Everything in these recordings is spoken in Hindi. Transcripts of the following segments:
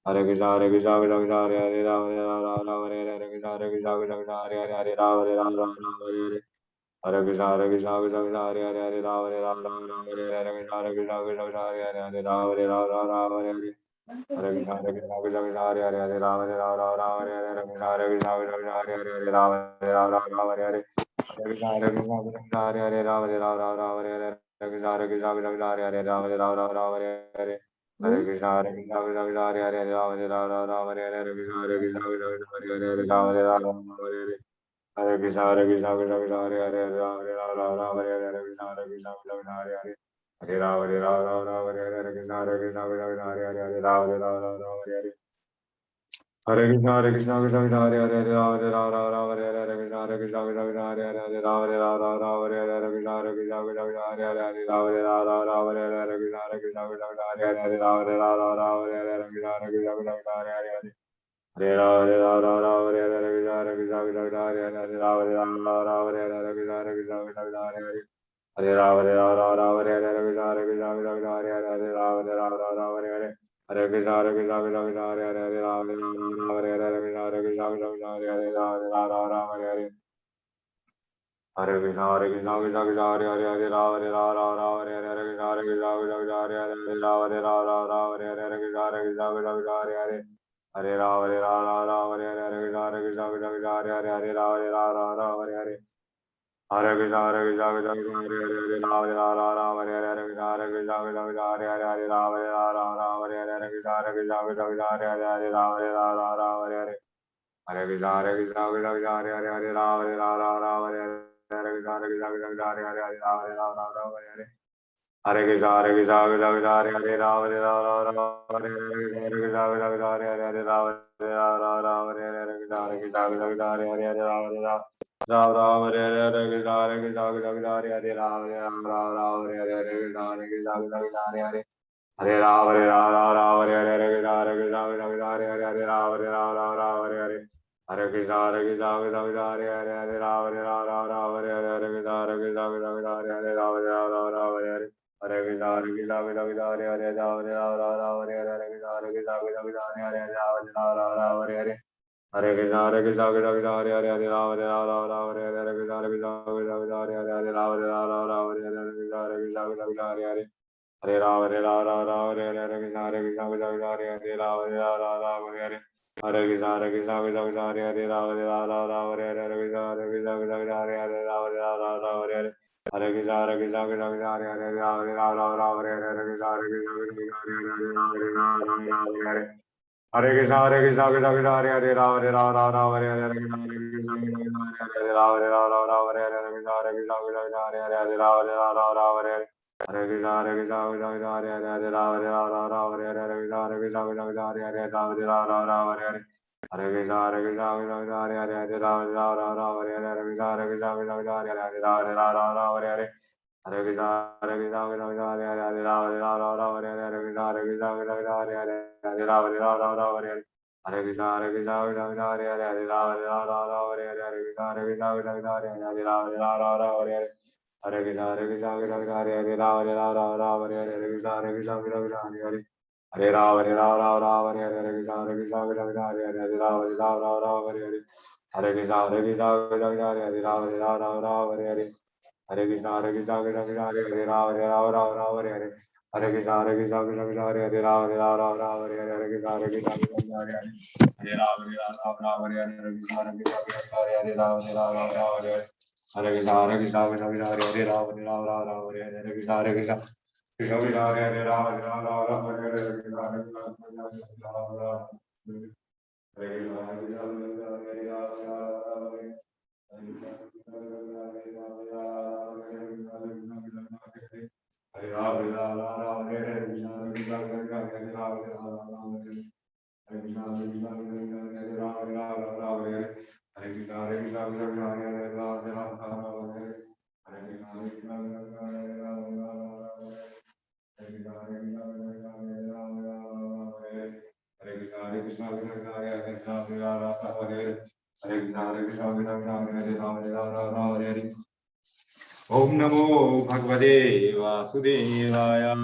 Hare Krishna Hare Krishna Krishna Krishna Hare Hare Rama Rama Rama Hare Hare Krishna Hare Krishna Krishna Krishna Hare Hare Hare Rama Rama Rama Hare Hare Hare Krishna Hare Krishna Krishna Krishna Hare Hare Hare Rama Rama Rama Hare Hare Krishna Hare Krishna Krishna Krishna Hare Hare Hare Rama Rama Rama Hare Hare Hare Krishna Hare Krishna Krishna Krishna Hare Hare Hare Rama Rama Rama Hare Hare Krishna Hare Krishna Krishna Krishna Hare Hare Hare Rama Rama Rama Hare Hare Hare Krishna Hare Krishna Krishna Hare Hare Rama Rama Rama Hare Hare Hare Krishna Hare Krishna Krishna Krishna Hare Hare Rama Rama Rama Hare Hare Hare Krishna Hare Krishna Krishna Krishna Hare Hare Rama Rama Rama Hare Hare Hare Krishna Hare Krishna Krishna Krishna Hare Hare Rama Rama Rama Hare Hare Hare Krishna Hare Krishna Krishna Krishna Hare Hare Hare Rama Rama Hare Hare Hare Krishna Hare Krishna Krishna Krishna Hare Hare Hare Rama Rama Hare Hare Hare Krishna Hare Krishna Krishna Krishna Hare Hare Hare Rama Rama Hare Hare Hare Krishna Krishna Krishna Hare Hare Hare Rama Rama Hare Hare Hare Krishna Hare Krishna Krishna Krishna Hare Hare Hare Rama Rama Hare Hare Hare Krishna Hare Krishna Krishna Krishna Hare Hare Hare Rama Rama Hare Hare Hare Krishna Hare Krishna Krishna Krishna Hare Hare Hare Rama Rama Hare Hare Hare Krishna Hare Krishna Krishna Krishna Hare Hare Hare Hare Rama Hare Hare Hare Krishna Hare Krishna Krishna Krishna Hare Hare Hare Rama Hare Hare Hare Krishna Hare Krishna Krishna Krishna Hare Hare Hare Rama Hare Hare Hare Krishna Hare Krishna Krishna Krishna Hare Hare Hare Rama Hare Hare Hare Krishna Hare Krishna Krishna Krishna Hare Hare Hare Rama Hare Hare Hare Krishna Hare Krishna Krishna Krishna Hare Hare Rama Hare Hare Hare Krishna Hare Krishna Krishna Krishna Hare Hare Hare Rama Hare Hare Hare Krishna Hare Krishna Krishna Krishna Hare Hare Hare Rama Hare Hare Hare Krishna Hare Krishna Krishna Krishna Hare Hare Hare Rama Hare Hare Hare Krishna Hare Krishna Krishna Krishna Hare Hare Hare Rama Hare Hare Hare Krishna Hare Krishna Krishna Krishna Hare Hare Hare Rama Rama Hare Hare Hare Krishna Hare Krishna Krishna Krishna Hare Hare Hare Rama Rama Hare Hare Hare Krishna Hare Krishna Krishna Krishna Hare Hare Hare Rama Rama Hare Hare Hare Krishna Hare Krishna Krishna Krishna Hare Hare Hare Rama Rama Hare Hare Hare Krishna Hare Krishna Krishna Krishna Hare Hare Hare Rama Rama Hare Hare Hare Krishna Hare Krishna Krishna Krishna Hare Hare Rama Rama Hare Hare Hare Krishna Krishna Krishna Hare Hare Hare Rama Rama Hare Hare Hare Krishna Hare Krishna Krishna Krishna Hare Hare Hare Rama Rama Hare Hare Hare Krishna Hare Krishna Krishna Krishna Hare Hare Rama Rama Hare Hare Hare Krishna Hare Krishna Krishna Krishna Hare Hare Hare Rama Hare Hare Hare Krishna Hare Krishna Krishna Krishna Hare Hare Hare Rama Rama Hare Hare Hare Krishna Hare Krishna Krishna Krishna Hare Hare Hare Rama Rama Hare Hare Hare Krishna Hare Krishna Krishna Krishna Hare Hare Rama Rama Hare Hare Hare Krishna Hare Krishna Krishna Krishna Hare Hare Rama Hare Hare Hare Krishna Hare Krishna Krishna Krishna Hare Hare Rama Hare Hare Hare Krishna Hare Krishna Krishna Krishna Hare Hare Hare Rama Rama Hare Hare Hare Krishna Hare Krishna Krishna Krishna Hare Hare Hare Rama Rama Hare Hare Hare Krishna Hare Krishna Krishna Krishna Hare Hare Hare Rama Hare Hare Hare Krishna Hare Krishna Krishna Krishna Hare Hare Rama Rama Hare Hare Hare Krishna Hare Krishna Krishna Krishna Hare Hare Rama Rama Hare Hare Hare Krishna Hare Krishna Krishna Krishna Hare Hare Rama Rama Hare Hare Hare Krishna Hare Krishna Krishna Krishna Hare Hare Rama Hare Hare Hare Krishna Hare Krishna Krishna Krishna Hare Hare Rama Hare Hare Hare Krishna Hare Krishna Krishna Krishna Hare Hare Rama Rama Hare Hare Hare Krishna Hare Krishna Krishna Krishna Hare Hare Rama Rama Hare Hare Hare Krishna Hare Krishna Krishna Krishna Hare Hare Hare Rama Hare Hare Hare Krishna Hare Krishna Krishna Krishna Hare Hare Hare Rama Rama Hare Hare Hare Krishna Hare Krishna Krishna Krishna Hare Hare Rama Rama Hare Hare Hare Krishna Hare Krishna Krishna Krishna Hare Hare Hare Rama Rama Hare Hare Hare Krishna Hare Krishna Krishna Krishna Hare Hare Hare Rama Hare Hare Hare Krishna Hare Krishna Krishna Krishna Hare Hare Hare Rama Hare Hare Hare Krishna Hare Krishna Krishna Krishna Hare Hare Hare Rama Hare Hare Hare Krishna Hare Krishna Krishna Krishna Hare Hare Hare Rama Hare Hare Hare Krishna Hare Krishna Krishna Krishna Hare Hare Hare Rama Hare Hare Hare Krishna Hare Krishna Krishna Krishna Hare Hare Rama Hare Hare Hare Krishna Hare Krishna Krishna Krishna Hare Hare Hare Rama Hare Hare Hare Krishna Hare Krishna Krishna Krishna Hare Hare Hare Rama Hare Hare Hare Krishna Hare Krishna Krishna Krishna Hare Hare Rama Hare Hare Hare Krishna Hare Krishna Krishna Krishna Hare Hare Rama Hare Hare Hare Krishna Hare Krishna Krishna Krishna Hare Hare Rama Hare Hare Hare Krishna Hare Krishna Krishna Krishna Hare Hare Hare Rama Hare Hare Hare Krishna Hare Krishna Krishna Hare Hare Rama Hare Hare Hare Krishna Hare Krishna Krishna Krishna Hare Hare Rama Hare Hare Hare Krishna Hare Krishna Krishna Krishna Hare Hare Rama Hare Hare Hare Krishna Hare Krishna Krishna Krishna Hare Hare Hare Krishna Hare Krishna Hare Hare Om Namo Bhagavate Vasudevaya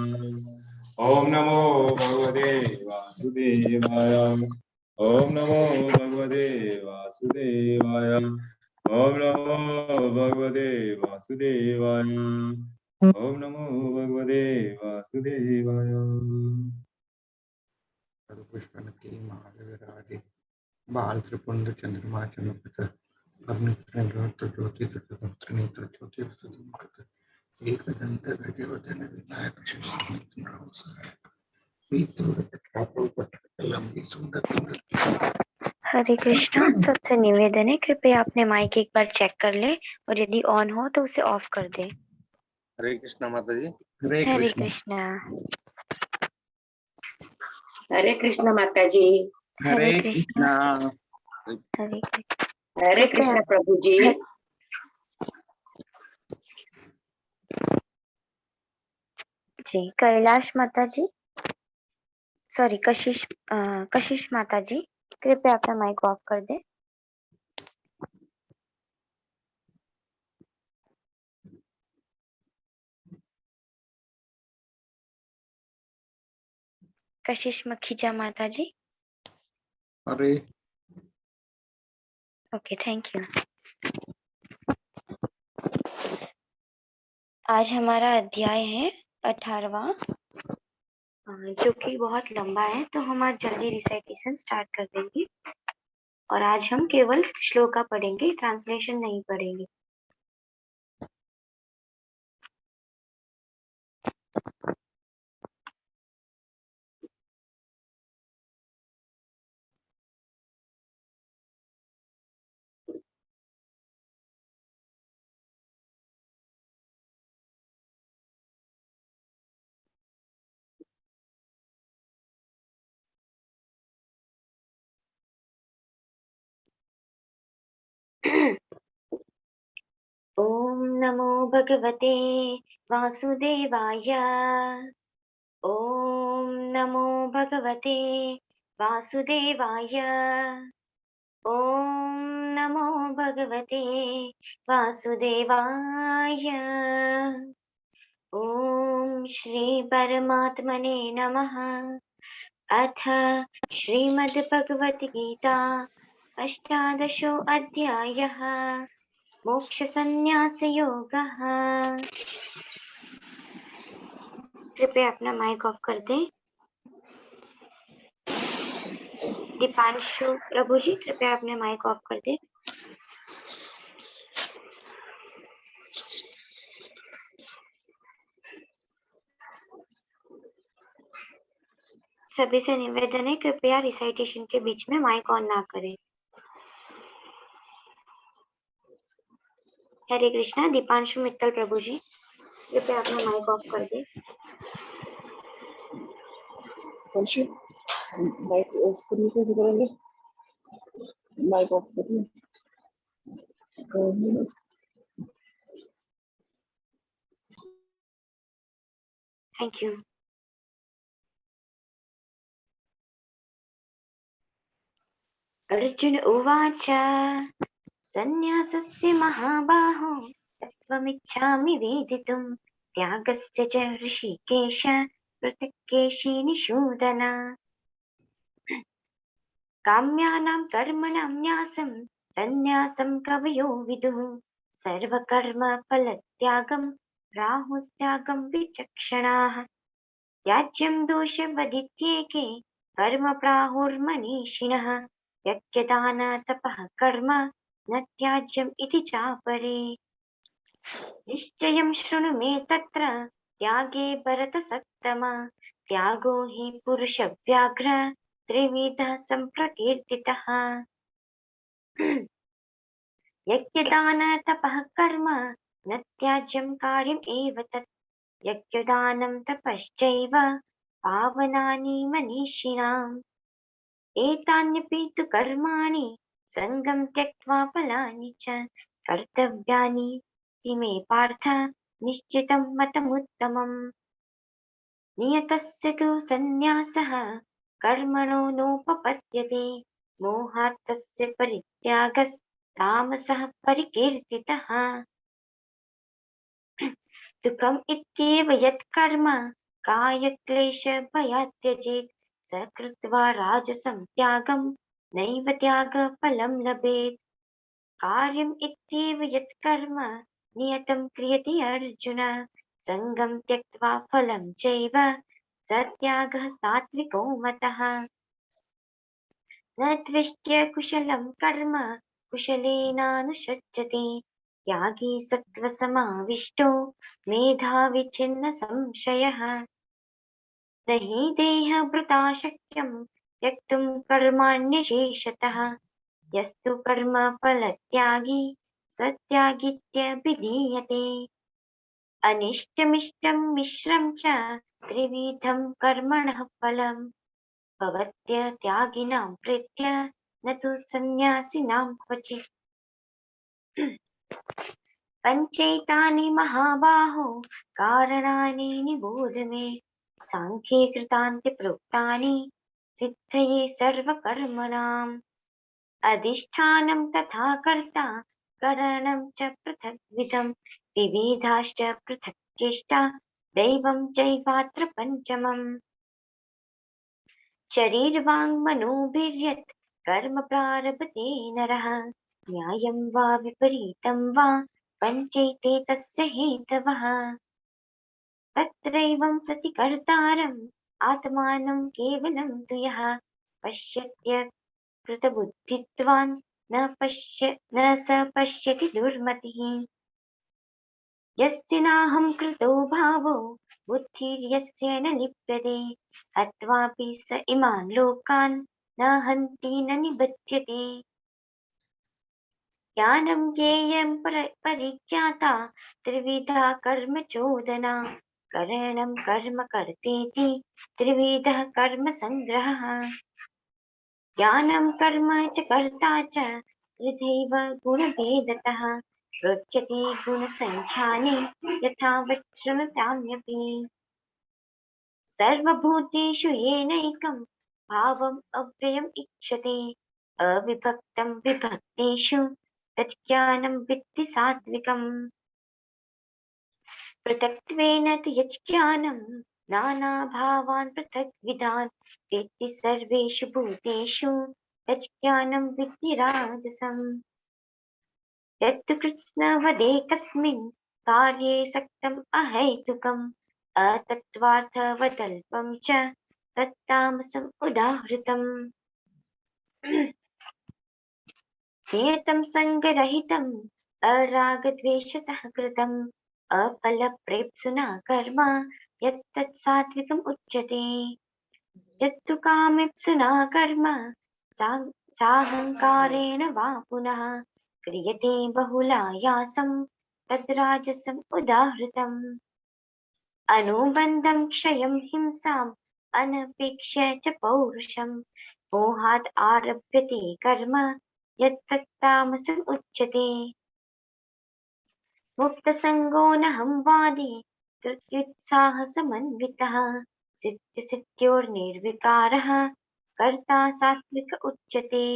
ओम नमो भगवते वासुदेवाय। ओम नमो भगवते वासुदेवाय। ओम नमो भगवते वासुदेवाय। ओम नमो भगवते वासुदेवाय। पुष्पनती महाविराजे बाल त्रिपुंड चंद्रमा चमकत अग्नित्र ज्योति त्रिनेत्र ज्योति एकदंत गजवदन विनायक लंबी सुंदर सुंदर। हरे कृष्णा। सबसे निवेदन है कृपया अपने माइक एक बार चेक कर ले और यदि ऑन हो तो उसे ऑफ कर दे। हरे कृष्णा माता जी। हरे कृष्णा। हरे कृष्णा माता जी। हरे कृष्णा। हरे कृष्णा कृष्णा प्रभु जी। जी कैलाश माता जी, सॉरी कशिश माता जी, कृपया अपना माइक ऑफ कर दे। कशिश मखीजा माता जी। अरे ओके, थैंक यू। आज हमारा अध्याय है 18वां, जो कि बहुत लंबा है, तो हम आज जल्दी रिसाइटेशन स्टार्ट कर देंगे। और आज हम केवल श्लोका पढ़ेंगे, ट्रांसलेशन नहीं पढ़ेंगे। ओम नमो भगवते वासुदेवाय। ओम नमो भगवते वासुदेवाय। ओम नमो भगवते वासुदेवाय। ओम श्री परमात्मने नमः। अथ श्रीमद्भगवद्गीता अष्टादशो अध्यायः मोक्षसंन्यासयोगः। कृपया अपना माइक ऑफ कर दें। दीपांशु प्रभु जी, कृपया अपने माइक ऑफ कर दें। सभी से निवेदन है, कृपया रिसाइटेशन के बीच में माइक ऑन ना करें। हरे कृष्णा। दीपांशु मित्तल प्रभु जी, कृपया अपना माइक ऑफ कर दें। माइक स्क्रीन कैसे करेंगे? माइक ऑफ करिए। Thank you. अर्जुन उवाच सन्न्यासस्य महाबाहो तत्त्वमिच्छामि वेदितुं त्यागस्य च ऋषिकेश पृथक् केशिनिषूदन। काम्यानां कर्मणां न्यासं सन्न्यासं कवयो विदुः सर्वकर्मफलत्यागं राहुस्त्यागं विचक्षणाः। त्याज्यं दोषवदित्येके कर्म प्राहुर्मनीषिणः यज्ञदान तपः कर्म न त्याज्यम् इति चापरे। निश्चयं शृणु मे तत्र त्यागे भरतसत्तम त्यागो हि पुरुषव्याघ्र त्रिविधः सम्प्रकीर्तितः। यज्ञदान तपः कर्म न त्याज्यं कार्यम् एव तत् यज्ञदानं तपश्चैव पावनानि मनीषिणाम्। एतान्यपि तु कर्माणि सङ्गं त्यक्त्वा फलानि च कर्तव्यानि इति मे पार्थ निश्चितं मतमुत्तमम्। नियतस्य तु सन्न्यासः कर्मणो नोपपद्यते मोहात् तस्य परित्यागस्तामसः परिकीर्तितः। दुःखम् इत्येव यत्कर्म कायक्लेशभयात् त्यजेत् स कृत्वा राजसं त्यागं नैव त्यागफलं लभेत् कार्यम् इत्येव यत् कर्म नियतं क्रियते अर्जुन सङ्गं त्यक्त्वा फलं चैव स त्यागः सात्विको मतः न द्वेष्ट्य कुशलं कर्म कुशलेनानुषज्यते त्यागी सत्त्वसमाविष्टो मेधावी छिन्न संशयः न हि देहभृता शक्यं त्यक्तुं कर्माण्यशेषतः यस्तु कर्मफलत्यागी स त्यागीत्यभिधीयते अनिष्टमिष्टं मिश्रं च त्रिविधं कर्मणः फलम् भवत्यत्यागिनां प्रीत्य न तु सन्न्यासिनां क्वचित् पञ्चैतानि महाबाहो कारणानि निबोध मे साङ्ख्ये कृतान्ति प्रोक्तानि सिद्धये सर्वकर्मणाम् अधिष्ठानं तथा कर्ता करणं च पृथग्विधं विविधाश्च पृथक् चेष्टा दैवं चैवात्र पञ्चमम् शरीरवाङ्मनोभिर्यत् कर्म प्रारभते नरः न्यायं वा विपरीतं वा पञ्चैते तस्य हेतवः तत्रैवं सति कर्तारम् आत्मानं केवलं तु यः पश्यत्य कृतबुद्धित्वान् न स पश्यति दुर्मतिः यस्य नाहं कृतो भावो बुद्धिर्यस्य न लिप्यते हत्वापि स इमान् लोकान् न हन्ति न निबध्यते ज्ञानं ज्ञेयं परिज्ञाता त्रिविधा कर्म चोदना करणं कर्म कर्तेति त्रिविधः कर्म संग्रहः ज्ञानं कर्म च कर्ता च त्रिधैव गुणभेदतः रोचते गुणसङ्ख्यानि यथा विशृणुताम्यपि सर्वभूतेषु येनैकं भावम् अव्ययम् इक्षते अविभक्तं विभक्तेषु तज्ज्ञानं विद्धि सात्विकम् पृथक्त्वेन तु यज्ज्ञानं नानाभावान् पृथग्विधान् वेत्ति सर्वेषु भूतेषु तज्ज्ञानं विद्धि राजसम् यत्तु कृत्स्नवदेकस्मिन् कार्ये सक्तम् अहैतुकम् अतत्त्वार्थवदल्पं च तत्तामसम् उदाहृतम् नियतं सङ्गरहितम् अरागद्वेषतः कृतम् अफलप्रेप्सुना कर्म यत्तत् सात्विकम् उच्यते यत्तु कामेप्सुना कर्म साहङ्कारेण वा पुनः क्रियते बहुलायासं तद्राजसम् उदाहृतम् अनुबन्धं क्षयं हिंसाम् अनपेक्ष्य च पौरुषम् मोहात् आरभ्यते कर्म यत्तत्तामसम् उच्यते मुक्तसङ्गो नहं वादी धृत्युत्साहसमन्वितः सिद्ध्योर्निर्विकारः कर्ता सात्विक उच्यते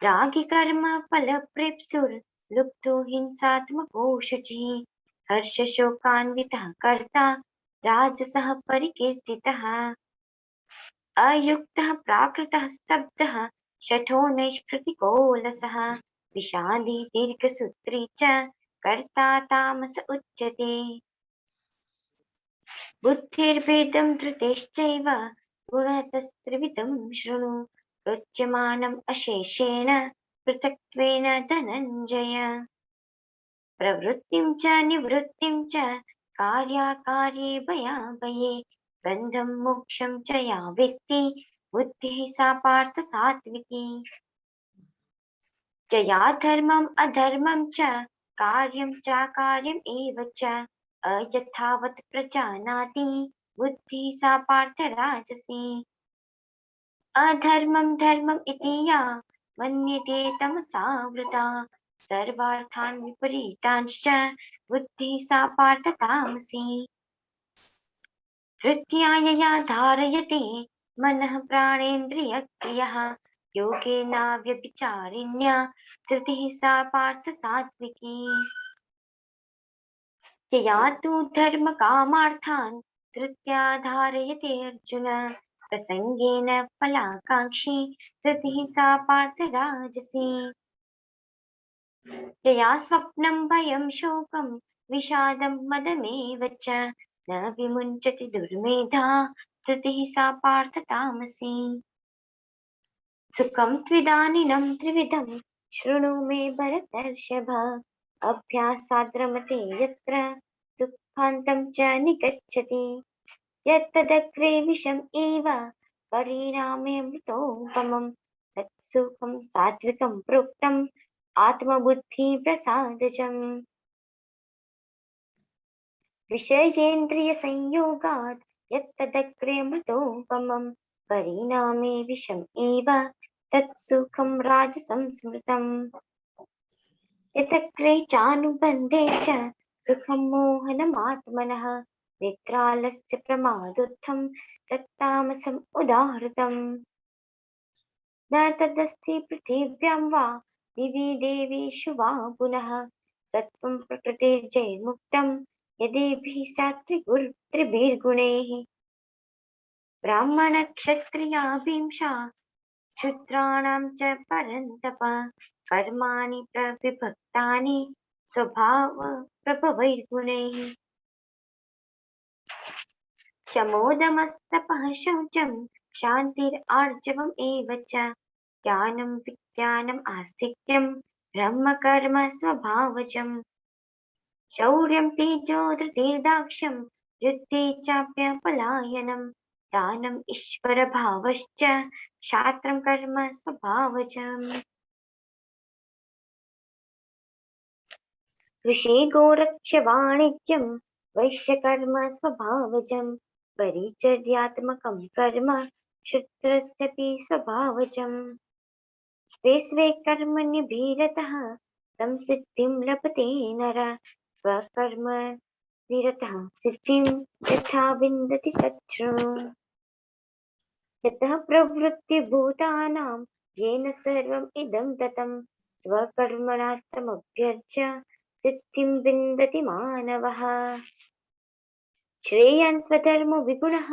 रागी कर्म फलप्रेप्सुर्लुब्धो हिंसात्मको शुचिः हर्षशोकान्वितः कर्ता राजसः परिकीर्तितः अयुक्तः प्राकृतः स्तब्धः शठो नैष्कृतिकोलसः विषादी दीर्घसूत्री च कर्ता तामस उच्यते बुद्धिर्भेदं धृतेश्चैव गुणतस्त्रिविधं शृणु रोच्यमानम् अशेषेण पृथक्त्वेन धनञ्जय प्रवृत्तिं च निवृत्तिं च कार्याकार्ये भयाभये बन्धं मोक्षं च या वेत्ति बुद्धिः सा पार्थ सात्विकी जया धर्मम् अधर्मं च कार्यं चाकार्यम् एव च अयथावत् प्रजानाति बुद्धिः सा पार्थ राजसी अधर्मं धर्मम् इति या मन्यते तमसावृता सर्वार्थान् विपरीतांश्च बुद्धिः सा पार्थ तामसी धृत्यायया धारयते मनः प्राणेन्द्रियक्रियः योगेनाव्यभिचारिण्या धृतिः सा पार्थ सात्विकी यया तु धर्म कामार्थान् धृत्या धारयते अर्जुन प्रसंगेन फलाकांक्षी धृतिः सा पार्थ राजसी यया स्वप्नं भयं शोकं विषादं मदमेव च न विमुञ्चति दुर्मेधा धृतिः सा पार्थ तामसी सुखं त्विदानीनं त्रिविधं शृणु मे भरतर्षभ अभ्यासाद्रमते यत्र दुःखान्तं च निगच्छति यत्तदग्रे विषम् एव परिणामे मृतोपमम् तत्सुखं सात्विकं प्रोक्तम् आत्मबुद्धिप्रसादजम् विषयेन्द्रियसंयोगात् यत्तदग्रे मृतोपमम् परिणामे विषम् एव तत्सुखं राजसं स्मृतम् यतग्रे चानुबन्धे च सुखं मोहनमात्मनः निद्रालस्य प्रमादोत्थं तत्तामसम् उदाहृतम् न तदस्ति पृथिव्यां वा दिवि देवेषु वा पुनः सत्त्वं प्रकृतिर्जैर्मुक्तं यदिभिः स्यात् त्रिभिर्गुणैः ब्राह्मणक्षत्रियाभिंशा शूद्राणां च परन्तप कर्माणि प्रविभक्तानि स्वभावप्रभवैर्गुणैः शमोदमस्तपः शौचं क्षान्तिरार्जवम् एव च ज्ञानं विज्ञानम् आस्तिक्यं ब्रह्मकर्म स्वभावजम् शौर्यं तेजो धृतिर्दाक्ष्यं युद्धे चाप्यपलायनं दानम् ईश्वरभावश्च क्षात्रं कर्म स्वभावजम् कृषि गोरक्ष्यवाणिज्यं वैश्यकर्म स्वभावजं परिचर्यात्मकं कर्म क्षुद्रस्यपि स्वभावजम् स्वे स्वे कर्मण्यभिरतः संसिद्धिं लभते नर स्वकर्म निरतः सिद्धिं यथा विन्दति तच्छृणु यतः प्रवृत्तिभूतानां येन सर्वम् इदं ततं स्वकर्मणात्मभ्यर्च्य सिद्धिं विन्दति मानवः श्रेयान् स्वधर्मो विगुणः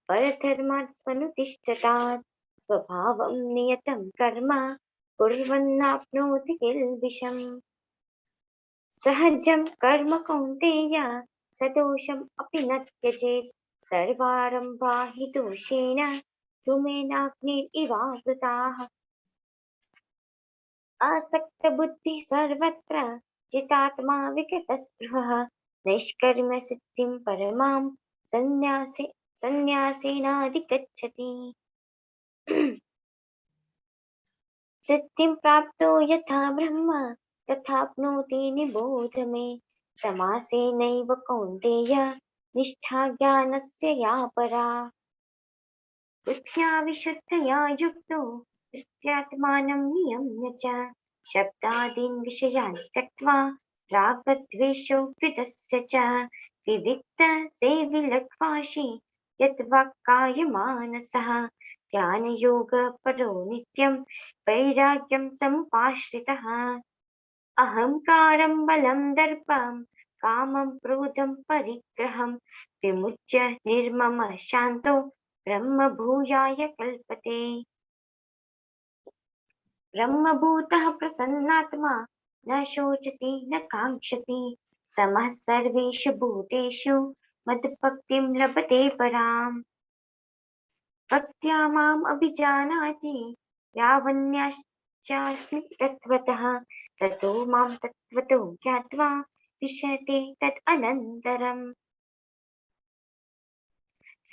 परधर्मात् स्वनुतिष्ठतात् स्वभावं नियतं कर्म कुर्वन्नाप्नोति किल्बिषम् सहजं कर्म कौन्तेय सदोषम् अपि न त्यजेत् सर्वारम्भा हि दोषेण धूमेनाग्निरिवावृताः आसक्तबुद्धिः सर्वत्र जितात्मा विगतस्पृहः नैष्कर्म्य सिद्धिं परमां संन्यासेनाधिगच्छति सिद्धिं प्राप्तो यथा ब्रह्म तथाप्नोति निबोध मे समासेनैव कौन्तेय निष्ठा ज्ञानस्य या परा बुद्ध्या विशुद्धया युक्तो धृत्यात्मानं नियम्य च शब्दादीन् विषयान् त्यक्त्वा रागद्वेषौ हृदस्य च विविक्त सेविलग्वाशी यत् वाक्कायमानसः ध्यानयोगपरो नित्यं वैराग्यं समुपाश्रितः अहङ्कारं बलं दर्पं कामं क्रोधं परिग्रहं विमुच्य निर्ममः शान्तो ब्रह्मभूयाय कल्पते ब्रह्मभूतः प्रसन्नात्मा न शोचति न काङ्क्षति समः सर्वेषु भूतेषु मद्भक्तिं लभते पराम् भक्त्या माम् अभिजानाति यावन्यश्चास्मि तत्त्वतः ततो मां तत्त्वतो ज्ञात्वा विशते तत् अनन्तरम्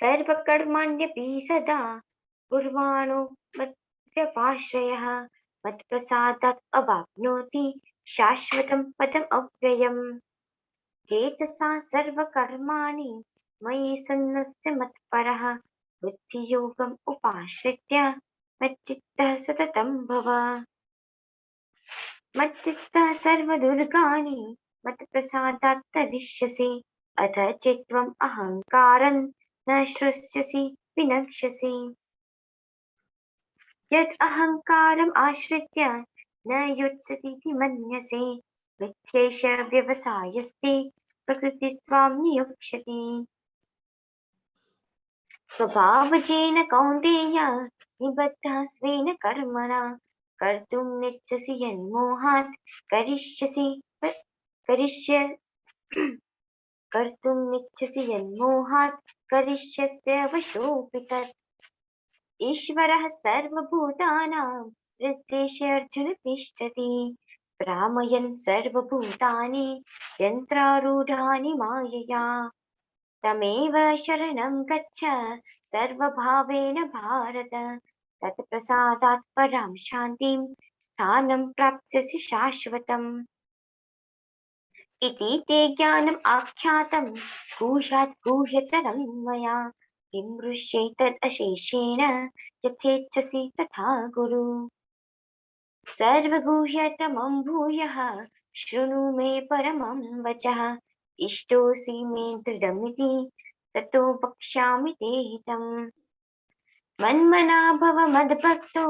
सर्वकर्माण्यपि सदा कुर्वाणो मत्कृपाश्रयः मत्प्रसादात् अवाप्नोति शाश्वतं पदम् अव्ययम् चेतसा सर्वकर्माणि मयि सन्न्यस्य मत्परः बुद्धियोगम् उपाश्रित्य मच्चित्तः सततं भव मच्चित्तः सर्वदुर्गाणि मत्प्रसादात् तरिष्यसि अथ चित्त्वम् अहङ्कारं न श्रुष्यसि विनक्ष्यसि यत् अहङ्कारम् आश्रित्य न युत्सतीति मन्यसे मिथ्यैष व्यवसायस्ते प्रकृतिस्त्वां नियुक्ष्यति। स्वभावजेन कौन्तेय निबद्धः स्वेन कर्मणा कर्तुं नेच्छसि यन्मोहात् कर्तुं नेच्छसि यन्मोहात् करिष्यस्य वशोऽपि तत्। ईश्वरः सर्वभूतानां हृद्देशे अर्जुन तिष्ठति। भ्रामयन् सर्वभूतानि यन्त्रारूढानि मायया। तमेव शरणं गच्छ सर्वभावेन भारत। तत्प्रसादात् परां शान्तिं स्थानं प्राप्स्यसि शाश्वतम्। इति ते ज्ञानम् आख्यातं गुह्यात् गुह्यतरं मया। किमृष्येतद् अशेषेण यथेच्छसि तथा कुरु। सर्वगुह्यतमं भूयः शृणु मे परमं वचः। इष्टोऽसि मे दृढमिति ततो वक्ष्यामि ते हितम्। मन्मना भव मद्भक्तो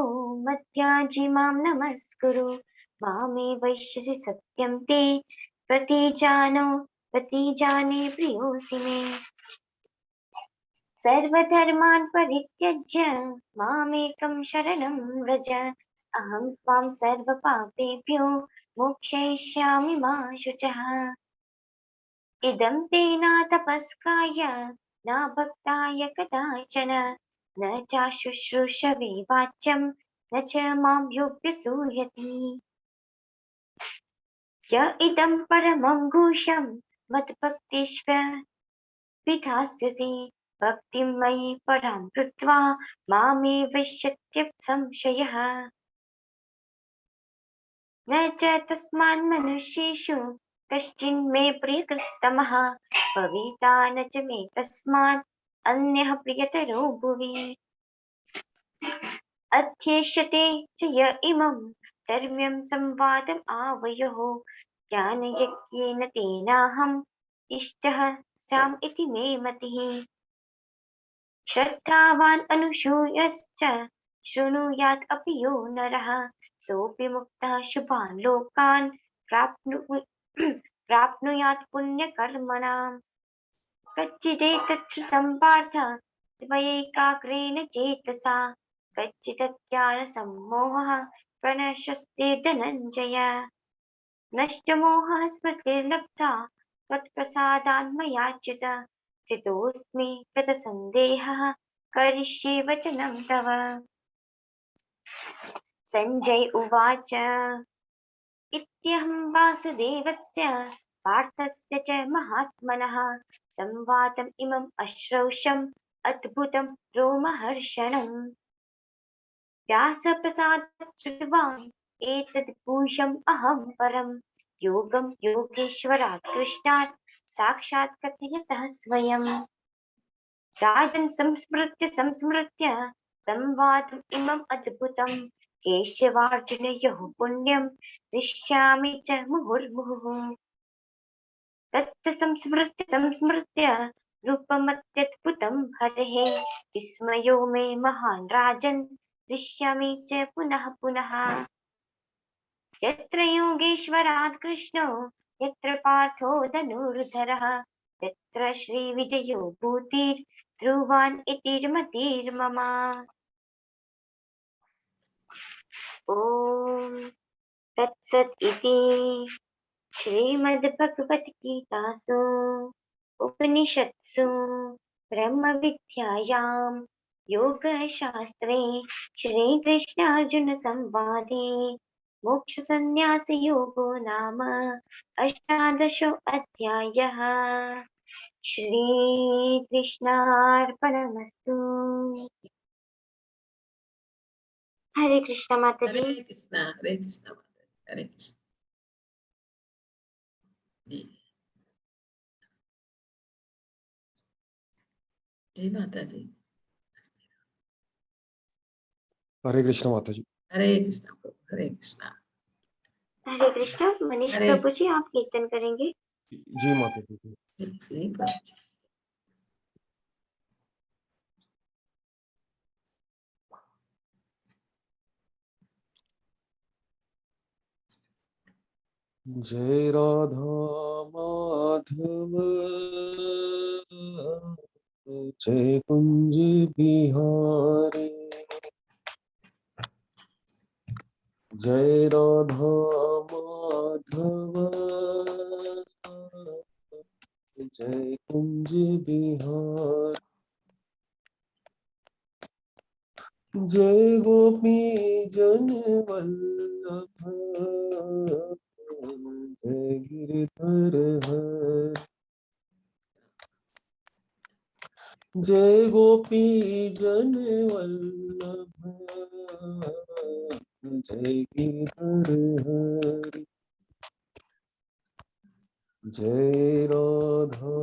मध्याजी मां नमस्कुरु। मामे वैश्यसि सत्यं ते प्रतिजाने प्रियोऽसि मे। सर्वधर्मान् परित्यज्य मामेकं शरणं व्रज। अहं त्वां सर्वपापेभ्यो मोक्षयिष्यामि मा शुचः। इदं ते न तपस्काय न भक्ताय कदाचन न चाशुश्रूषवे वाच्यं न च मां योऽभ्यसूयति। य इदं परमं गुह्यं मद्भक्तिष्व विधास्यति। भक्तिं मयि परां कृत्वा मामे वश्यत्य संशयः। न च तस्मान् मनुष्येषु कश्चिन्मे प्रियकृत्तमः भविता न च मे तस्मात् अन्यः प्रियतरो भुवि। अध्येष्यते च य इमं धर्म्यं संवादम् आवयोः ज्ञानयज्ञेन तेनाहम् इष्टः स्याम् इति मे मतिः। श्रद्धावान् अनुसूयश्च शृणुयात् अपि यो नरः सोऽपि मुक्तः शुभान् लोकान् प्राप्नुयात् पुण्यकर्मणाम्। कच्चिदेतत् श्रुतं पार्थ त्वयैकाग्रेण चेतसा कच्चिदज्ञानसम्मोहः प्रणश्यस्ते धनञ्जय। नष्टमोहः स्मृतिर्लब्धा त्वत्प्रसादान्मयाच्युत। स्थितोऽस्मि गतसन्देहः करिष्ये वचनं तव। सञ्जय उवाच इत्यहं वासुदेवस्य पार्थस्य च महात्मनः संवादम् इमम् अश्रौषम् अद्भुतं रोमहर्षणम्। व्यासप्रसादात् श्रुतवान् एतद् गुह्यम् अहं परम् योगं योगेश्वरात् कृष्णात् साक्षात् कथयतः स्वयम्। राजन् संस्मृत्य संवादम् इमम् अद्भुतम् केशवार्जुनयोः पुण्यं हृष्यामि च मुहुर्मुहुः। तच्च संस्मृत्य रूपमत्यद्भुतं हरेः विस्मयो मे महान् राजन् हृष्यामि च पुनः पुनः। यत्र योगेश्वरात् कृष्णो यत्र पार्थो धनुर्धरः यत्र श्रीविजयो भूतिर्ध्रुवान् इतिर्मतिर्मम। ॐ तत्सत् इति श्रीमद्भगवद्गीतासु उपनिषत्सु ब्रह्मविद्यायां योगशास्त्रे श्रीकृष्णार्जुनसंवादे मोक्षसंन्यासयोगो नाम अष्टादशोऽध्यायः। श्रीकृष्णार्पणमस्तु। हरे कृष्ण माता जी। हरे कृष्णा माता हरे कृष्ण जी। जी माता जी। हरे कृष्ण माता जी। हरे कृष्णा प्रभु हरे कृष्णा। हरे कृष्ण। मनीष हरे प्रभु जी आप कीर्तन करेंगे। जी माता जी। जी प्रभु जी। जय राधा माधव जय कुंज बिहारी जय राधा माधव जय कुंज बिहार जय गोपी जन वल्लभ जय गिरधर हर जय गोपी जन वल्लभ जय गिरधर हर जय राधा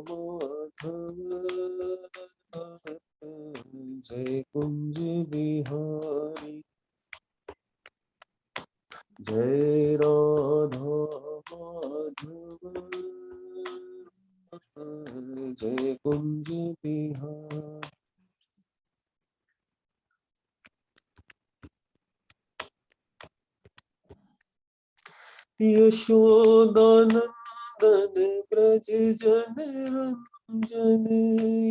माधव जय कुंज बिहारी जय राधा माधव जय कुंज बिहारी यशोदानंदन ब्रज जन रंजन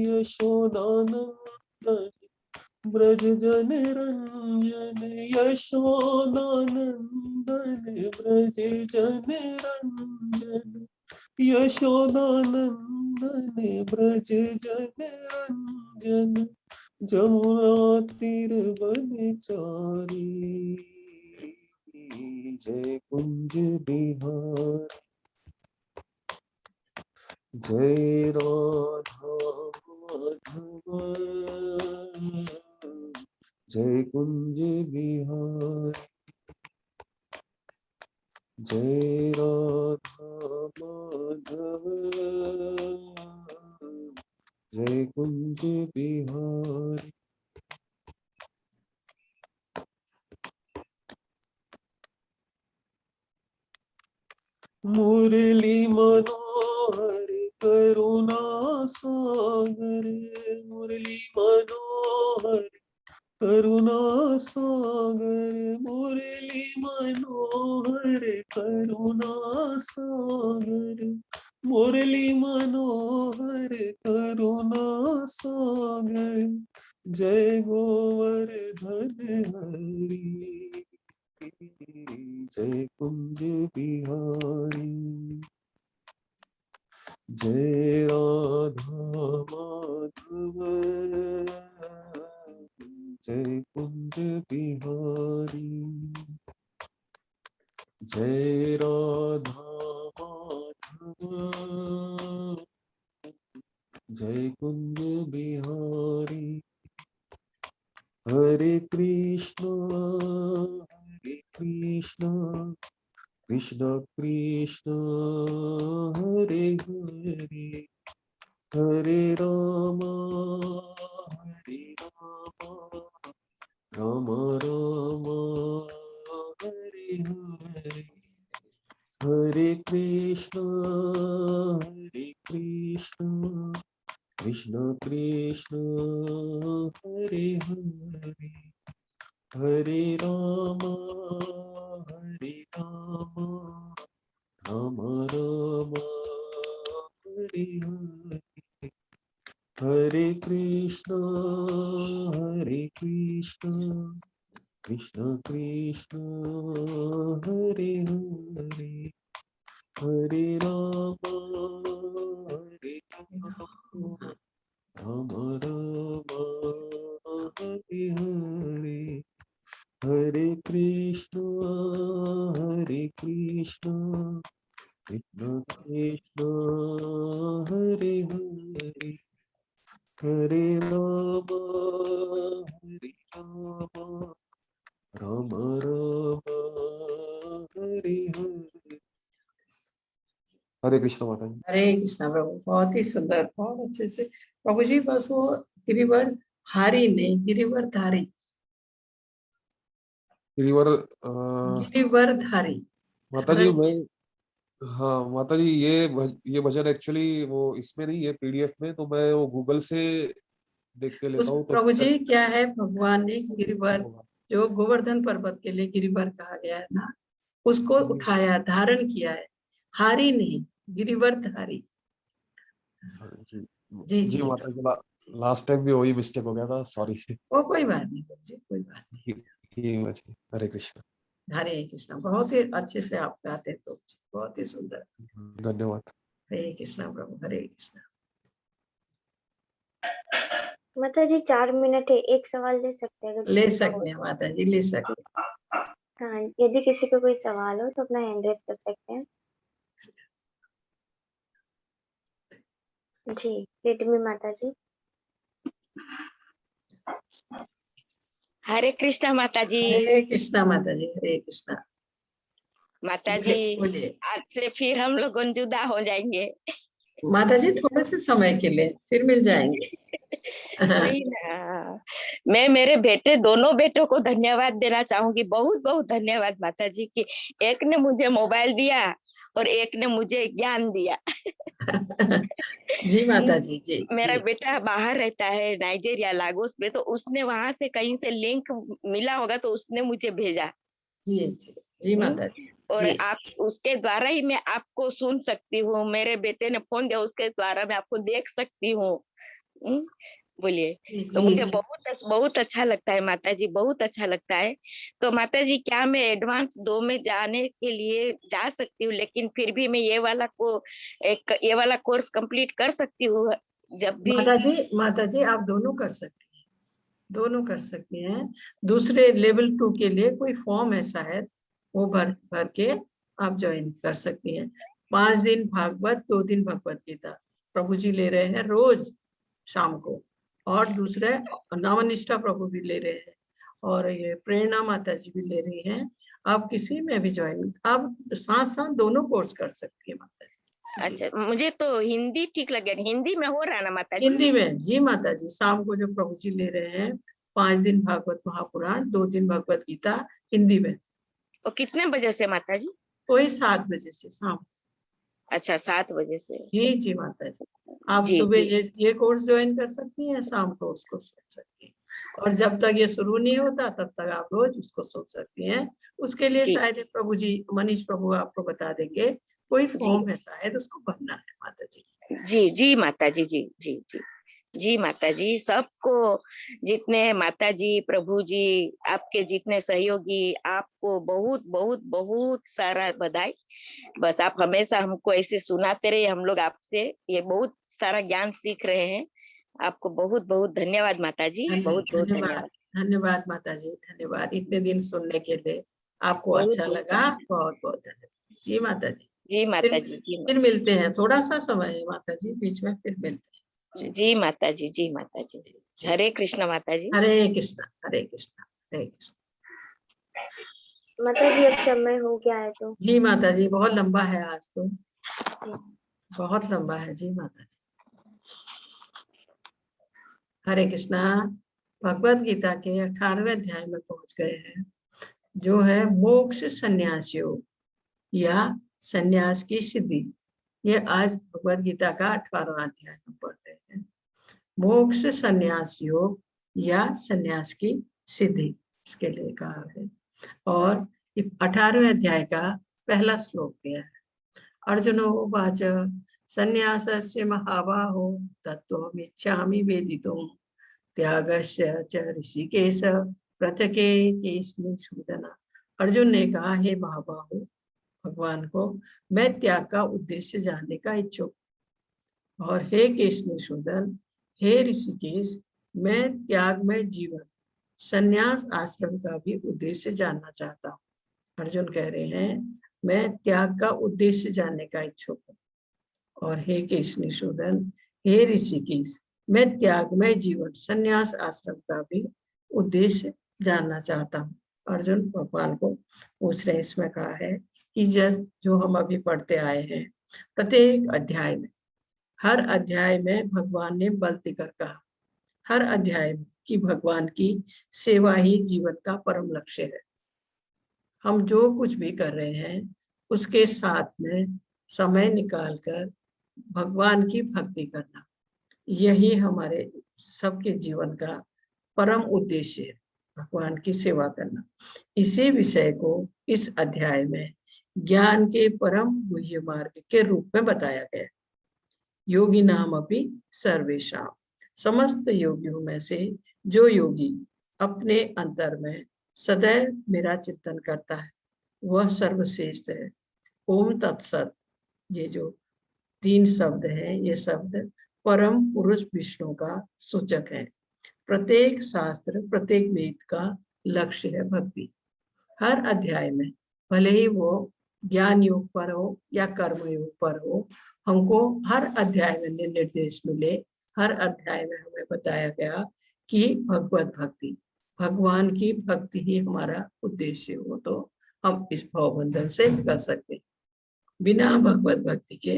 यशोदानंदन ब्रज जन रंजन यशोदानंदन ब्रज जन रंजन यशोदानंदन ब्रज जन रंजन जमुना तीर बनचारी जय कुंज बिहार जय राधा माधव जय कुंज बिहार जय राधा माधव जय कुंज बिहार मुरली मनोहर करुणा सागर मुरली मनोहर करुणा सागर मुरली मनोहर करुणा सागर मुरली मनोहर करुणा सागर जय गोवर्धन हरि जय कुंज बिहारी जय राधा माधव जय कुंज बिहारी जय राधा माधव जय कुंज बिहारी हरे कृष्ण कृष्ण कृष्ण हरे हरे हरे राम राम राम हरे हरे हरे कृष्ण कृष्ण कृष्ण हरे हरे हरे राम राम राम हरे हरे हरे कृष्ण कृष्ण कृष्ण हरे हरे हरे राम राम राम हरे हरे हरे कृष्ण कृष्ण कृष्ण हरे हरे हरे राम राम राम हरे हरे हरे कृष्ण माता जी हरे कृष्णा प्रभु, बहुत ही सुंदर, बहुत अच्छे से प्रभु जी। बस वो गिरिवर हारी नहीं, गिरिवर धारी, गिरिवर गिरिवर धारी। माता जी मैं हाँ माता जी ये भजन एक्चुअली वो इसमें नहीं है पीडीएफ में, तो मैं वो गूगल से देख के उस लेता हूँ तो प्रभु जी क्या है, भगवान ने गिरिवर, होगा। जो गोवर्धन पर्वत के लिए गिरिवर कहा गया है ना, उसको उठाया, धारण किया है, हारी नहीं, गिरिवर्धहारी। जी जी जी जी, माता जी, लास्ट टाइम भी वही मिस्टेक हो गया था, सॉरी। वो कोई बात नहीं जी, कोई बात हरे कृष्ण। नहीं। हरे कृष्णा, बहुत ही अच्छे से आप गाते हैं तो बहुत ही सुंदर। धन्यवाद। हरे कृष्णा प्रभु, हरे कृष्णा। माता जी 4 मिनट है, एक सवाल ले सकते हैं अगर ले किसी का सकते हैं माता जी, ले सकते हैं। हाँ, यदि किसी को कोई सवाल हो तो अपना हैंड रेज कर सकते हैं। जी, रेडमी माता जी। हरे कृष्णा माता जी। हरे कृष्णा माता जी, हरे कृष्णा। माता जी, बोलिए आज से फिर हम लोग जुदा हो जाएंगे। माता जी, थोड़े से समय के लिए फिर मिल जाएंगे। वही ना, मैं मेरे बेटे, दोनों बेटों को धन्यवाद देना चाहूंगी, बहुत बहुत धन्यवाद माता जी की। एक ने मुझे मोबाइल दिया और एक ने मुझे ज्ञान दिया। जी माता जी, जी मेरा जी बेटा बाहर रहता है नाइजीरिया, लागोस में, तो उसने वहां से कहीं से लिंक मिला होगा तो उसने मुझे भेजा। जी जी जी माता जी, और जी आप उसके द्वारा ही मैं आपको सुन सकती हूँ। मेरे बेटे ने फोन दिया, उसके द्वारा मैं आपको देख सकती हूँ। बोलिए। तो जी मुझे जी। बहुत अच्छा लगता है माता जी, बहुत अच्छा लगता है। तो माता जी, क्या मैं एडवांस 2 में जाने के लिए जा सकती हूँ, लेकिन फिर भी मैं ये वाला कोर्स कंप्लीट कर सकती हूँ जब भी? माता जी आप दोनों कर सकती हैं, दोनों कर सकती हैं। दूसरे लेवल 2 के लिए कोई फॉर्म है शायद, वो भर भर के आप ज्वाइन कर सकती हैं। 5 दिन भागवत, 2 दिन भगवत गीता प्रभु जी ले रहे हैं रोज शाम को, और दूसरे नामनिष्ठा प्रभु भी ले रहे हैं, और ये प्रेरणा माता जी भी ले रही हैं। आप किसी में भी ज्वाइन, आप साथ साथ दोनों कोर्स कर सकती है माता जी। अच्छा, मुझे तो हिंदी ठीक लगे। हिंदी में हो रहा है ना माता जी? हिंदी में जी माता जी, शाम को जो प्रभु जी ले रहे हैं, 5 दिन भागवत महापुराण, 2 दिन भगवत गीता हिंदी में। और कितने बजे से माता जी? वही 7 बजे से शाम। अच्छा, 7 बजे से। जी जी माता जी, आप जी सुबह जी ये कोर्स ज्वाइन कर सकती हैं, शाम को उसको सुन सकती हैं, और जब तक ये शुरू नहीं होता तब तक आप रोज उसको सुन सकती हैं। उसके लिए जी शायद प्रभु जी, मनीष प्रभु आपको बता देंगे, कोई जी फॉर्म है शायद, उसको भरना है माता जी। जी जी माता जी, जी जी जी जी माता जी। सबको, जितने माता जी, प्रभु जी, आपके जितने सहयोगी, आपको बहुत बहुत बहुत सारा बधाई। बस आप हमेशा हमको ऐसे सुनाते रहे, हम लोग आपसे ये बहुत सारा ज्ञान सीख रहे हैं। आपको बहुत बहुत धन्यवाद माता जी, बहुत बहुत धन्यवाद, धन्यवाद। धन्यवाद माता जी, धन्यवाद इतने दिन सुनने के लिए। आपको बहुत अच्छा बहुत लगा, बहुत बहुत धन्यवाद जी माता जी। जी फिर माता जी, जी फिर मिलते हैं, थोड़ा सा समय है माता जी, बीच में फिर मिलते हैं जी। जी माता जी, जी माता जी। जी, हरे कृष्ण माता जी। हरे कृष्णा, हरे कृष्णा, हरे कृष्णा। माता जी अब समय हो गया है तो जी माता जी, बहुत लंबा है आज तो, बहुत लंबा है जी माता जी। हरे कृष्णा। भगवत गीता के 18वें अध्याय में पहुंच गए हैं, जो है मोक्ष संन्यास योग या संन्यास की सिद्धि। ये आज भगवत गीता का 18वां अध्याय हम पढ़ रहे हैं। मोक्ष संन्यास योग या संन्यास की सिद्धि, इसके लिए कहा है। और 18वें अध्याय का पहला श्लोक दिया है। अर्जुनो उवाच संन्यासस्य महाबाहो तत्त्वमिच्छामि वेदितुम् त्यागस्य च ऋषिकेश पृथके केशनिसूदन। अर्जुन ने कहा, हे महाबाहो, भगवान को मैं त्याग का उद्देश्य जानने का इच्छुक, और हे केशनिसूदन, हे ऋषिकेश, मैं त्यागमय जीवन संन्यास आश्रम का भी उद्देश्य जानना चाहता हूँ। अर्जुन कह रहे हैं, मैं त्याग का उद्देश्य जानने का इच्छुक हूँ, और हे केशनिसूदन, हे ऋषिकेश, मैं त्यागमय जीवन संन्यास आश्रम का भी उद्देश्य जानना चाहता हूँ। अर्जुन भगवान को पूछ रहे, इसमें कहा है कि जो हम अभी पढ़ते आए हैं, प्रत्येक अध्याय में, हर अध्याय में भगवान ने बल देकर कहा, हर अध्याय में, कि भगवान की सेवा ही जीवन का परम लक्ष्य है। हम जो कुछ भी कर रहे हैं उसके साथ में समय निकालकर भगवान की भक्ति करना, यही हमारे सबके जीवन का परम उद्देश्य है। भगवान की सेवा करना। इसी विषय को इस अध्याय में ज्ञान के परम गुह्य मार्ग के रूप में बताया गया। योगी नाम अपि सर्वेशाम, समस्त योगियों में से जो योगी अपने अंतर में सदैव मेरा चिंतन करता है वह सर्वश्रेष्ठ है। ओम तत्सत, ये जो 3 शब्द हैं, ये शब्द परम पुरुष विष्णु का सूचक है। प्रत्येक शास्त्र, प्रत्येक वेद का लक्ष्य है भक्ति। हर अध्याय में, भले ही वो ज्ञान योग पर हो या कर्म योग पर हो, हमको हर अध्याय में निर्देश मिले, हर अध्याय में हमें बताया गया कि भगवत भक्ति, भगवान की भक्ति ही हमारा उद्देश्य हो तो हम इस भवबंधन से निकल सकते हैं। बिना भगवत भक्ति के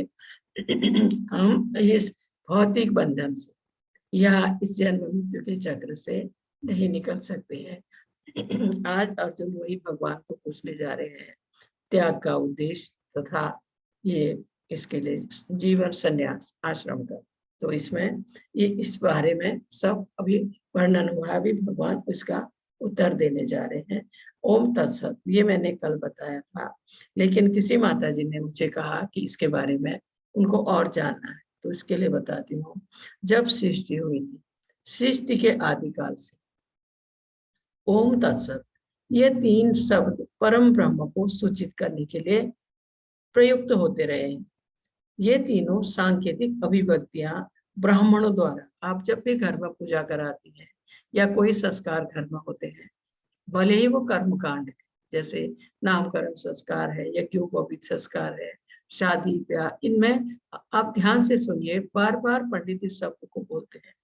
हम इस भौतिक बंधन से या इस जन्म मृत्यु के चक्र से नहीं निकल सकते हैं। आज अर्जुन वही भगवान को पूछने जा रहे हैं, त्याग का उद्देश्य तथा ये इसके लिए जीवन संन्यास आश्रम का। तो इसमें ये इस बारे में सब अभी वर्णन हुआ, अभी भगवान उसका उत्तर देने जा रहे हैं। ओम तत्सत, ये मैंने कल बताया था, लेकिन किसी माता जी ने मुझे कहा कि इसके बारे में उनको और जानना है, तो इसके लिए बताती हूँ। जब सृष्टि हुई थी, सृष्टि के आदिकाल से ओम तत्सत, ये 3 शब्द परम ब्रह्म को सूचित करने के लिए प्रयुक्त होते रहे हैं। ये तीनों सांकेतिक अभिव्यक्तियां ब्राह्मणों द्वारा, आप जब भी घर में पूजा कराती हैं या कोई संस्कार घर में होते हैं, भले ही वो कर्मकांड है, जैसे नामकरण संस्कार है, यज्ञोपवीत संस्कार है, शादी ब्याह, इनमें आप ध्यान से सुनिए, बार बार पंडित इस शब्द को बोलते हैं,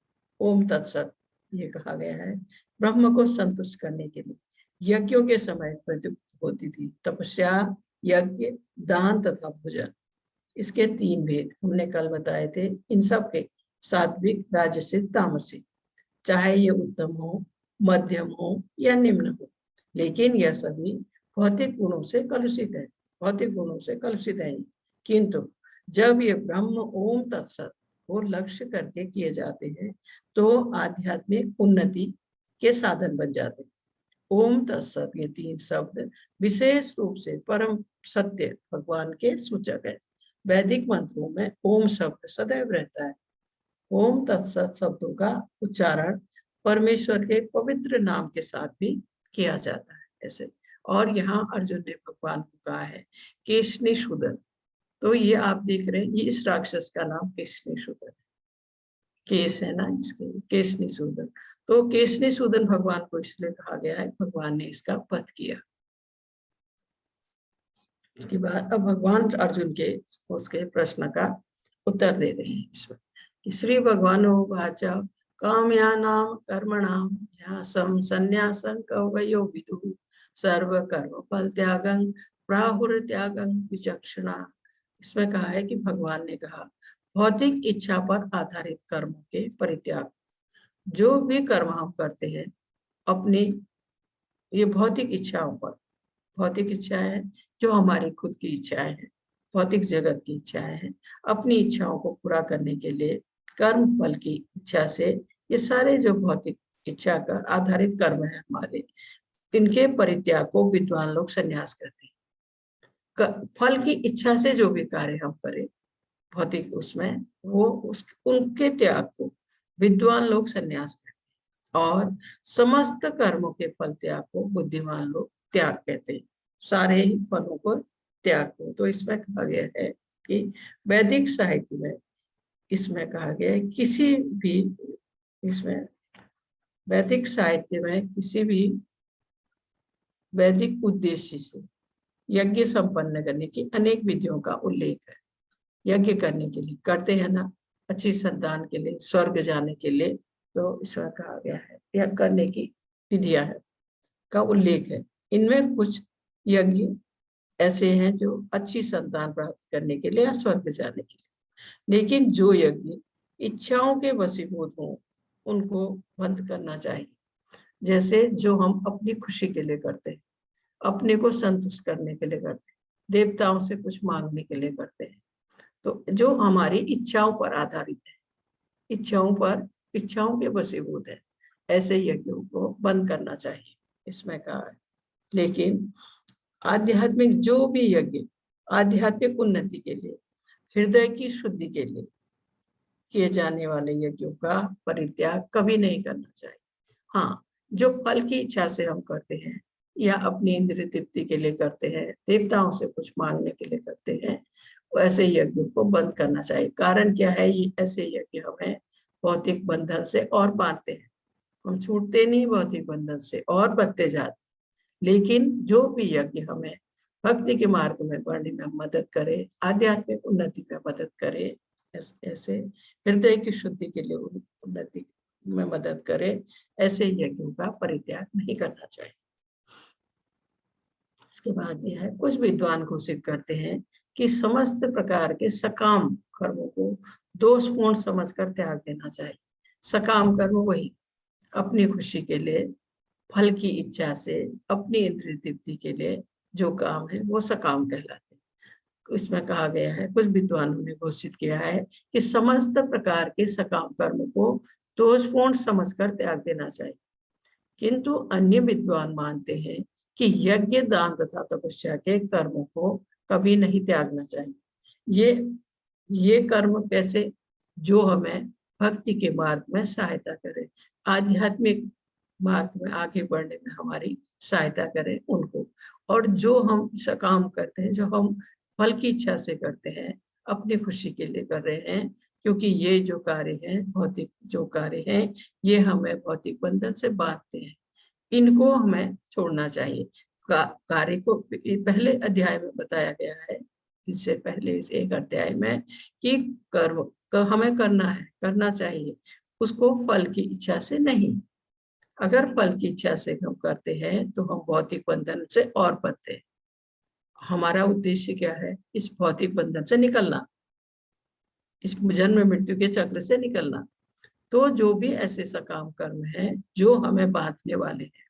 ओम तत्सत। ये कहा गया है ब्रह्म को संतुष्ट करने के लिए यज्ञों के समय प्रयुक्त होती थी, तपस्या, यज्ञ, दान तथा भोजन। इसके 3 भेद हमने कल बताए थे। इन सब के सात्विक, राजसिक, तामसिक, चाहे ये उत्तम हो, मध्यम हो या निम्न हो, लेकिन यह सभी भौतिक गुणों से कलुषित है, भौतिक गुणों से कलुषित है। किंतु जब ये ब्रह्म ओम तत्सत को लक्ष्य करके किए जाते हैं तो आध्यात्मिक उन्नति के साधन बन जाते हैं। ओम तत्सत, ये 3 शब्द विशेष रूप से परम सत्य भगवान के सूचक है। वैदिक मंत्रों में ओम शब्द सदैव रहता है। ओम तत्सत शब्दों का उच्चारण परमेश्वर के पवित्र नाम के साथ भी किया जाता है ऐसे। और यहाँ अर्जुन ने भगवान को कहा है केशनीशूदन, तो ये आप देख रहे हैं, ये इस राक्षस का नाम केशनीशूदन है, केश है ना इसके, केशनीशूदन। तो केशनीशूदन भगवान को इसलिए कहा गया है, भगवान ने इसका वध किया। इसके बाद अब भगवान अर्जुन के उसके प्रश्न का उत्तर दे रहे हैं इसमें। श्री भगवानो वाच काम्यानां कर्मणां न्यासं संन्यासं कवयो विदुः सर्व कर्म फल त्यागं प्राहुर त्यागं विचक्षणा। इसमें कहा है कि भगवान ने कहा भौतिक इच्छा पर आधारित कर्मों के परित्याग, जो भी कर्म हम करते हैं अपनी ये भौतिक इच्छाओं पर, भौतिक इच्छाएं जो हमारी खुद की इच्छाएं हैं, भौतिक जगत की इच्छाएं हैं, अपनी इच्छाओं को पूरा करने के लिए कर्म फल की इच्छा से, ये सारे जो भौतिक इच्छा का आधारित कर्म है हमारे, इनके परित्याग को विद्वान लोग संन्यास करते हैं। फल की इच्छा से जो भी कार्य हम करें भौतिक उसमें, वो उनके त्याग को विद्वान लोग संन्यास करते हैं, और समस्त कर्मों के फल त्याग को बुद्धिमान लोग त्याग कहते हैं, सारे ही फलों को त्याग को। तो इसमें कहा गया है कि वैदिक साहित्य में इसमें कहा गया है किसी भी, इसमें वैदिक साहित्य में किसी भी वैदिक उद्देश्य से यज्ञ संपन्न करने की अनेक विधियों का उल्लेख है। यज्ञ करने के लिए करते हैं ना, अच्छी संतान के लिए, स्वर्ग जाने के लिए, तो ईश्वर कहा गया है यज्ञ करने की विधियां है का उल्लेख है। इनमें कुछ यज्ञ ऐसे हैं जो अच्छी संतान प्राप्त करने के लिए या स्वर्ग जाने के लिए, लेकिन जो यज्ञ इच्छाओं के वशीभूत हों उनको बंद करना चाहिए। जैसे जो हम अपनी खुशी के लिए करते हैं, अपने को संतुष्ट करने के लिए करते हैं, देवताओं से कुछ मांगने के लिए करते हैं, तो जो हमारी इच्छाओं पर आधारित है, इच्छाओं के वशीभूत है, ऐसे यज्ञों को बंद करना चाहिए, इसमें कहा है। लेकिन आध्यात्मिक जो भी यज्ञ आध्यात्मिक उन्नति के लिए, हृदय की शुद्धि के लिए किए जाने वाले यज्ञों का परित्याग कभी नहीं करना चाहिए। हाँ, जो फल की इच्छा से हम करते हैं या अपनी इंद्रिय तृप्ति के लिए करते हैं, देवताओं से कुछ मांगने के लिए करते हैं, ऐसे यज्ञों को बंद करना चाहिए। कारण क्या है, ये ऐसे यज्ञ हमें भौतिक बंधन से और बांधते हैं। हम छूटते नहीं भौतिक बंधन से, और बंधते जाते। लेकिन जो भी यज्ञ हमें भक्ति के मार्ग में बढ़ने में मदद करे, आध्यात्मिक उन्नति में मदद करे, ऐसे हृदय की शुद्धि के लिए उन्नति में मदद करे, ऐसे यज्ञों का परित्याग नहीं करना चाहिए। इसके बाद यह है, कुछ विद्वान घोषित करते हैं कि समस्त प्रकार के सकाम कर्मों को दोषपूर्ण समझकर त्याग देना चाहिए। सकाम कर्म वही अपनी खुशी के लिए, फल की इच्छा से, अपनी इंद्रिय तृप्ति के लिए जो काम है वो सकाम कहलाते हैं। इसमें कहा गया है, कुछ विद्वानों ने घोषित किया है कि समस्त प्रकार के सकाम कर्म को दोषपूर्ण समझकर त्याग देना चाहिए। किंतु अन्य विद्वान मानते हैं कि यज्ञ, दान तथा तपस्या के कर्मों को कभी नहीं त्यागना चाहिए। ये कर्म कैसे, जो हमें भक्ति के मार्ग में सहायता करे, आध्यात्मिक मार्ग में आगे बढ़ने में हमारी सहायता करें उनको। और जो हम सकाम करते हैं, जो हम फल की इच्छा से करते हैं, अपनी खुशी के लिए कर रहे हैं, क्योंकि ये जो कार्य हैं, भौतिक जो कार्य हैं, ये हमें भौतिक बंधन से बांधते हैं, इनको हमें छोड़ना चाहिए। कार्य को पहले अध्याय में बताया गया है, इससे पहले इस एक अध्याय में, कि कर्म हमें करना चाहिए, उसको फल की इच्छा से नहीं। अगर फल की इच्छा से हम करते हैं तो हम भौतिक बंधन से और बंधते हैं। हमारा उद्देश्य क्या है, इस भौतिक बंधन से निकलना, इस जन्म मृत्यु के चक्र से निकलना। तो जो भी ऐसे सकाम कर्म हैं जो हमें बांधने वाले हैं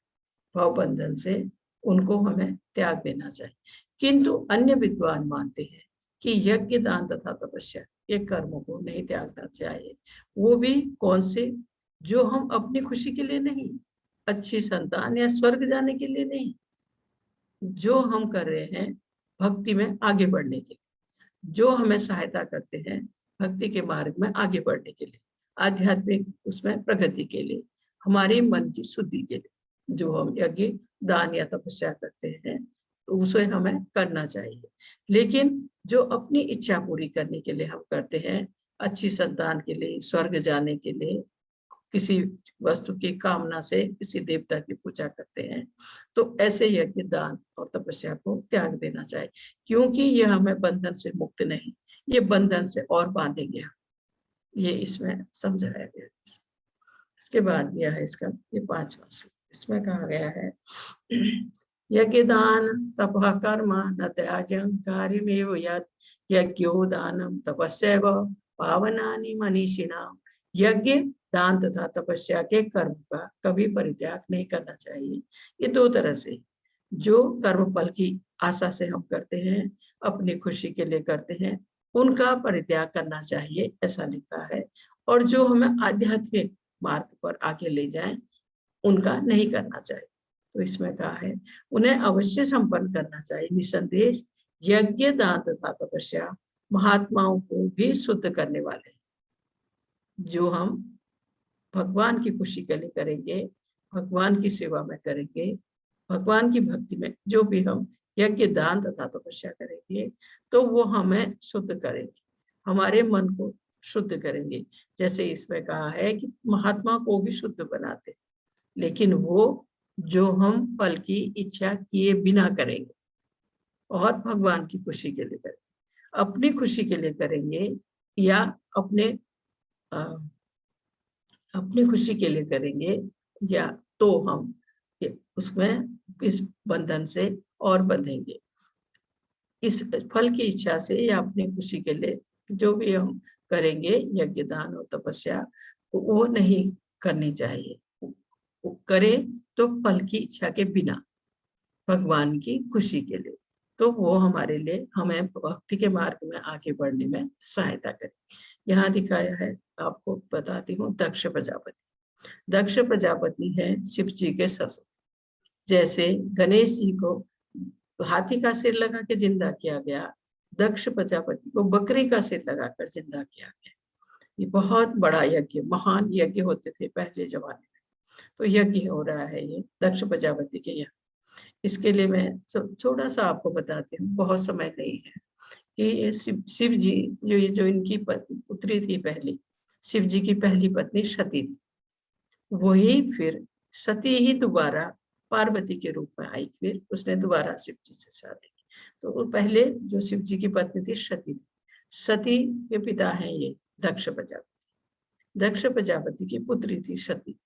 भाव बंधन से, उनको हमें त्याग देना चाहिए। किंतु अन्य विद्वान मानते हैं कि यज्ञ, दान तथा तपस्या ये कर्मों को नहीं त्यागना चाहिए। वो भी कौन से, जो हम अपनी खुशी के लिए नहीं, अच्छी संतान या स्वर्ग जाने के लिए नहीं, जो हम कर रहे हैं भक्ति में आगे बढ़ने के लिए, जो हमें सहायता करते हैं भक्ति के मार्ग में आगे बढ़ने के लिए, आध्यात्मिक उसमें प्रगति के लिए, हमारे मन की शुद्धि के लिए, जो हम यज्ञ, दान या तपस्या करते हैं, तो उसे हमें करना चाहिए। लेकिन जो अपनी इच्छा पूरी करने के लिए हम करते हैं, अच्छी संतान के लिए, स्वर्ग जाने के लिए, किसी वस्तु की कामना से किसी देवता की पूजा करते हैं, तो ऐसे यज्ञ, दान और तपस्या को त्याग देना चाहिए, क्योंकि यह हमें बंधन से मुक्त नहीं, ये बंधन से और बांधेंगे। ये इसमें समझाया गया। इसके बाद यह है इसका ये 5वां श्लोक, इसमें कहा गया है, यज्ञ, दान तपः कर्म न त्याज्यं कार्यमेव यत् यज्ञो दानं तपस्यैव पावनानि मनीषिणाम्। यज्ञ, दान तथा तपस्या के कर्म का कभी परित्याग नहीं करना चाहिए। ये दो तरह से, जो कर्म फल की आशा से हम करते हैं, अपनी खुशी के लिए करते हैं, उनका परित्याग करना चाहिए, ऐसा लिखा है। और जो हमें आध्यात्मिक मार्ग पर आगे ले जाएं, उनका नहीं करना चाहिए। तो इसमें कहा है, उन्हें अवश्य संपन्न करना चाहिए। निसंदेह यज्ञ, दान तथा तपस्या महात्माओं को भी शुद्ध करने वाले हैं। जो हम भगवान की खुशी के लिए करेंगे, भगवान की सेवा में करेंगे, भगवान की भक्ति में जो भी हम यज्ञ, दान तथा तपस्या करेंगे, तो वो हमें शुद्ध करेंगे, हमारे मन को शुद्ध करेंगे। जैसे इसमें कहा है कि महात्मा को भी शुद्ध बनाते, लेकिन वो जो हम फल की इच्छा किए बिना करेंगे और भगवान की खुशी के लिए करेंगे, अपनी खुशी के लिए करेंगे या अपनी खुशी के लिए करेंगे, या तो हम उसमें इस बंधन से और बंधेंगे। इस फल की इच्छा से या अपनी खुशी के लिए जो भी हम करेंगे यज्ञ, दान और तपस्या, वो नहीं करनी चाहिए। करें तो फल की इच्छा के बिना, भगवान की खुशी के लिए, तो वो हमारे लिए, हमें भक्ति के मार्ग में आगे बढ़ने में सहायता करे। यहाँ दिखाया है, आपको बताती हूँ, दक्ष प्रजापति। दक्ष प्रजापति है शिव जी के ससुर। जैसे गणेश जी को हाथी का सिर लगा के जिंदा किया गया, दक्ष प्रजापति को बकरी का सिर लगाकर जिंदा किया गया। ये बहुत बड़ा यज्ञ, महान यज्ञ होते थे पहले जमाने में। तो यज्ञ हो रहा है ये दक्ष प्रजापति के यहाँ। इसके लिए मैं थोड़ा सा आपको बताती हूँ, बहुत समय नहीं है, कि ये शिव जी जो इनकी पुत्री थी पहली, शिव जी की पहली पत्नी सती थी। वही फिर सती ही दोबारा पार्वती के रूप में आई, फिर उसने दोबारा शिव जी से शादी की। तो पहले जो शिव जी की पत्नी थी सती थी। सती के पिता हैं ये दक्ष प्रजापति। दक्ष प्रजापति की पुत्री थी सती।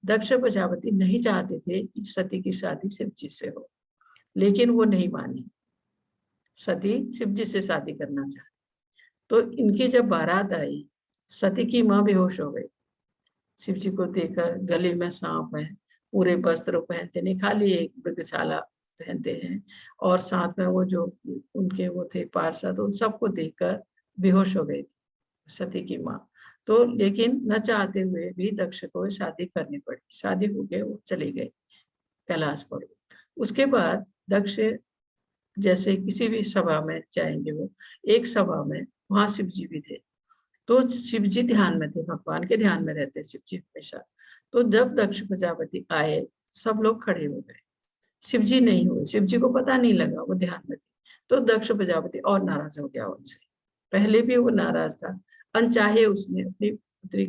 दक्ष प्रजापति नहीं चाहते थे कि सती की शादी शिव जी से हो, लेकिन वो नहीं मानी। सती शिव जी से शादी करना चाहती। तो इनकी जब बारात आई, सती की माँ बेहोश हो गई। शिव जी को देखकर, गले में सांप है, पूरे वस्त्र पहनते नहीं, खाली एक मृगशाला पहनते हैं, और साथ में वो जो उनके वो थे पार्षद, उन सबको देखकर बेहोश हो गई थी सती की माँ। तो लेकिन न चाहते हुए भी दक्ष को शादी करनी पड़ी। शादी हो गई, वो चली गई कैलाश पर। उसके बाद दक्ष जैसे किसी भी सभा में जाएंगे, वो एक सभा में वहां शिव जी भी थे, तो शिव जी ध्यान में थे, भगवान के ध्यान में रहते शिव जी हमेशा। तो जब दक्ष प्रजापति आए, सब लोग खड़े हो गए, शिव जी नहीं हुए। शिव जी को पता नहीं लगा, वो ध्यान में थे। तो दक्ष प्रजापति और नाराज हो गया उनसे। पहले भी वो नाराज था, अनचाहे उसने अपनी पुत्री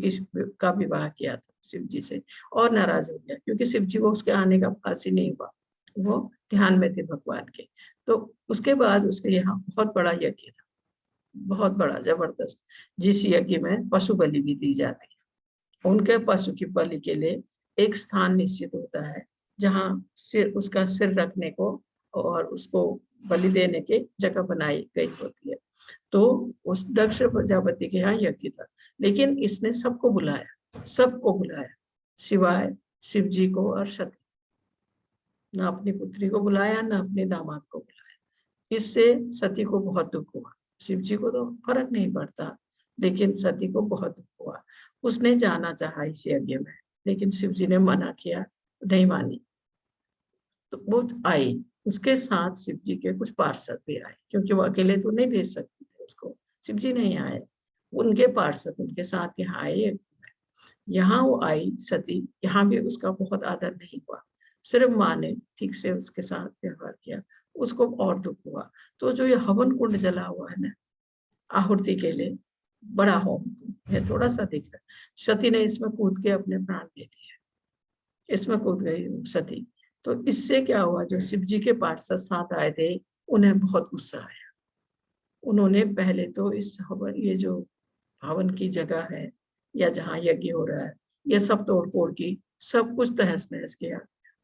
का विवाह किया था शिव जी से, और नाराज हो गया क्योंकि शिव जी को उसके आने का पास ही नहीं हुआ, वो ध्यान में थे भगवान के। तो उसके बाद उसके यहाँ बहुत बड़ा यज्ञ था, बहुत बड़ा जबरदस्त, जिस यज्ञ में पशु बलि भी दी जाती है। उनके पशु की बलि के लिए एक स्थान निश्चित होता है, जहाँ उसका सिर रखने को और उसको बलि देने की जगह बनाई गई होती है। तो उस दक्ष प्रजापति के यहाँ यज्ञ था, लेकिन इसने सबको बुलाया, सिवाय शिव जी को और सती। ना अपनी पुत्री को बुलाया, ना अपने दामाद को बुलाया। इससे सती को बहुत दुख हुआ। शिव जी को तो फर्क नहीं पड़ता, लेकिन सती को बहुत दुख हुआ। उसने जाना चाहा इस यज्ञ में, लेकिन शिव जी ने मना किया, नहीं मानी। तो वो आई, उसके साथ शिव जी के कुछ पार्षद भी आए, क्योंकि वो अकेले तो नहीं भेज सकते थे उसको, शिव जी नहीं आए, उनके पार्षद उनके साथ यहाँ आए। यहाँ वो आई सती, यहाँ भी उसका बहुत आदर नहीं हुआ, सिर्फ माँ ने ठीक से उसके साथ व्यवहार किया, उसको और दुख हुआ। तो जो ये हवन कुंड जला हुआ है ना आहुति के लिए, बड़ा होम है, थोड़ा सा दिख रहा है, सती ने इसमें कूद के अपने प्राण दे दिए, इसमें कूद गई सती। तो इससे क्या हुआ, जो शिव जी के पार्षद साथ आए थे, उन्हें बहुत गुस्सा आया। उन्होंने पहले तो इस हवन, ये जो हवन की जगह है या जहाँ यज्ञ हो रहा है, ये सब तोड़ फोड़ की, सब कुछ तहस नहस किया।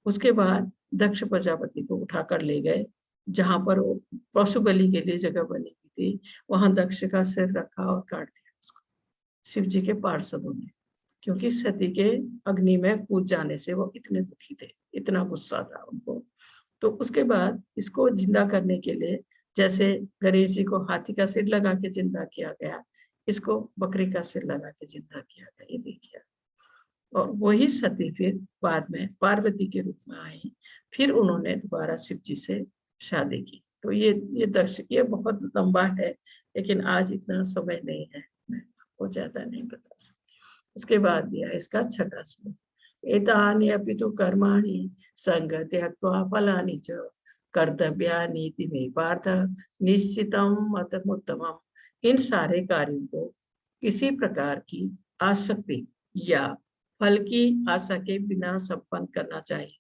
उसके बाद दक्ष प्रजापति को उठा कर ले गए, जहां पर वो पशु बलि के लिए जगह बनी हुई थी, वहां दक्ष का सिर रखा और काट दिया उसको शिव जी के पार्षदों ने, क्योंकि सती के अग्नि में कूद जाने से वो इतने दुखी थे, इतना गुस्सा था उनको। तो उसके बाद इसको जिंदा करने के लिए, जैसे गणेश जी को हाथी का सिर लगा के जिंदा किया गया, इसको बकरी का सिर लगा के जिंदा किया गया, ये देखिए। और वही सती फिर बाद में पार्वती के रूप में आई, फिर उन्होंने दोबारा शिव जी से शादी की। तो ये दक्ष, ये बहुत लंबा है, लेकिन आज इतना समय नहीं है, मैं आपको ज्यादा नहीं बता सकती। उसके बाद दिया इसका छठा श्लोक, एतानि अपि तु कर्माणि संग त्यक्त्वा फलानि च कर्तव्यानीति मे पार्थ निश्चितम मतमुत्तमम्। इन सारे कार्यों को किसी प्रकार की आसक्ति या फल की आशा के बिना संपन्न करना चाहिए।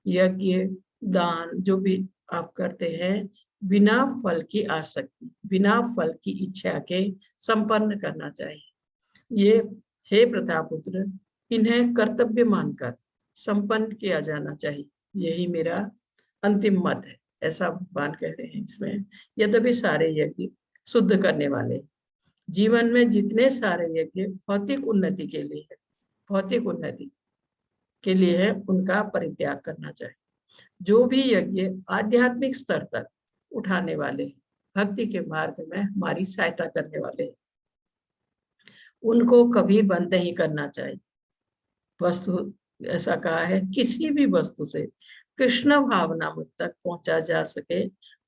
यज्ञ दान जो भी आप करते हैं, बिना फल की आसक्ति, बिना फल की इच्छा के संपन्न करना चाहिए। ये हे प्रतापपुत्र, इन्हें कर्तव्य मानकर संपन्न किया जाना चाहिए, यही मेरा अंतिम मत है, ऐसा भगवान कह रहे हैं इसमें। यद्यपि सारे यज्ञ शुद्ध करने वाले, जीवन में जितने सारे यज्ञ भौतिक उन्नति के लिए है, भौतिक उन्नति के लिए है, उनका परित्याग करना चाहिए। जो भी यज्ञ आध्यात्मिक स्तर तक उठाने वाले, भक्ति के मार्ग में हमारी सहायता करने वाले, उनको कभी बंद नहीं करना चाहिए। वस्तु ऐसा कहा है, किसी भी वस्तु से कृष्ण भावना मुझ तक पहुंचा जा सके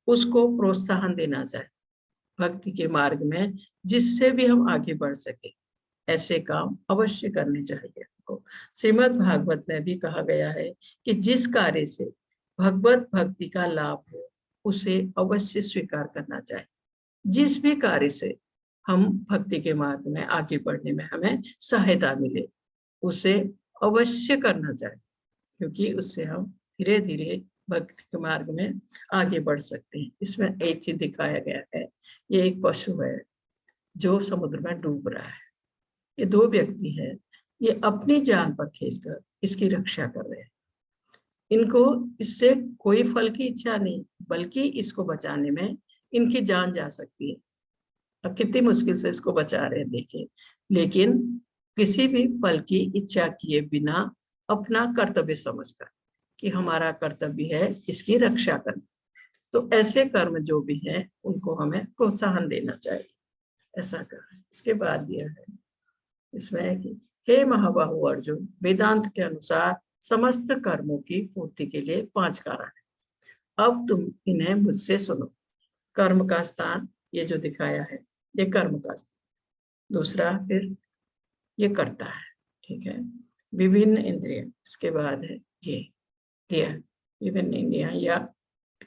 उसको प्रोत्साहन देना चाहिए भक्ति के मार्ग में, जिससे भी हम आगे बढ़ सके। ऐसे काम अवश्य करने चाहिए हमको। श्रीमद् भागवत में भी कहा गया है कि जिस कार्य से भगवत भक्ति का लाभ हो उसे अवश्य स्वीकार करना चाहिए। जिस भी कार्य से हम भक्ति के मार्ग में आगे बढ़ने में हमें सहायता मिले उसे अवश्य करना चाहिए, क्योंकि उससे हम धीरे धीरे भक्ति के मार्ग में आगे बढ़ सकते हैं। इसमें एक चीज दिखाया गया है, ये एक पशु है जो समुद्र में डूब रहा है। ये दो व्यक्ति हैं, ये अपनी जान पर खेलकर इसकी रक्षा कर रहे हैं। इनको इससे कोई फल की इच्छा नहीं, बल्कि इसको बचाने में इनकी जान जा सकती है। अब कितनी मुश्किल से इसको बचा रहे हैं देखिए, लेकिन किसी भी फल की इच्छा किए बिना अपना कर्तव्य समझकर कि हमारा कर्तव्य है इसकी रक्षा करना। तो ऐसे कर्म जो भी हैं उनको हमें प्रोत्साहन देना चाहिए, ऐसा कहा। इसके बाद दिया है इसमें कि हे महाबाहु अर्जुन, वेदांत के अनुसार समस्त कर्मों की पूर्ति के लिए 5 कारण है। अब तुम इन्हें मुझसे सुनो। कर्म का स्थान ये जो दिखाया है, ये कर्म का स्थान। दूसरा फिर ये करता है, ठीक है। विभिन्न इंद्रियां, इसके बाद है ये दिया विभिन्न इंद्रियां या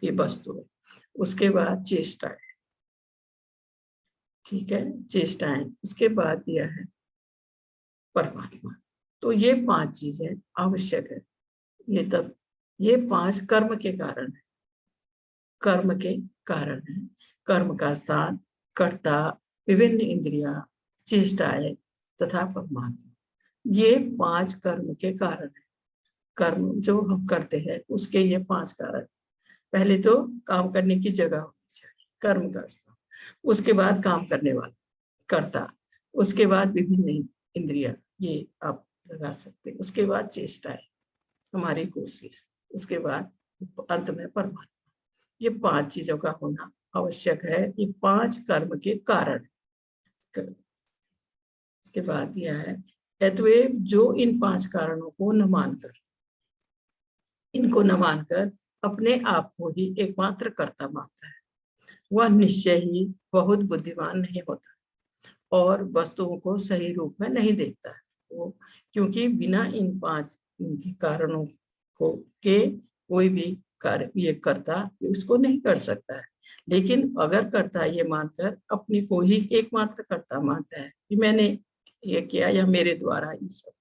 ये वस्तु है। उसके बाद चेष्टा है, ठीक है, चेष्टाएं। उसके बाद दिया है परमात्मा। तो ये 5 चीजें आवश्यक है। ये 5 कर्म के कारण है, कर्म के कारण है। कर्म का स्थान, कर्ता, विभिन्न इंद्रियां, चेष्टाएं तथा परमात्मा, ये 5 कर्म के कारण है। कर्म जो हम करते हैं उसके ये 5 कारण। पहले तो काम करने की जगह होनी चाहिए, कर्म का स्थान। उसके बाद काम करने वाला, कर्ता। उसके बाद विभिन्न इंद्रियां, ये आप लगा सकते हैं। उसके बाद चेष्टाएं, हमारी कोशिश। उसके बाद अंत में परमात्मा। ये 5 चीजों का होना आवश्यक है। ये 5 कर्म के कारण। इसके बाद दिया है अतएव जो इन 5 कारणों को न मानकर, इनको न मानकर अपने आप को ही एकमात्र कर्ता मानता है, वह निश्चय ही बहुत बुद्धिमान नहीं होता और वस्तुओं को सही रूप में नहीं देखता है। वो क्योंकि बिना इन 5 कारणों को के कोई भी कार्य ये करता उसको नहीं कर सकता है। लेकिन अगर करता ये मानकर अपने को ही एकमात्र कर्ता मानता है कि मैंने ये किया या मेरे द्वारा ये सब,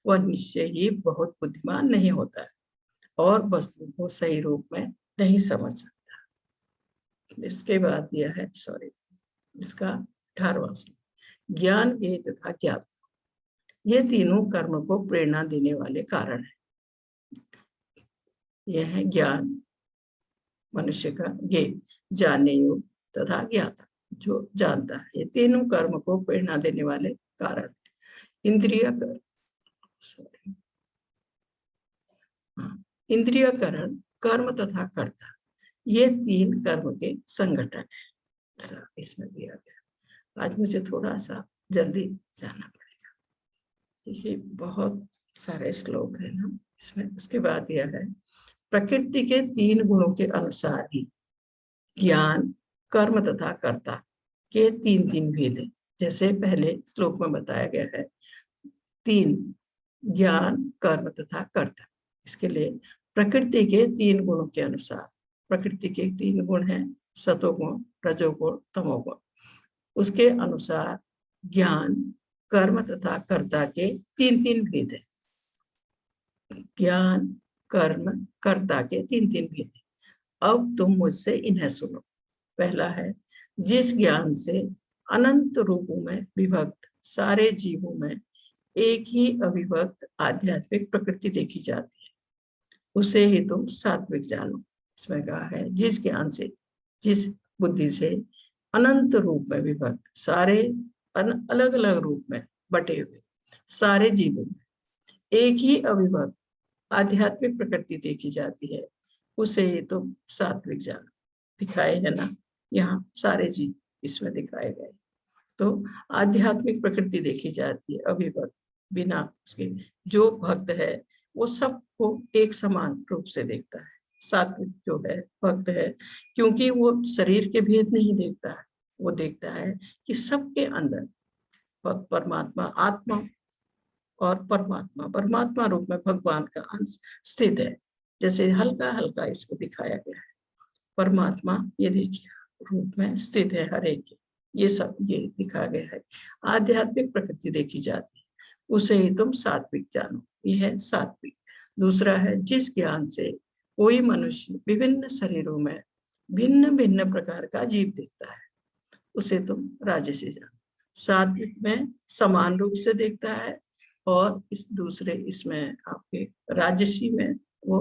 वह निश्चय ही बहुत बुद्धिमान नहीं होता है और वस्तु को सही रूप में नहीं समझ सकता। इसके बाद दिया है इसका 18वां ज्ञान ये तथा ज्ञात, ये तीनों कर्म को प्रेरणा देने वाले कारण है। यह है ज्ञान, मनुष्य का जानने योग तथा ज्ञाता, जो जानता है। ये तीनों कर्म को प्रेरणा देने वाले कारण है। इंद्रियकरण, कर्म तथा कर्ता, ये 3 कर्म के संगठन है। इसमें दिया गया। आज मुझे थोड़ा सा जल्दी जाना पड़ेगा, देखिए बहुत सारे श्लोक है ना इसमें। उसके बाद दिया है प्रकृति के 3 गुणों के अनुसार ही ज्ञान, कर्म तथा कर्ता के 3 भेद है। जैसे पहले श्लोक में बताया गया है 3 ज्ञान, कर्म तथा कर्ता। इसके लिए प्रकृति के 3 गुणों के अनुसार, प्रकृति के 3 गुण हैं सतोगुण, रजोगुण, तमोगुण। उसके अनुसार ज्ञान, कर्म तथा कर्ता के 3 भेद है। ज्ञान, कर्म, कर्ता के 3 भेद है। अब तुम मुझसे इन्हें सुनो। पहला है जिस ज्ञान से अनंत रूपों में विभक्त सारे जीवों में एक ही अविभक्त आध्यात्मिक प्रकृति देखी जाती है, उसे ही तुम सात्विक जानो। इसमें कहा है जिस ज्ञान से, जिस बुद्धि से अनंत रूप में विभक्त सारे अलग अलग रूप में बटे हुए सारे जीवों में एक ही अविभक्त आध्यात्मिक प्रकृति देखी जाती है, उसे ही तुम सात्विक जानो। दिखाए है ना यहाँ सारे जीव इसमें दिखाए गए। तो आध्यात्मिक प्रकृति देखी जाती है अविभक्त, बिना उसके। जो भक्त है वो सबको एक समान रूप से देखता है। सात्विक जो है भक्त है, क्योंकि वो शरीर के भेद नहीं देखता है, वो देखता है कि सबके अंदर परमात्मा, आत्मा और परमात्मा, परमात्मा रूप में भगवान का अंश स्थित है। जैसे हल्का हल्का इसको दिखाया गया है, परमात्मा ये देखिए रूप में स्थित है हर एक, ये सब ये दिखा गया है। आध्यात्मिक प्रकृति देखी जाती है, उसे ही तुम सात्विक जानो, ये है सात्विक। दूसरा है जिस ज्ञान से कोई मनुष्य विभिन्न शरीरों में भिन्न भिन्न प्रकार का जीव देखता है, उसे तुम राजसी जानो। सात्विक में समान रूप से देखता है, और इस दूसरे इसमें आपके राजसी में वो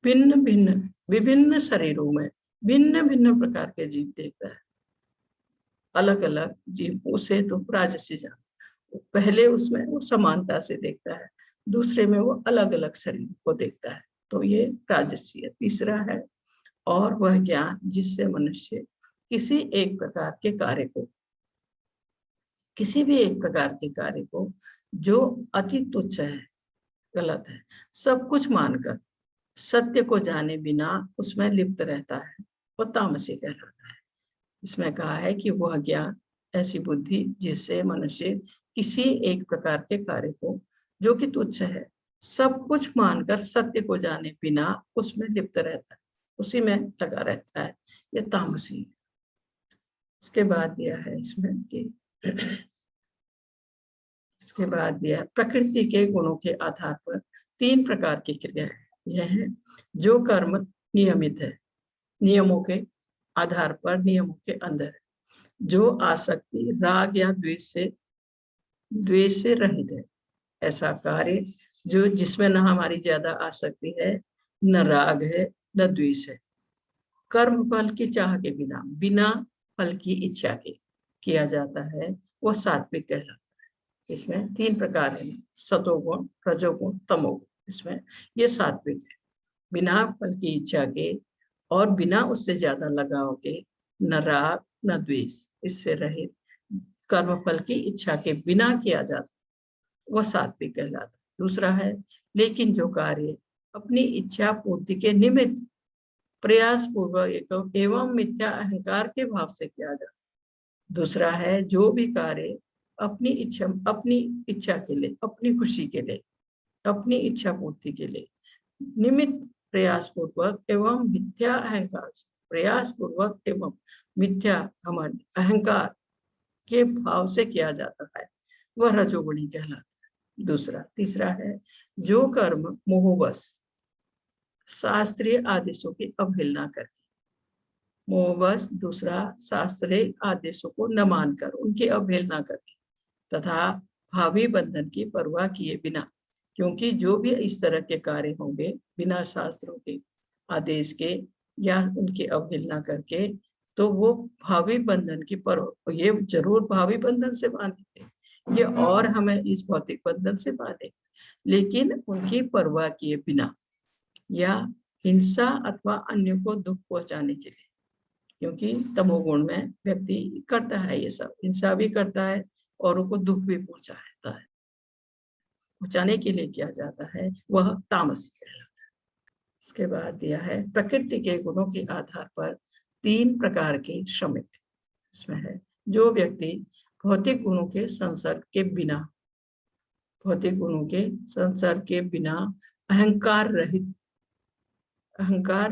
भिन्न भिन्न विभिन्न शरीरों में भिन्न भिन्न प्रकार के जीव देखता है, अलग अलग जीव, उसे तो राजसी जान। पहले उसमें वो समानता से देखता है, दूसरे में वो अलग अलग शरीर को देखता है, तो ये राजसी है। तीसरा है और वह ज्ञान जिससे मनुष्य किसी एक प्रकार के कार्य को, किसी भी एक प्रकार के कार्य को जो अति तुच्छ है, गलत है, सब कुछ मानकर सत्य को जाने बिना उसमें लिप्त रहता है, वो तामसी कहलाता है। इसमें कहा है कि वह ज्ञान ऐसी बुद्धि जिससे मनुष्य किसी एक प्रकार के कार्य को जो कि तुच्छ है, सब कुछ मानकर सत्य को जाने बिना उसमें लिप्त रहता है, उसी में लगा रहता है, ये तामसी है। इसके बाद दिया है इसमें कि इसके बाद दिया प्रकृति के गुणों के आधार पर 3 प्रकार की क्रिया है। यह है जो कर्म नियमित है, नियमों के आधार पर, नियमों के अंदर है, जो आसक्ति राग या द्वेष से रहित है, ऐसा कार्य जो जिसमें न हमारी ज्यादा आसक्ति है, न राग है, न द्वेष है, कर्म फल की चाह के बिना, बिना फल की इच्छा के किया जाता है, वह सात्विक कहलाता है। इसमें 3 प्रकार है, सतोगुण, रजोगुण, तमोगुण। इसमें ये सात्विक है, बिना फल की इच्छा के और बिना उससे ज्यादा लगाव के, न राग न द्वेष, इससे रहित, कर्म फल की इच्छा के बिना किया जाता, वह सात्विक कहलाता है। दूसरा है लेकिन जो कार्य अपनी इच्छा पूर्ति के निमित्त प्रयास पूर्वक एवं मिथ्या अहंकार के भाव से किया जाता। दूसरा है जो भी कार्य अपनी इच्छा के लिए, अपनी खुशी के लिए, अपनी इच्छा पूर्ति के लिए निमित्त प्रयास पूर्वक एवं मिथ्या अहंकार, प्रयास पूर्वक एवं मिथ्या घमंड अहंकार के भाव से किया जाता है, वह रजोगुणी कहलाता है। दूसरा। तीसरा है जो कर्म मोहवश शास्त्रीय आदेशों की अवहेलना करके, मोहवश दूसरा शास्त्रीय आदेशों को न मानकर उनकी अवहेलना करके तथा भावी बंधन की परवाह किए बिना, क्योंकि जो भी इस तरह के कार्य होंगे बिना शास्त्रों के आदेश के या उनकी अवहेलना करके, तो वो भावी बंधन की परवाह, ये जरूर भावी बंधन से बांधेंगे ये, और हमें इस भौतिक बंधन से बांधे, लेकिन उनकी परवाह किए बिना या हिंसा अथवा अन्य को दुख पहुंचाने के लिए, क्योंकि तमोगुण में व्यक्ति करता है ये सब, हिंसा भी करता है औरों को दुख भी पहुंचाता है, पहुंचाने के लिए किया जाता है, वह तामसी कहलाता है। इसके बाद दिया है प्रकृति के गुणों के आधार पर 3 प्रकार के श्रमिक। इसमें है जो व्यक्ति भौतिक गुणों के संसर्ग के बिना, भौतिक गुणों के संसर्ग के बिना अहंकार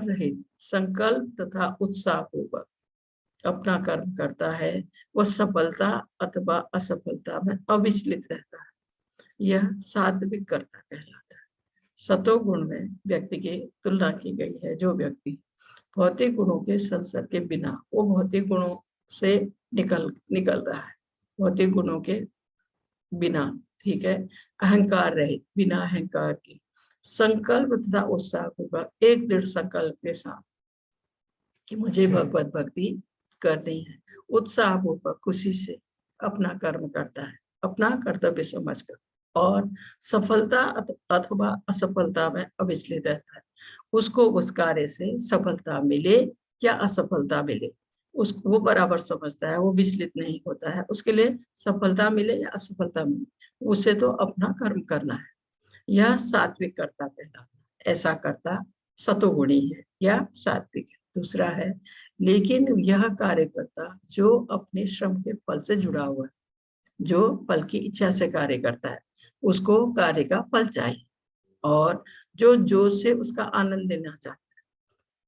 रहित संकल्प तथा उत्साह पूर्वक अपना कर्म करता है, वह सफलता अथवा असफलता में अविचलित रहता है, यह सात्विक कर्ता कहलाता है। सतोगुण में व्यक्ति की तुलना की गई है, जो व्यक्ति भौतिक गुणों के संसर्ग के बिना, वो भौतिक गुणों से निकल रहा है, भौतिक गुणों के बिना, ठीक है, अहंकार रहित, बिना अहंकार के, संकल्प तथा उत्साह पूर्वक एक दृढ़ संकल्प के साथ कि मुझे भगवत भक्ति करनी है, उत्साह पूर्वक खुशी से अपना कर्म करता है, अपना कर्तव्य समझकर, और सफलता अथवा असफलता में अविचलित रहता है, उसको उस कार्य से सफलता मिले या असफलता मिले, उसको वो बराबर समझता है, वो विचलित नहीं होता है। उसके लिए सफलता मिले या असफलता मिले, उसे तो अपना कर्म करना है। यह सात्विक कर्ता कहलाता है। ऐसा कर्ता सतोगुणी है या सात्विक है। दूसरा है, लेकिन यह कार्यकर्ता जो अपने श्रम के फल से जुड़ा हुआ है, जो फल की इच्छा से कार्य करता है, उसको कार्य का फल चाहिए, और जो जोश से उसका आनंद लेना चाहता है,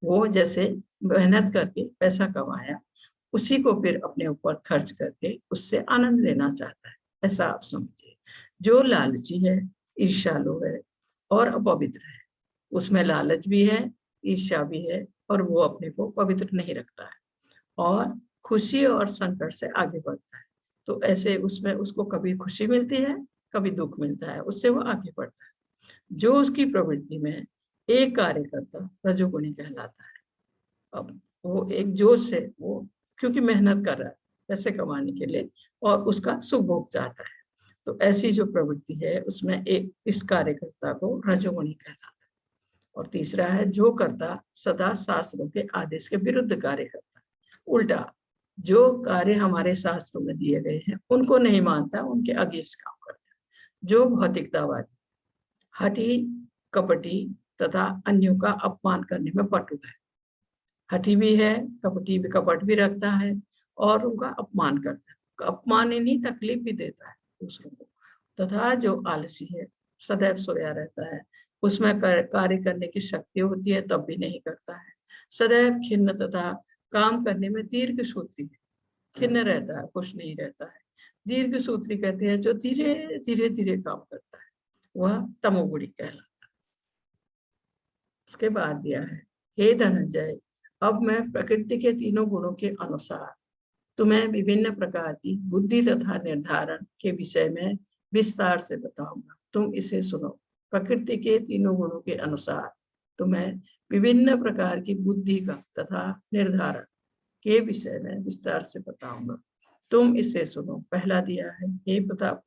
वो जैसे मेहनत करके पैसा कमाया, उसी को फिर अपने ऊपर खर्च करके उससे आनंद लेना चाहता है, ऐसा आप समझिए। जो लालची है, ईर्ष्यालु है और अपवित्र है, उसमें लालच भी है, ईर्ष्या भी है, और वो अपने को पवित्र नहीं रखता है और खुशी और संकट से आगे बढ़ता है। तो ऐसे उसमें उसको कभी खुशी मिलती है, कभी दुख मिलता है, उससे वो आगे बढ़ता है। जो उसकी प्रवृत्ति में एक कार्य करता रजोगुणी कहलाता है। अब वो एक जोश से, वो क्योंकि मेहनत कर रहा है पैसे कमाने के लिए और उसका सुभोग चाहता है, तो ऐसी जो प्रवृत्ति है उसमें एक इस कार्यकर्ता को रजोगुणी कहलाता है। और तीसरा है, जो करता सदा शास्त्रों के आदेश के विरुद्ध कार्य करता है। उल्टा, जो कार्य हमारे शास्त्रों में दिए गए हैं उनको नहीं मानता, उनके अगेंस्ट काम करता है। जो भौतिकतावादी, हठी, कपटी तथा अन्यों का अपमान करने में पटु है। हठी भी है, कपटी भी, कपट भी रखता है और उनका अपमान करता है। अपमान ही नहीं, तकलीफ भी देता है दूसरों को। तथा जो आलसी है, सदैव सोया रहता है, उसमें कार्य करने की शक्ति होती है तब भी नहीं करता है। सदैव खिन्न तथा काम करने में दीर्घ सूत्री है, खिन्न रहता है, खुश नहीं रहता है। दीर्घ सूत्री कहते हैं जो धीरे धीरे धीरे काम करता है, वह तमोगुणी कहलाता है। उसके बाद दिया है, हे धनंजय, अब मैं प्रकृति के तीनों गुणों के अनुसार तुम्हें विभिन्न प्रकार की बुद्धि तथा निर्धारण के विषय में विस्तार से बताऊंगा, तुम इसे सुनो। प्रकृति के तीनों गुणों के अनुसार तुम्हें विभिन्न प्रकार की बुद्धि का तथा निर्धारण के विषय में विस्तार से बताऊंगा, तुम इसे सुनो। पहला दिया है, हे प्रताप,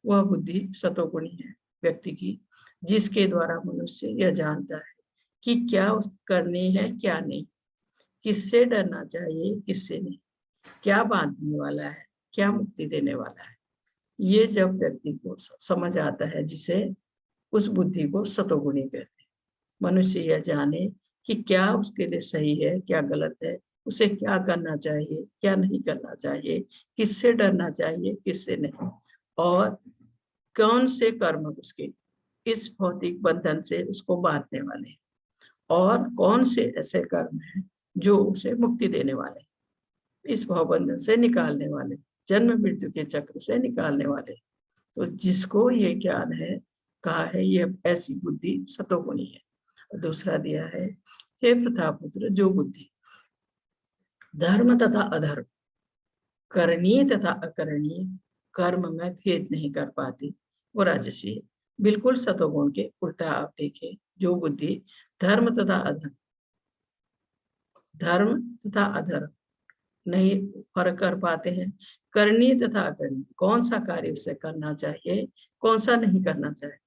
वह बुद्धि सतोगुणी है व्यक्ति की, जिसके द्वारा मनुष्य यह जानता है कि क्या करनी है क्या नहीं, किससे डरना चाहिए किससे नहीं, क्या बांधने वाला है क्या मुक्ति देने वाला है। ये जब व्यक्ति को समझ आता है, जिसे उस बुद्धि को सतोगुणी कहते हैं। मनुष्य यह जाने कि क्या उसके लिए सही है क्या गलत है, उसे क्या करना चाहिए क्या नहीं करना चाहिए, किससे डरना चाहिए किससे नहीं, और कौन से कर्म उसके इस भौतिक बंधन से उसको बांधने वाले हैं, और कौन से ऐसे कर्म हैं जो उसे मुक्ति देने वाले, इस भवबंधन से निकालने वाले, जन्म मृत्यु के चक्र से निकालने वाले। तो जिसको ये ज्ञान है, कहा है ये ऐसी बुद्धि सतोगुणी है। और दूसरा दिया है, हे प्रतापपुत्र, जो बुद्धि धर्म तथा अधर्म, करणीय तथा अकरणीय कर्म में भेद नहीं कर पाती, वो राजसी है। बिल्कुल सतोगुण के उल्टा आप देखें, जो बुद्धि धर्म तथा अधर्म, धर्म तथा अधर्म नहीं फर्क कर पाते हैं, करनी तथा अकरणी, कौन सा कार्य उसे करना चाहिए कौन सा नहीं करना चाहिए,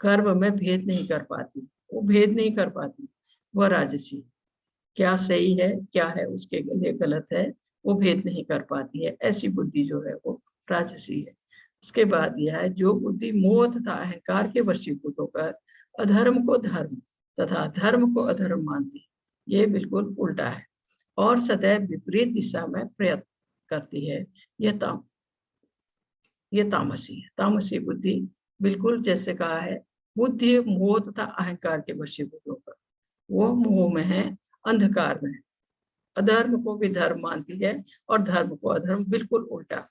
कर्म में भेद नहीं कर पाती, वो भेद नहीं कर पाती, वह राजसी। क्या सही है क्या है उसके लिए गलत है, वो भेद नहीं कर पाती है, ऐसी बुद्धि जो है वो राजसी है। उसके बाद यह है, जो बुद्धि मोह तथा अहंकार के वशीभूत होकर अधर्म को धर्म तथा धर्म को अधर्म मानती है, ये बिल्कुल उल्टा है और सदैव विपरीत दिशा में प्रयत्न करती है, यह तामसी है। तामसी बुद्धि बिल्कुल जैसे कहा है, बुद्धि मोह तथा अहंकार के वशीभूत होकर, वो मोह में है, अंधकार में है, अधर्म को भी धर्म मानती है और धर्म को अधर्म, बिल्कुल उल्टा,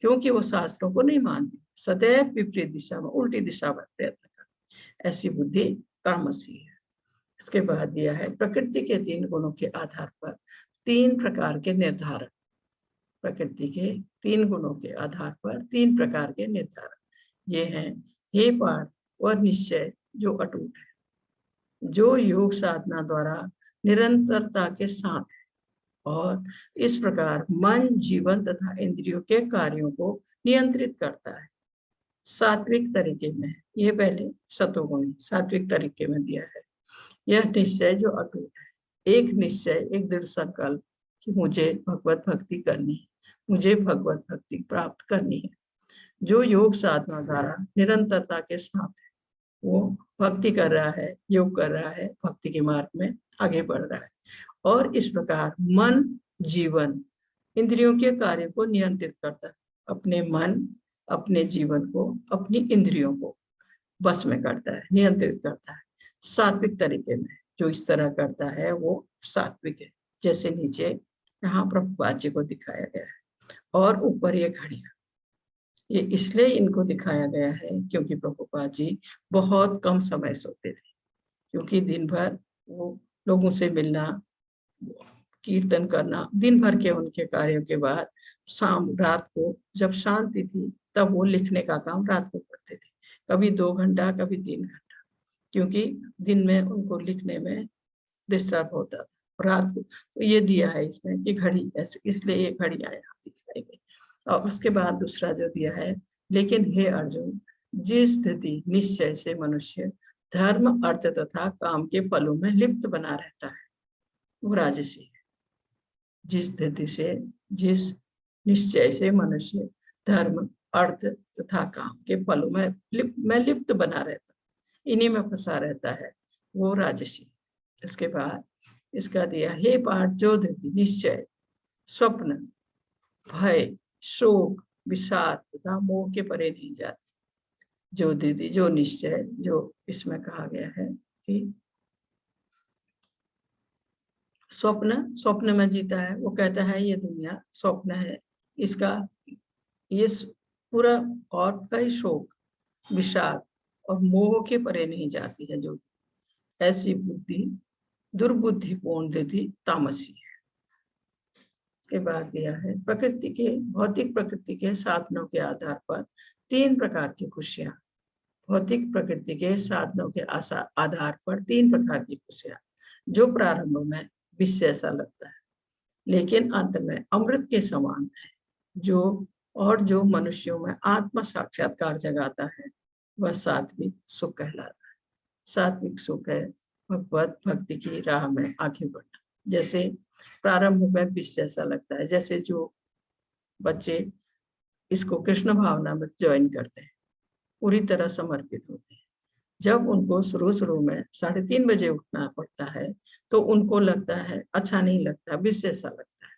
क्योंकि वो शास्त्रों को नहीं मानती, सदैव विपरीत दिशा में उल्टी दिशा में प्रयत्न करती, ऐसी बुद्धि तामसी है। इसके बाद दिया है, प्रकृति के 3 गुणों के आधार पर 3 प्रकार के निर्धारण, प्रकृति के 3 गुणों के आधार पर 3 प्रकार के निर्धारण ये हैं, हे पार्थ, वह निश्चय जो अटूट है, जो योग साधना द्वारा निरंतरता के साथ है और इस प्रकार मन जीवन तथा इंद्रियों के कार्यों को नियंत्रित करता है, सात्विक तरीके में। ये पहले सतोगुणी सात्विक तरीके में दिया है। यह निश्चय जो अटूट है, एक निश्चय, एक दृढ़ संकल्प कि मुझे भगवत भक्ति करनी है, मुझे भगवत भक्ति प्राप्त करनी है। जो योग साधना द्वारा निरंतरता के साथ है, वो भक्ति कर रहा है, योग कर रहा है, भक्ति के मार्ग में आगे बढ़ रहा है। और इस प्रकार मन, जीवन, इंद्रियों के कार्य को नियंत्रित करता है। अपने मन, अपने जीवन को, अपनी इंद्रियों को बस में करता है, नियंत्रित करता है सात्विक तरीके में। जो इस तरह करता है वो सात्विक है, जैसे नीचे यहाँ प्रभुपाद जी को दिखाया गया है। और ऊपर ये घड़ियां, ये इसलिए इनको दिखाया गया है क्योंकि प्रभुपाद जी बहुत कम समय सोते थे, क्योंकि दिन भर वो लोगों से मिलना, कीर्तन करना, दिन भर के उनके कार्यों के बाद शाम रात को जब शांति थी तब वो लिखने का काम रात को करते थे, कभी 2 घंटा, कभी 3 घंटा, क्योंकि दिन में उनको लिखने में डिस्टर्ब होता था। रात को तो ये दिया है इसमें कि घड़ी, ऐसे इसलिए ये घड़ियां यहाँ दिखाई गई। और उसके बाद दूसरा जो दिया है, लेकिन हे अर्जुन, जिस स्थिति निश्चय से मनुष्य धर्म, अर्थ तथा काम के फलों में लिप्त बना रहता है वो राजसी है। जिस स्थिति से, जिस निश्चय से मनुष्य धर्म, अर्थ तथा काम के फलों में लिप्त बना रहता, इन्हीं में फंसा रहता है, वो राजसी। इसके बाद इसका दिया, हे पार्थ, जो धृति निश्चय, स्वप्न, भय, शोक, विषाद तथा मोह के परे नहीं जाती। जो दीदी, जो निश्चय, जो इसमें कहा गया है कि स्वप्न में जीता है, वो कहता है ये दुनिया स्वप्न है, इसका ये पूरा, और कई शोक, विषाद और मोह के परे नहीं जाती है। जो ऐसी बुद्धि दुर्बुद्धिपूर्ण दीदी तामसी है। के बाद दिया है, प्रकृति के, भौतिक प्रकृति के साधनों के आधार पर 3 प्रकार की खुशियां। भौतिक प्रकृति के साधनों के आधार पर 3 प्रकार की खुशियां, जो प्रारंभ में विष जैसा लगता है लेकिन अंत में अमृत के समान है, जो मनुष्यों में आत्म साक्षात्कार जगाता है, वह सात्विक सुख कहलाता है। सात्विक सुख है भगवत भक्ति की राह में आगे बढ़ना। जैसे प्रारंभ में विष जैसा लगता है, जैसे जो बच्चे इसको कृष्ण भावना में ज्वाइन करते हैं, पूरी तरह समर्पित होते हैं, जब उनको शुरू में 3:30 बजे उठना पड़ता है तो उनको लगता है अच्छा नहीं लगता, विष जैसा लगता है,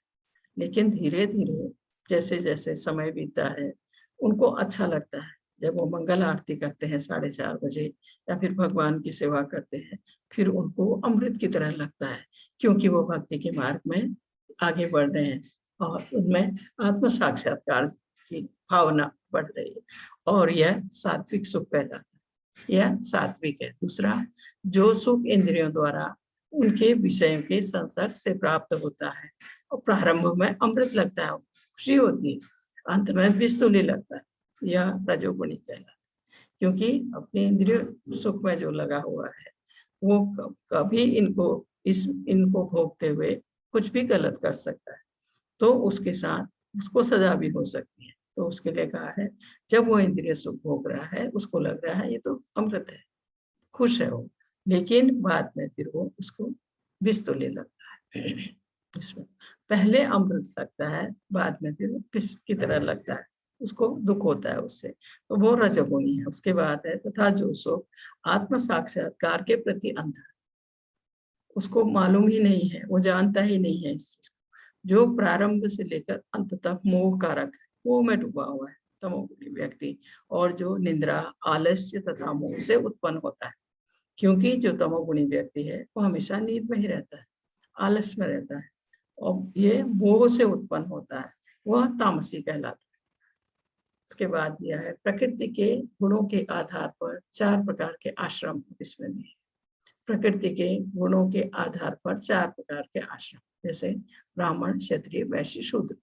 लेकिन धीरे धीरे जैसे जैसे समय बीतता है उनको अच्छा लगता है। जब वो मंगल आरती करते हैं 4:30 बजे या फिर भगवान की सेवा करते हैं, फिर उनको अमृत की तरह लगता है, क्योंकि वो भक्ति के मार्ग में आगे बढ़ रहे हैं और उनमें आत्म साक्षात्कार की भावना बढ़ रही है, और यह सात्विक सुख कहलाता है। यह सात्विक है। दूसरा, जो सुख इंद्रियों द्वारा उनके विषयों के संसर्ग से प्राप्त होता है और प्रारंभ में अमृत लगता है, खुशी होती है, अंत में विस्तुली लगता है, यह रजोगुणी कहलाता है। क्योंकि अपने इंद्रिय सुख में जो लगा हुआ है वो कभी इनको भोगते हुए कुछ भी गलत कर सकता है, तो उसके साथ उसको सजा भी हो सकती है। तो उसके लिए कहा है, जब वो इंद्रिय सुख भोग रहा है उसको लग रहा है ये तो अमृत है, खुश है वो, लेकिन बाद में फिर वो उसको विष तो ले लगता है। इसमें पहले अमृत लगता है, बाद में फिर विष की तरह लगता है, उसको दुख होता है उससे, तो वो रजोगुणी है। उसके बाद है, तथा जो सुख आत्म साक्षात्कार के प्रति अंधा, उसको मालूम ही नहीं है, वो जानता ही नहीं है इस चीज को, जो प्रारंभ से लेकर अंत तक मोह कारक है, मोह में डूबा हुआ है तमोगुणी व्यक्ति, और जो निंद्रा, आलस्य तथा मोह से उत्पन्न होता है। क्योंकि जो तमोगुणी व्यक्ति है वो हमेशा नींद में ही रहता है, आलस्य में रहता है, और ये मोह से उत्पन्न होता है, वह तामसी कहलाता है। उसके बाद दिया है, प्रकृति के गुणों के आधार पर 4 प्रकार के आश्रम इसमें भी। प्रकृति के गुणों के आधार पर 4 प्रकार के आश्रम, जैसे ब्राह्मण, क्षत्रिय, वैश्य, शूद्र।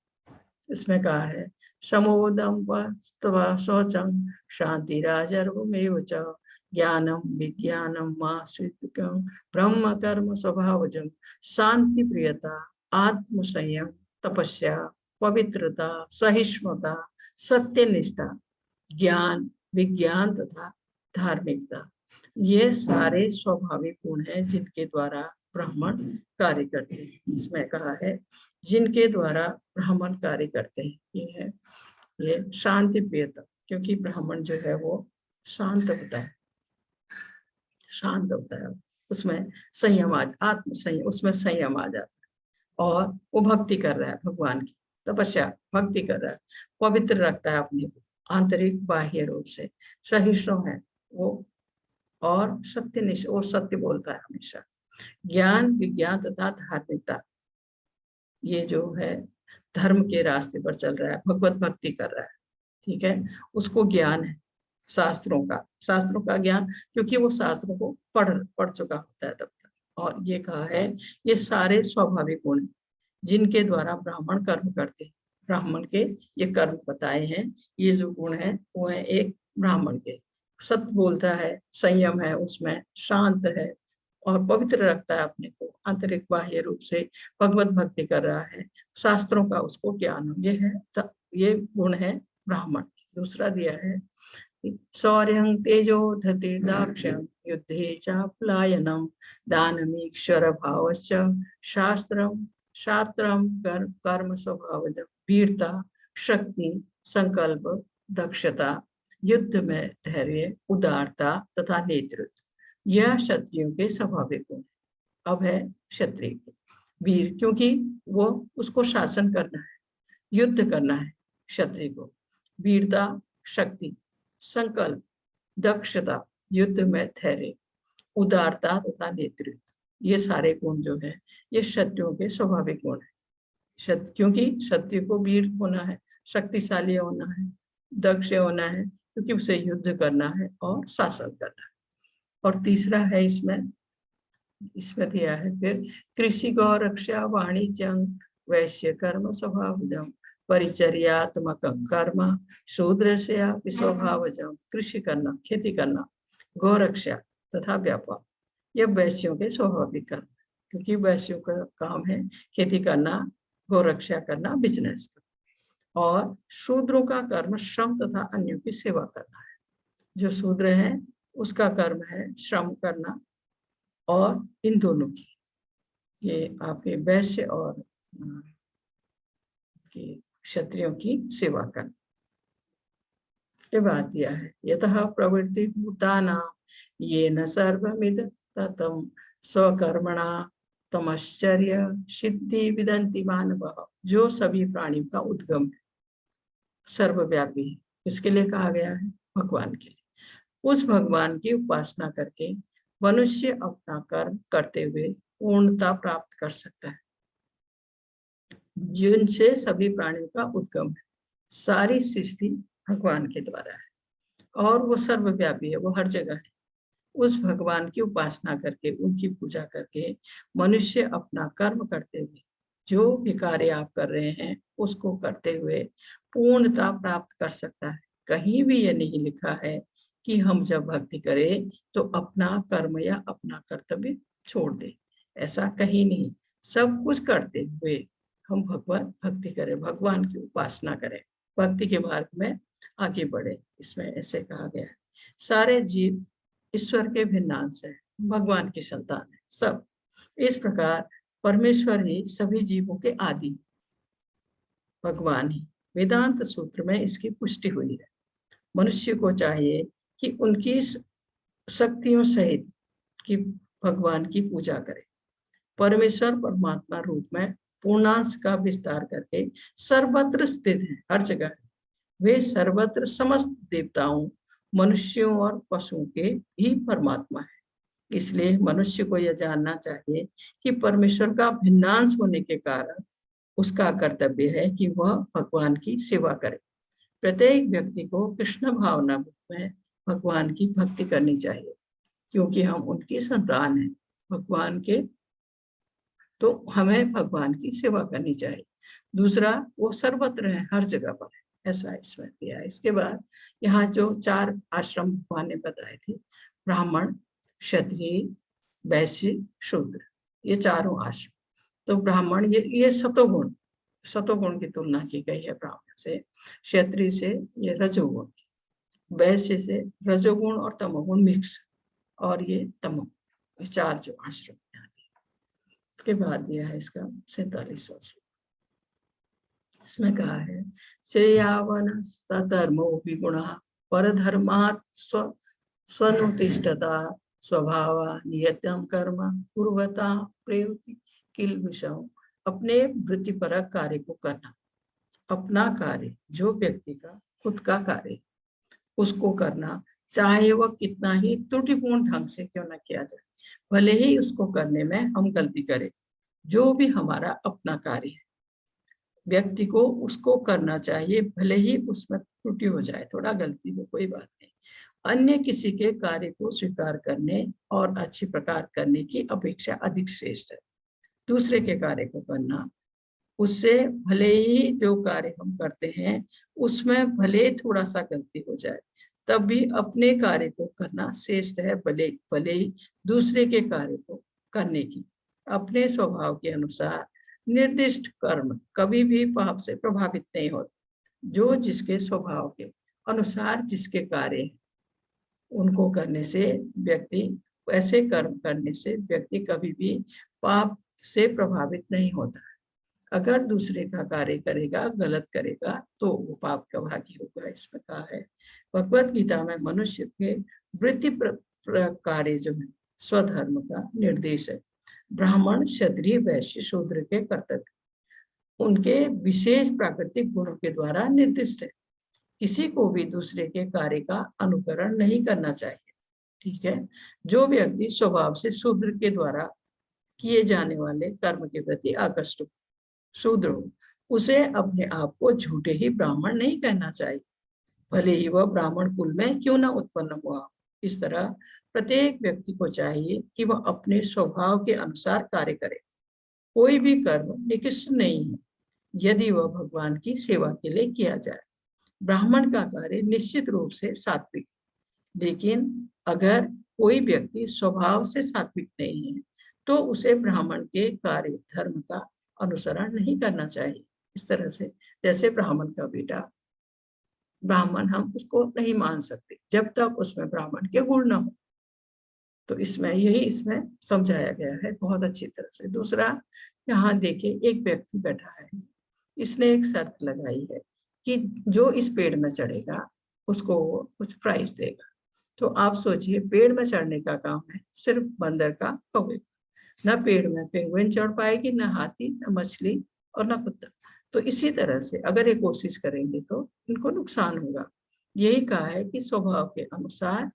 इसमें कहा है, समोदम व शौचम शांति राजर्वमेव च ज्ञानम विज्ञानम मास्विकम ब्रह्म कर्म स्वभावजम शांति प्रियता आत्म संयम तपस्या पवित्रता सहिष्णुता सत्यनिष्ठा ज्ञान विज्ञान तथा धार्मिकता। ये सारे स्वाभाविक गुण हैं जिनके द्वारा ब्राह्मण कार्य करते हैं। इसमें कहा है जिनके द्वारा ब्राह्मण कार्य करते हैं, ये है ये शांति प्रियता, क्योंकि ब्राह्मण जो है वो शांत होता है, शांत होता है, उसमें संयम आत्म संयम, उसमें संयम आ जाता है, और वो भक्ति कर रहा है, भगवान की तपस्या भक्ति कर रहा है, पवित्र रखता है अपने को आंतरिक बाह्य रूप से, सहिष्णु है वो, और सत्यनिष्ठ, और सत्य बोलता है हमेशा। ज्ञान विज्ञान तथा धार्मिकता, ये जो है धर्म के रास्ते पर चल रहा है, भगवत भक्ति कर रहा है, ठीक है, उसको ज्ञान है शास्त्रों का ज्ञान, क्योंकि वो शास्त्रों को पढ़ चुका होता है तब तक। और ये कहा है ये सारे स्वाभाविक गुण हैं जिनके द्वारा ब्राह्मण कर्म करते हैं। ब्राह्मण के ये कर्म बताए हैं, ये जो गुण है वो है एक ब्राह्मण के, सत्य बोलता है, संयम है उसमें, शांत है और पवित्र रखता है अपने को आंतरिक बाह्य रूप से, भगवत भक्ति कर रहा है, शास्त्रों का उसको ज्ञान हो, ये है ये गुण है ब्राह्मण। दूसरा दिया है शौर्यं तेजो धृतिर्दाक्ष्यं युद्धे च पलायनं दानमीश्वर भावश्च शास्त्रं कर्म स्वभावजं वीरता शक्ति संकल्प दक्षता युद्ध में धैर्य उदारता तथा नेतृत्व, यह क्षत्रियों के स्वाभाविक गुण। अब है क्षत्रिय वीर, क्योंकि वो उसको शासन करना है, युद्ध करना है क्षत्रिय को, वीरता शक्ति संकल्प दक्षता युद्ध में धैर्य उदारता तथा नेतृत्व, ये सारे गुण जो है ये क्षत्रियों के स्वाभाविक गुण है। क्योंकि क्षत्रिय को वीर होना है, शक्तिशाली होना है, दक्ष होना है, क्योंकि उसे युद्ध करना है और शासन करना है। और तीसरा है इसमें दिया है फिर कृषि गौ रक्षा वाणिज्यं वैश्य कर्म स्वभावजं परिचर्यात्मक कर्म शूद्र से स्वभावजं, कृषि करना खेती करना, गौ रक्षा तथा व्यापार, यह वैश्यों के स्वाभाविक कर्म, क्योंकि वैश्यों का काम है खेती करना, गौ रक्षा करना, बिजनेस करना। और शूद्रों का कर्म श्रम तथा अन्यों की सेवा करना है। जो शूद्र है उसका कर्म है श्रम करना, और इन दोनों की ये आपके वैश्य और क्षत्रियों की सेवा करना। के बाद दिया है यतः प्रवृत्ति भूतानां येन सर्वमिद ततं स्वकर्मणा तमश्चर्य सिद्धि विदन्ति मानवः, जो सभी प्राणियों का उद्गम है, सर्वव्यापी है, इसके लिए कहा गया है भगवान के लिए। उस भगवान की उपासना करके मनुष्य अपना कर्म करते हुए पूर्णता प्राप्त कर सकता है, जिनसे सभी प्राणियों का उद्गम है। सारी सृष्टि भगवान के द्वारा है और वो सर्वव्यापी है, वो हर जगह है। उस भगवान की उपासना करके उनकी पूजा करके मनुष्य अपना कर्म करते हुए, जो भी कार्य आप कर रहे हैं उसको करते हुए पूर्णता प्राप्त कर सकता है। कहीं भी ये नहीं लिखा है कि हम जब भक्ति करें तो अपना कर्म या अपना कर्तव्य छोड़ दें, ऐसा कहीं नहीं। सब कुछ करते हुए हम भगवान भक्ति करें, भगवान की उपासना करें, भक्ति के मार्ग में आगे बढ़े। इसमें ऐसे कहा गया है सारे जीव ईश्वर के भिन्न अंश है, भगवान की संतान है सब। इस प्रकार परमेश्वर ही सभी जीवों के आदि, भगवान ही। वेदांत सूत्र में इसकी पुष्टि हुई है। मनुष्य को चाहिए कि उनकी शक्तियों सहित कि भगवान की पूजा करे। परमेश्वर परमात्मा रूप में पूर्णांश का विस्तार करके सर्वत्र स्थित है, हर जगह है। वे सर्वत्र समस्त देवताओं, मनुष्यों और पशुओं के भी परमात्मा है। इसलिए मनुष्य को यह जानना चाहिए कि परमेश्वर का भिन्नांश होने के कारण उसका कर्तव्य है कि वह भगवान की सेवा करे। प्रत्येक व्यक्ति को कृष्ण भावना में भगवान की भक्ति करनी चाहिए, क्योंकि हम उनकी संतान हैं भगवान के, तो हमें भगवान की सेवा करनी चाहिए। दूसरा, वो सर्वत्र है, हर जगह पर है, ऐसा इसमें दिया है। इसके बाद यहाँ जो 4 आश्रम भगवान ने बताए थे, ब्राह्मण, क्षत्रिय, वैश्य, शूद्र, ये चारों आश्रम। तो ब्राह्मण ये सतोगुण की तुलना की गई है ब्राह्मण से, क्षत्रिय से ये रजोगुण, वैश्य से रजोगुण और तमोगुण मिक्स, और ये तमो, ये 4 जो आश्रम यहाँ उसके बाद दिया है इसका 47वां श्लोक। इसमें कहा है श्रेयावन धर्मो विगुणा परधर्मात् स्वनुतिष्ठता स्वभाव नियतम कर्म पूर्वता प्रयुक्ति किल विषम। अपने वृत्तिपरक कार्य को करना, अपना कार्य जो व्यक्ति का खुद का कार्य उसको करना, चाहे वह कितना ही त्रुटिपूर्ण ढंग से क्यों न किया जाए, भले ही उसको करने में हम गलती करें। जो भी हमारा अपना कार्य है व्यक्ति को उसको करना चाहिए, भले ही उसमें त्रुटि हो जाए, थोड़ा गलती हो, कोई बात नहीं। अन्य किसी के कार्य को स्वीकार करने और अच्छी प्रकार करने की अपेक्षा अधिक श्रेष्ठ है। दूसरे के कार्य को करना, उससे भले ही जो कार्य हम करते हैं उसमें भले थोड़ा सा गलती हो जाए, तब भी अपने कार्य को करना श्रेष्ठ है, भले ही दूसरे के कार्य को करने की। अपने स्वभाव के अनुसार निर्दिष्ट कर्म कभी भी पाप से प्रभावित नहीं होते। जो जिसके स्वभाव के अनुसार जिसके कार्य है उनको करने से व्यक्ति, ऐसे कर्म करने से व्यक्ति कभी भी पाप से प्रभावित नहीं होता है। अगर दूसरे का कार्य करेगा, गलत करेगा, तो वो पाप का भागी होगा। इसमें कहा है भगवत गीता में मनुष्य के वृत्ति कार्य जो है स्वधर्म का निर्देश है। ब्राह्मण, क्षत्रिय, वैश्य, शूद्र के कर्तव्य उनके विशेष प्राकृतिक गुणों के द्वारा निर्दिष्ट है। किसी को भी दूसरे के कार्य का अनुकरण नहीं करना चाहिए। ठीक है, जो व्यक्ति स्वभाव से शूद्र के द्वारा किए जाने वाले कर्म के प्रति आकृष्ट शूद्र हो, उसे अपने आप को झूठे ही ब्राह्मण नहीं कहना चाहिए, भले ही वह ब्राह्मण कुल में क्यों न उत्पन्न हुआ। इस तरह प्रत्येक व्यक्ति को चाहिए कि वह अपने स्वभाव के अनुसार कार्य करे। कोई भी कर्म निकृष्ट नहीं है यदि वह भगवान की सेवा के लिए किया जाए। ब्राह्मण का कार्य निश्चित रूप से सात्विक, लेकिन अगर कोई व्यक्ति स्वभाव से सात्विक नहीं है तो उसे ब्राह्मण के कार्य धर्म का अनुसरण नहीं करना चाहिए। इस तरह से जैसे ब्राह्मण का बेटा ब्राह्मण, हम उसको नहीं मान सकते जब तक उसमें ब्राह्मण के गुण न हो। तो इसमें यही इसमें समझाया गया है बहुत अच्छी तरह से। दूसरा, यहाँ देखिए एक व्यक्ति बैठा है, इसने एक शर्त लगाई है कि जो इस पेड़ में चढ़ेगा उसको वो कुछ प्राइज देगा। तो आप सोचिए, पेड़ में चढ़ने का काम है सिर्फ बंदर का, कौवे का। न पेड़ में पेंगुइन चढ़ पाएगी, न हाथी, न मछली और न कुत्ता। तो इसी तरह से अगर ये कोशिश करेंगे तो इनको नुकसान होगा। यही कहा है कि स्वभाव के अनुसार,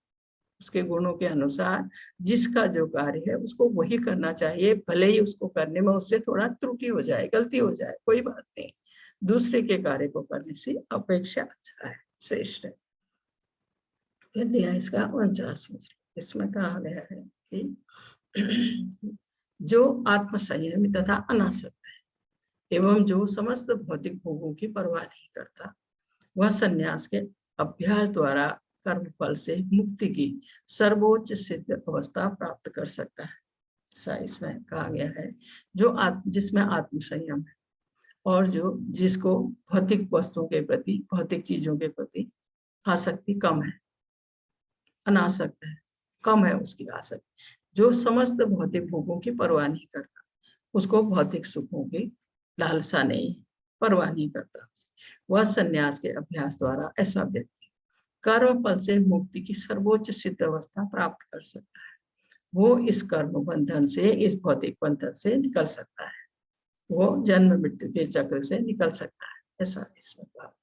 उसके गुणों के अनुसार जिसका जो कार्य है उसको वही करना चाहिए, भले ही उसको करने में उससे थोड़ा त्रुटि हो जाए, गलती हो जाए, कोई बात नहीं। दूसरे के कार्य को करने से अपेक्षा अच्छा है, श्रेष्ठ है। फिर दिया इसका 49वां श्लोक। इसमें कहा गया है कि जो आत्मसंयमी तथा अनासक्त है एवं जो समस्त भौतिक भोगों की परवाह नहीं करता, वह संन्यास के अभ्यास द्वारा कर्म फल से मुक्ति की सर्वोच्च सिद्ध अवस्था प्राप्त कर सकता है। ऐसा इसमें कहा गया है। जो जिसमें आत्म संयम है और जो जिसको भौतिक वस्तुओं के प्रति, भौतिक चीजों के प्रति आसक्ति कम है, अनासक्त है, कम है उसकी आसक्ति, जो समस्त भौतिक भोगों की परवाह नहीं करता, उसको भौतिक सुखों की लालसा नहीं, परवाह नहीं करता, वह संन्यास के अभ्यास द्वारा ऐसा व्यक्ति कर्म फल से मुक्ति की सर्वोच्च सिद्ध अवस्था प्राप्त कर सकता है। वो इस कर्म बंधन से, इस भौतिक बंधन से निकल सकता है, वो जन्म मृत्यु के चक्र से निकल सकता है। ऐसा इसमें कहा।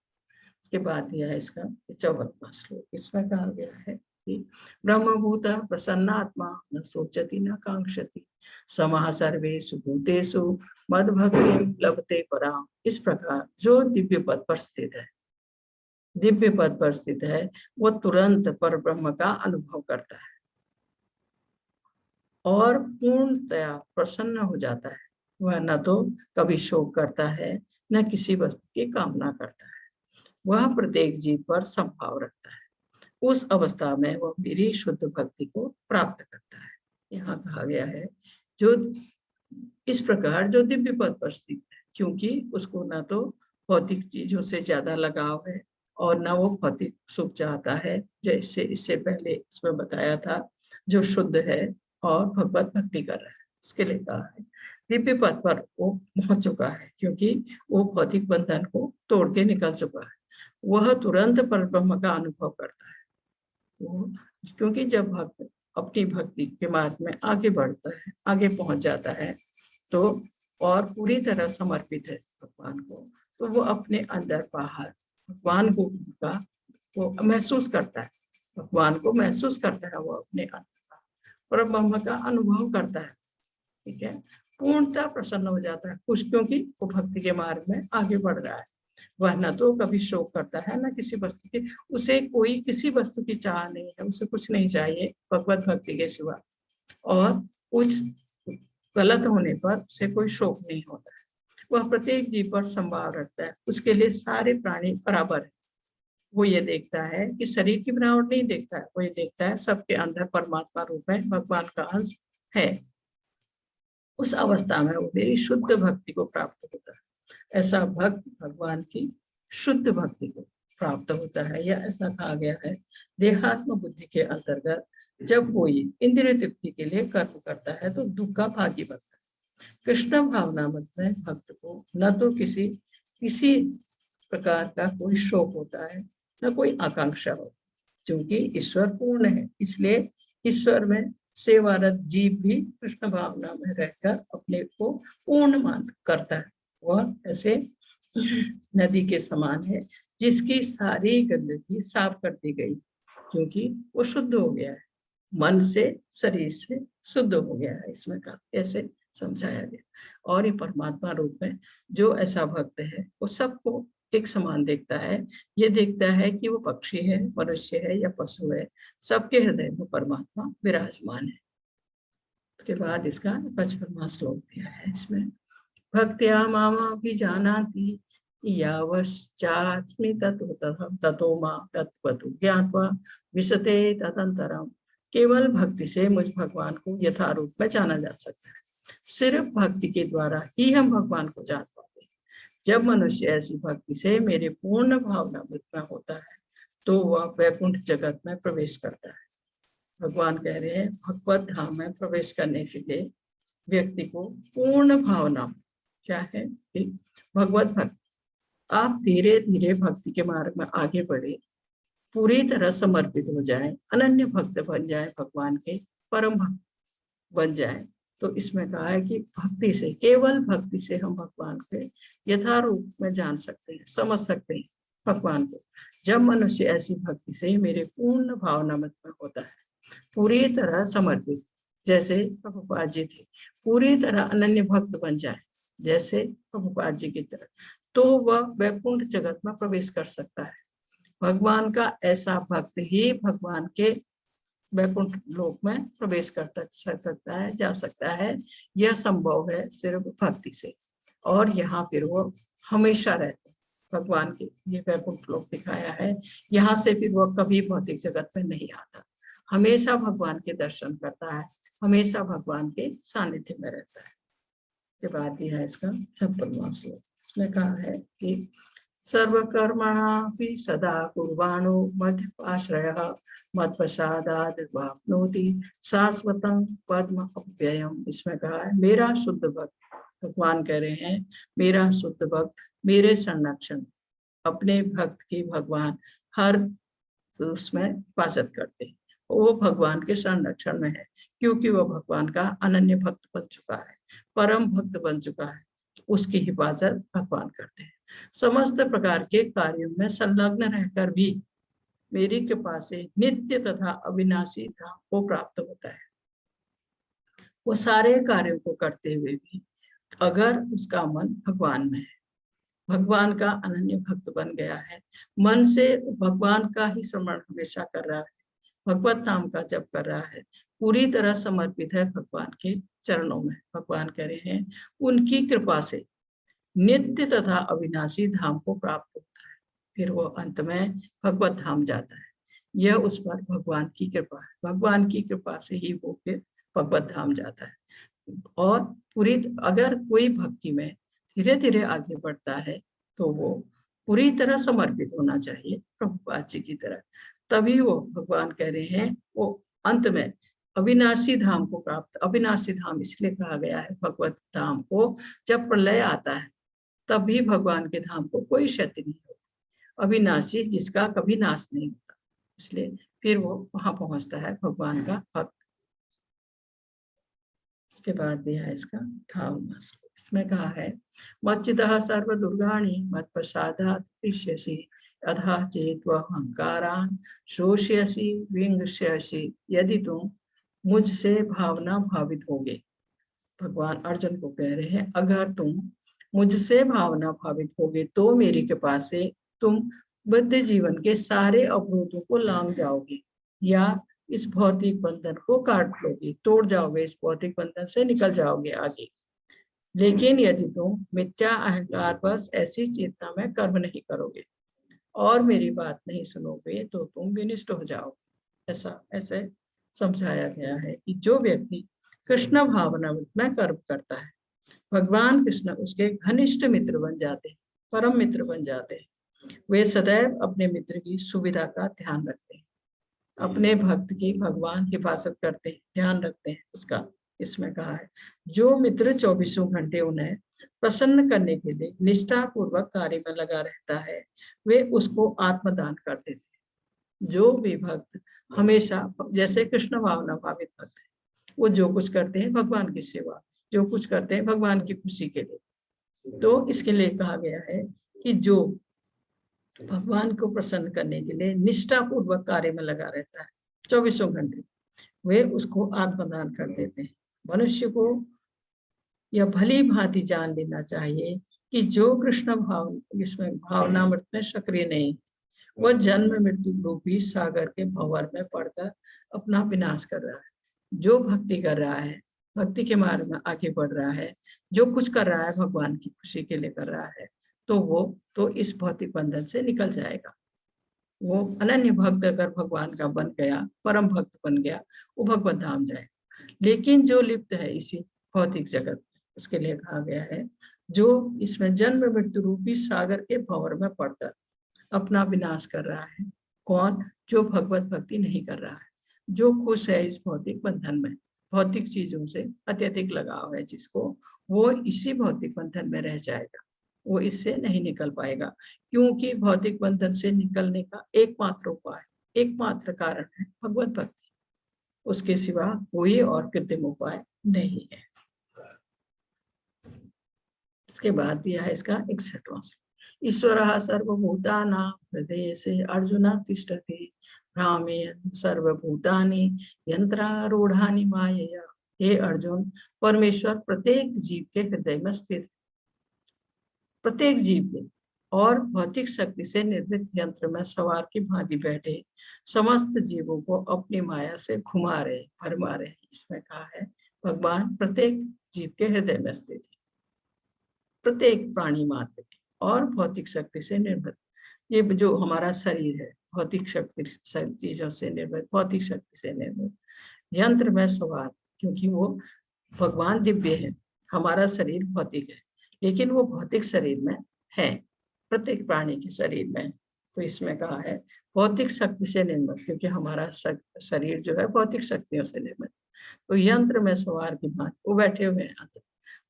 उसके बाद दिया है इसका 54वां श्लोक। इसमें कहा गया है कि ब्रह्मभूत प्रसन्नात्मा न सोचति न कांक्षति समः सर्वेषु भूतेषु मद्भक्तिं लभते पराम। इस प्रकार जो दिव्य पद पर स्थित है, दिव्य पद पर स्थित है, वो तुरंत पर ब्रह्म का अनुभव करता है और पूर्णतया प्रसन्न हो जाता है। वह न तो कभी शोक करता है, न किसी वस्तु की कामना करता है। वह प्रत्येक जीव पर संभाव रखता है। उस अवस्था में वह मेरी शुद्ध भक्ति को प्राप्त करता है। यहाँ कहा गया है जो इस प्रकार जो दिव्य पद पर स्थित है, क्योंकि उसको न तो भौतिक चीजों से ज्यादा लगाव है और न वो भौतिक सुख चाहता है, जैसे इससे पहले इसमें बताया था, जो शुद्ध है और भगवत भक्ति कर रहा है, उसके लिए कहा है। दिव्य पद पर वो पहुंच चुका है, क्योंकि वो भौतिक बंधन को तोड़ के निकल चुका है। वह तुरंत परब्रह्म का अनुभव करता है। वो क्योंकि जब भक्त अपनी भक्ति के मार्ग में आगे बढ़ता है, आगे पहुंच जाता है, तो और पूरी तरह समर्पित है भगवान को, तो वो अपने अंदर बाहर भगवान को का वो महसूस करता है, भगवान को महसूस करता है, वो अपने अंदर परब्रह्म का अनुभव करता है। ठीक है, पूर्णतः प्रसन्न हो जाता है, खुश, क्योंकि वो भक्ति के मार्ग में आगे बढ़ रहा है। वह न तो कभी शोक करता है, न किसी वस्तु की, उसे कोई किसी वस्तु की चाह नहीं है, उसे कुछ नहीं चाहिए भगवत भक्ति के सिवा, और कुछ गलत होने पर उसे कोई शोक नहीं होता है। वह प्रत्येक जीव पर संभाव रखता है, उसके लिए सारे प्राणी बराबर है। वो ये देखता है कि शरीर की बनावट नहीं देखता है, वो ये देखता है सबके अंदर परमात्मा रूप में भगवान का अंश है। उस अवस्था में वो मेरी शुद्ध भक्ति को प्राप्त होता है। ऐसा भक्त भगवान की शुद्ध भक्ति को प्राप्त होता है। या ऐसा कहा गया है, देहात्म बुद्धि के अंतर्गत जब कोई इंद्रिय तृप्ति के लिए कर्म करता है तो दुख का भागी बनता है। कृष्ण भावना मत में भक्त को न तो किसी प्रकार का कोई शोक होता है, न कोई आकांक्षा हो, क्योंकि ईश्वर पूर्ण है। इसलिए ईश्वर में सेवारत जीव भी कृष्ण भावना में रहकर अपने को पूर्ण मान करता है। वह ऐसे नदी के समान है जिसकी सारी गंदगी साफ कर दी गई, क्योंकि वो शुद्ध हो गया है, मन से शरीर से शुद्ध हो गया है। इसमें का ऐसे समझाया गया। और ये परमात्मा रूप में जो ऐसा भक्त है वो सबको एक समान देखता है। ये देखता है कि वो पक्षी है, मनुष्य है या पशु है, सबके हृदय में परमात्मा विराजमान है। उसके बाद इसका 55वां श्लोक दिया है। इसमें भक्त्या मामाभिजानाति यावश्चास्मि ततो मां तत्त्वतो ज्ञात्वा विशते तदंतरम। केवल भक्ति से मुझ भगवान को यथारूप में जाना जा सकता है। सिर्फ भक्ति के द्वारा ही हम भगवान को जान पाते हैं। जब मनुष्य ऐसी भक्ति से मेरे पूर्ण भावना में होता है तो वह वैकुंठ जगत में प्रवेश करता है। भगवान कह रहे हैं, भगवत धाम में प्रवेश करने के लिए व्यक्ति को पूर्ण भावना क्या है कि भगवत भक्ति। आप धीरे धीरे भक्ति के मार्ग में आगे बढ़े, पूरी तरह समर्पित हो जाए, अनन्य भक्त बन जाए, भगवान के परम भक्त बन जाए। तो इसमें कहा है कि भक्ति से, केवल भक्ति से हम भगवान के यथारूप में जान सकते हैं, समझ सकते हैं भगवान को। जब मनुष्य ऐसी भक्ति से मेरे पूर्ण भावना मत में होता है, पूरी तरह समर्पित, जैसे प्रभुपाद जी थे, पूरी तरह अनन्य भक्त बन जाए जैसे प्रभुपाद जी की तरह, तो वह वैकुंठ जगत में प्रवेश कर सकता है। भगवान का ऐसा भक्त ही भगवान के वैकुंठ लोक में प्रवेश कर सकता है, जा सकता है। यह संभव है सिर्फ भक्ति से। और यहाँ फिर वो हमेशा रहते भगवान के, ये वैकुंठ लोक दिखाया है। यहाँ से फिर वो कभी भौतिक जगत में नहीं आता, हमेशा भगवान के दर्शन करता है, हमेशा भगवान के सानिध्य में रहता है। के बाद दिया है इसका 56वां श्लोक। इसमें कहा है कि सर्वकर्मणापि सदा कुर्वाणो मध्याश्रयः मत्प्रसादाद्वाप्नोति शाश्वतं पद्म अव्ययम्। इसमें कहा है, मेरा शुद्ध भक्त, भगवान कह रहे हैं, मेरा शुद्ध भक्त मेरे संरक्षण, अपने भक्त की भगवान हर उसमें हिफाजत करते हैं। वो भगवान के संरक्षण में है, क्योंकि वो भगवान का अनन्य भक्त बन चुका है, परम भक्त बन चुका है। उसकी हिफाजत भगवान करते हैं। समस्त प्रकार के कार्यों में संलग्न रहकर भी मेरी कृपा से नित्य तथा अविनाशी धाम को प्राप्त होता है। वो सारे कार्यों को करते हुए भी अगर उसका मन भगवान में है, भगवान का अनन्य भक्त बन गया है, मन से भगवान का ही स्मरण हमेशा कर रहा है, भगवत नाम का जप कर रहा है, पूरी तरह समर्पित है भगवान के चरणों में, भगवान कह रहे हैं उनकी कृपा से नित्य तथा अविनाशी धाम को प्राप्त होता है। फिर वो अंत में भगवत धाम जाता है। यह उस पर भगवान की कृपा है, भगवान की कृपा से ही वो फिर भगवत धाम जाता है। और पूरी, अगर कोई भक्ति में धीरे धीरे आगे बढ़ता है तो वो पूरी तरह समर्पित होना चाहिए प्रभुपाद जी की तरह, तभी वो भगवान कह रहे हैं वो अंत में अविनाशी धाम को प्राप्त। अविनाशी धाम इसलिए कहा गया है भगवत धाम को, जब प्रलय आता है तभी भगवान के धाम को कोई क्षति नहीं होती। अविनाशी जिसका कभी नाश नहीं होता, इसलिए फिर वो वहां पहुंचता है भगवान का भक्त। इसके बाद दिया है इसका 58वां श्लोक। इसमें कहा है मच्चिदः सर्व दुर्गाणि मत प्रसादात् प्रीष्यसि अतः चेत अहंकारान् शोष्यसि विंगस्यसि। यदि तुम मुझसे भावना भावित होगे, भगवान अर्जुन को कह रहे हैं, अगर तुम मुझसे भावना भावित होगे तो मेरी कृपा से तुम बुद्ध जीवन के सारे अवरोधों को लांघ जाओगे या इस भौतिक बंधन को काट लोगे, तोड़ जाओगे, इस भौतिक बंधन से निकल जाओगे आगे। लेकिन यदि तुम मिथ्या अहंकार बस ऐसी चेतना में कर्म नहीं करोगे और मेरी बात नहीं सुनोगे तो तुम विनिष्ट हो जाओगे। ऐसे समझाया गया है कि जो व्यक्ति कृष्ण भावना में कर्म करता है, भगवान कृष्ण उसके घनिष्ठ मित्र बन जाते हैं, परम मित्र बन जाते हैं। वे सदैव अपने मित्र की सुविधा का ध्यान रखते हैं, अपने भक्त की भगवान हिफाजत करते हैं, ध्यान रखते हैं उसका। इसमें कहा है जो मित्र 24 घंटे उन्हें प्रसन्न करने के लिए निष्ठा पूर्वक कार्य में लगा रहता है, वे उसको आत्मदान कर देते हैं। जो भी भक्त हमेशा, जैसे कृष्ण भावना भावित भक्त है, वो जो कुछ करते हैं भगवान की सेवा, जो कुछ करते हैं भगवान की खुशी के लिए। तो इसके लिए कहा गया है कि जो भगवान को प्रसन्न करने के लिए निष्ठा पूर्वक कार्य में लगा रहता है 24 घंटे, वे उसको आत्मदान कर देते हैं। मनुष्य को यह भली भांति जान लेना चाहिए कि जो कृष्ण इसमें भावनामृत में सक्रिय नहीं, वह जन्म मृत्यु रूपी सागर के भंवर में पड़कर अपना विनाश कर रहा है। जो भक्ति कर रहा है, भक्ति के मार्ग में आगे बढ़ रहा है, जो कुछ कर रहा है भगवान की खुशी के लिए कर रहा है, तो वो तो इस भौतिक बंधन से निकल जाएगा। वो अनन्य भक्त अगर भगवान का बन गया, परम भक्त बन गया, वो भगवत धाम जाएगा। लेकिन जो लिप्त है इसी भौतिक जगत, उसके लिए कहा गया है जो इसमें जन्म मृत्यु रूपी सागर के भंवर में पड़कर अपना विनाश कर रहा है। कौन? जो भगवत भक्ति नहीं कर रहा है, जो खुश है इस भौतिक बंधन में, भौतिक चीजों से अत्यधिक लगाव है जिसको, वो इसी भौतिक बंधन में रह जाएगा, वो इससे नहीं निकल पाएगा। क्योंकि भौतिक बंधन से निकलने का एकमात्र उपाय, एकमात्र कारण है भगवत भक्ति, उसके सिवा कोई और कृत्रिम उपाय नहीं है। इसके बाद दिया है इसका 61वां। ईश्वरः सर्वभूतानां हृदये अर्जुन तिष्ठति भ्रामेयन् सर्वभूतानि यंत्रारूढ़ानि मायया। हे अर्जुन, परमेश्वर प्रत्येक जीव के हृदय में स्थित है, प्रत्येक जीव के, और भौतिक शक्ति से निर्मित यंत्र में सवार की भांति बैठे समस्त जीवों को अपनी माया से घुमा रहे, भरमा रहे। इसमें कहा है भगवान प्रत्येक जीव के हृदय में स्थित है, प्रत्येक प्राणी मात्र के, और भौतिक शक्ति से निर्मित। ये जो हमारा शरीर है भौतिक शक्ति चीजों से निर्मित, भौतिक शक्ति से निर्मित यंत्र में सवार, क्योंकि वो भगवान दिव्य है, हमारा शरीर भौतिक है, लेकिन वो भौतिक शरीर में है, प्रत्येक प्राणी के शरीर में। तो इसमें कहा है भौतिक शक्ति से निर्मित, क्योंकि हमारा शरीर जो है भौतिक शक्तियों से निर्मित। तो यंत्र में सवार की बात, वो बैठे हुए हैं,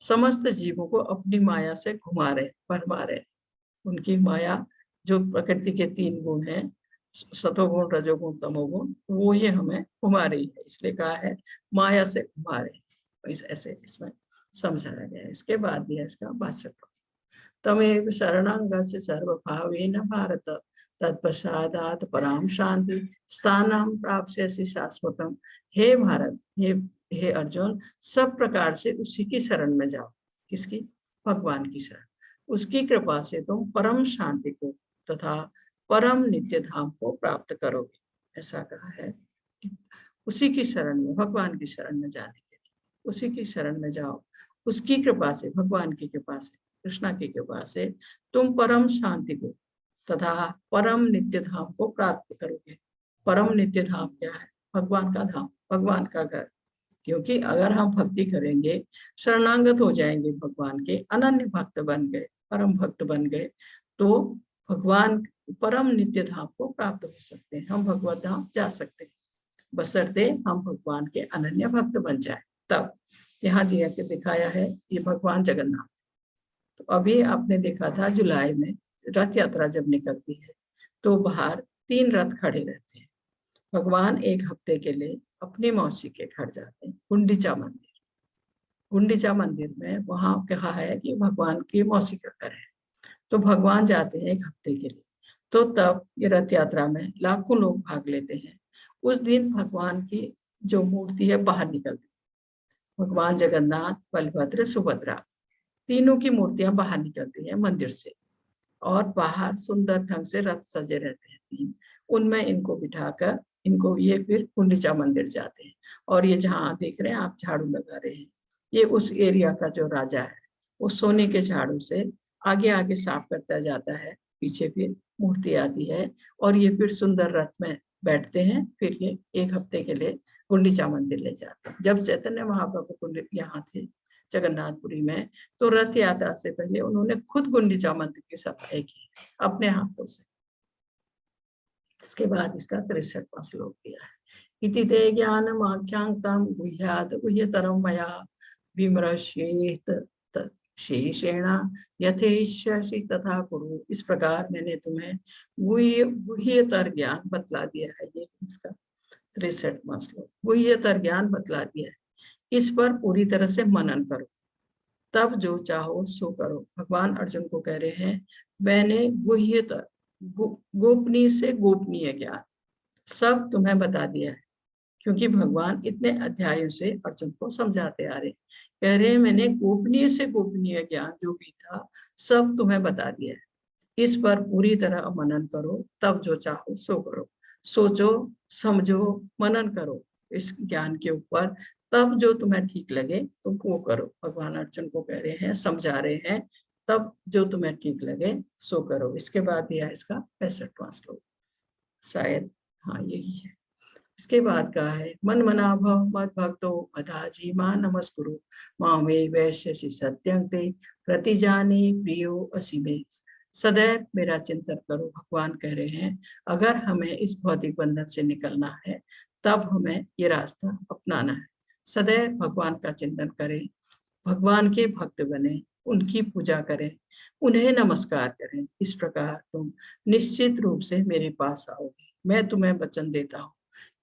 समस्त जीवों को अपनी माया से घुमा रहे, भरमा रहे। उनकी माया जो प्रकृति के 3 गुण हैं, सतोगुण, रजोगुण, तमोगुण, वो ये हमें घुमा रही है, इसलिए कहा है माया से घुमा रहे। ऐसे इसमें समझाया गया है। इसके बाद दिया इसका 62वां। तमेव शरणं गच्छ सर्वभावेन भारत तत्पश्चात् पराम शांति स्थानं प्राप्स्यसि शाश्वतम्। हे भारत, हे अर्जुन, सब प्रकार से उसी की शरण में जाओ। किसकी? भगवान की शरण। उसकी कृपा से तुम परम शांति को तथा परम नित्य धाम को प्राप्त करोगे। ऐसा कहा है उसी की शरण में, भगवान की शरण में जाने के लिए उसी की शरण में जाओ। उसकी कृपा से, भगवान की कृपा से, कृष्णा की कृपा से तुम परम शांति को तथा परम नित्य धाम को प्राप्त करोगे। परम नित्य धाम क्या है? भगवान का धाम, भगवान का घर। क्योंकि अगर हम भक्ति करेंगे, शरणागत हो जाएंगे भगवान के, अनन्य भक्त बन गए, परम भक्त बन गए, तो भगवान परम नित्य धाम को प्राप्त हो सकते हैं, हम भगवत धाम जा सकते हैं। बशर्ते हम भगवान के अनन्य भक्त बन जाए। तब यहाँ दिया के दिखाया है ये भगवान जगन्नाथ। तो अभी आपने देखा था जुलाई में रथ यात्रा जब निकलती है तो बाहर 3 रथ खड़े रहते हैं। भगवान एक हफ्ते के लिए अपनी मौसी के घर जाते हैं, गुंडीचा मंदिर। गुंडीचा मंदिर में वहां कहा है कि भगवान की मौसी का घर है, तो भगवान जाते हैं 1 हफ्ते के लिए। तो तब ये रथ यात्रा में लाखों लोग भाग लेते हैं। उस दिन भगवान की जो मूर्ति है बाहर निकलती है। भगवान जगन्नाथ, बलभद्र, सुभद्रा तीनों की मूर्तियां बाहर निकलती हैं मंदिर से, और बाहर सुंदर ढंग से रथ सजे रहते हैं 3। उनमें इनको बिठाकर इनको ये फिर गुंडीचा मंदिर जाते हैं। और ये जहाँ देख रहे हैं आप झाड़ू लगा रहे हैं, ये उस एरिया का जो राजा है वो सोने के झाड़ू से आगे आगे साफ करता जाता है, पीछे फिर मूर्ति आती है और ये फिर सुंदर रथ में बैठते हैं। फिर ये 1 हफ्ते के लिए गुंडीचा मंदिर ले जाते हैं। जब चैतन्य महाप्रभु यहाँ थे जगन्नाथपुरी में, तो रथ यात्रा से पहले उन्होंने खुद गुंडीचा मंदिर की सफाई की अपने हाथों से। इसके बाद इसका 63वां श्लोक दिया है। इति ते ज्ञानम आख्यांतम गुह्याद गुह्यतरम मया विमर्शेत शेषेण यथेष्यसि तथा कुरु। इस प्रकार मैंने तुम्हें गुह्यतर ज्ञान बतला दिया है। ये इसका 63वां श्लोक, गुह्यतर ज्ञान बतला दिया है, इस पर पूरी तरह से मनन करो, तब जो चाहो सो करो। भगवान अर्जुन को कह रहे हैं मैंने गुह्यतर गोपनीय से गोपनीय ज्ञान सब तुम्हें बता दिया है, क्योंकि भगवान इतने अध्यायों से अर्जुन को समझाते आ रहे हैं। कह रहे हैं मैंने गोपनीय से गोपनीय ज्ञान जो भी था सब तुम्हें बता दिया है, इस पर पूरी तरह मनन करो, तब जो चाहो सो करो। सोचो, समझो, मनन करो इस ज्ञान के ऊपर, तब जो तुम्हें ठीक लगे तुम वो करो। भगवान अर्जुन को कह रहे हैं, समझा रहे हैं, तब जो तुम्हें ठीक लगे सो करो। इसके बाद दिया इसका 65वां श्लोक, शायद हाँ यही है। इसके बाद कहा है मन मना भव मद भक्तो मदाजी मां नमस्कुरु मामे वैश्यसि सत्यं ते प्रतिजाने प्रियो असि मे। सदैव मेरा चिंतन करो। भगवान कह रहे हैं अगर हमें इस भौतिक बंधन से निकलना है तब हमें ये रास्ता अपनाना है। सदैव भगवान का चिंतन करें, भगवान के भक्त बने, उनकी पूजा करें, उन्हें नमस्कार करें। इस प्रकार तुम निश्चित रूप से मेरे पास आओगे। मैं तुम्हें वचन देता हूँ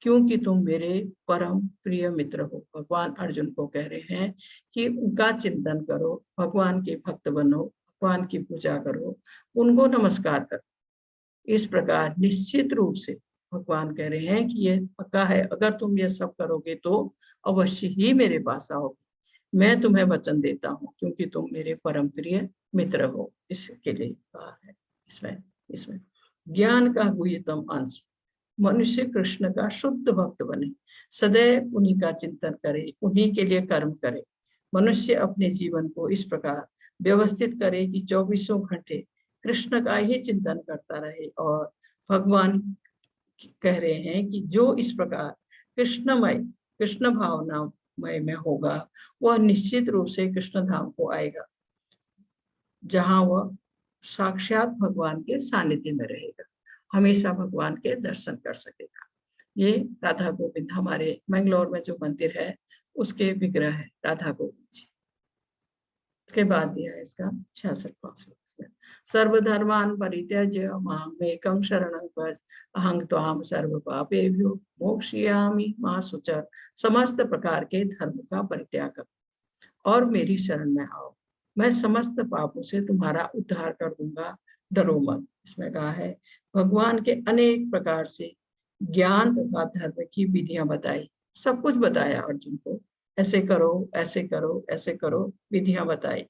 क्योंकि तुम मेरे परम प्रिय मित्र हो। भगवान अर्जुन को कह रहे हैं कि उनका चिंतन करो, भगवान के भक्त बनो, भगवान की पूजा करो, उनको नमस्कार करो। इस प्रकार निश्चित रूप से भगवान कह रहे हैं कि ये पक्का है, अगर तुम ये सब करोगे तो अवश्य ही मेरे पास आओगे। मैं तुम्हें वचन देता हूँ क्योंकि तुम मेरे परम प्रिय मित्र हो। इसके लिए कहा है इसमें ज्ञान का गुह्यतम अंश, मनुष्य कृष्ण का शुद्ध भक्त बने, सदैव उन्हीं का चिंतन करे, उन्हीं के लिए कर्म करे। मनुष्य अपने जीवन को इस प्रकार व्यवस्थित करे कि 24 घंटे कृष्ण का ही चिंतन करता रहे। और भगवान कह रहे हैं कि जो इस प्रकार कृष्ण भावनामय में होगा वह निश्चित रूप से कृष्ण धाम को आएगा, जहां वह साक्षात भगवान के सानिध्य में रहेगा, हमेशा भगवान के दर्शन कर सकेगा। ये राधा गोविंद हमारे मैंगलोर में जो मंदिर है उसके विग्रह है राधा गोविंद जी। इसके बाद दिया है इसका 66वां श्लोक, सर्वधर्मान परित्यज्य मामेकं शरणं व्रज अहं त्वां सर्व पापेभ्यो मोक्षयामि मा शुचः। समस्त प्रकार के धर्म का परित्याग करो और मेरी शरण में आओ, मैं समस्त पापों से तुम्हारा उद्धार कर दूंगा, डरो मत। इसमें कहा है भगवान के अनेक प्रकार से ज्ञान तथा धर्म की विधियां बताई, सब कुछ बताया अर्जुन को, ऐसे करो ऐसे करो ऐसे करो, विधियां बताई।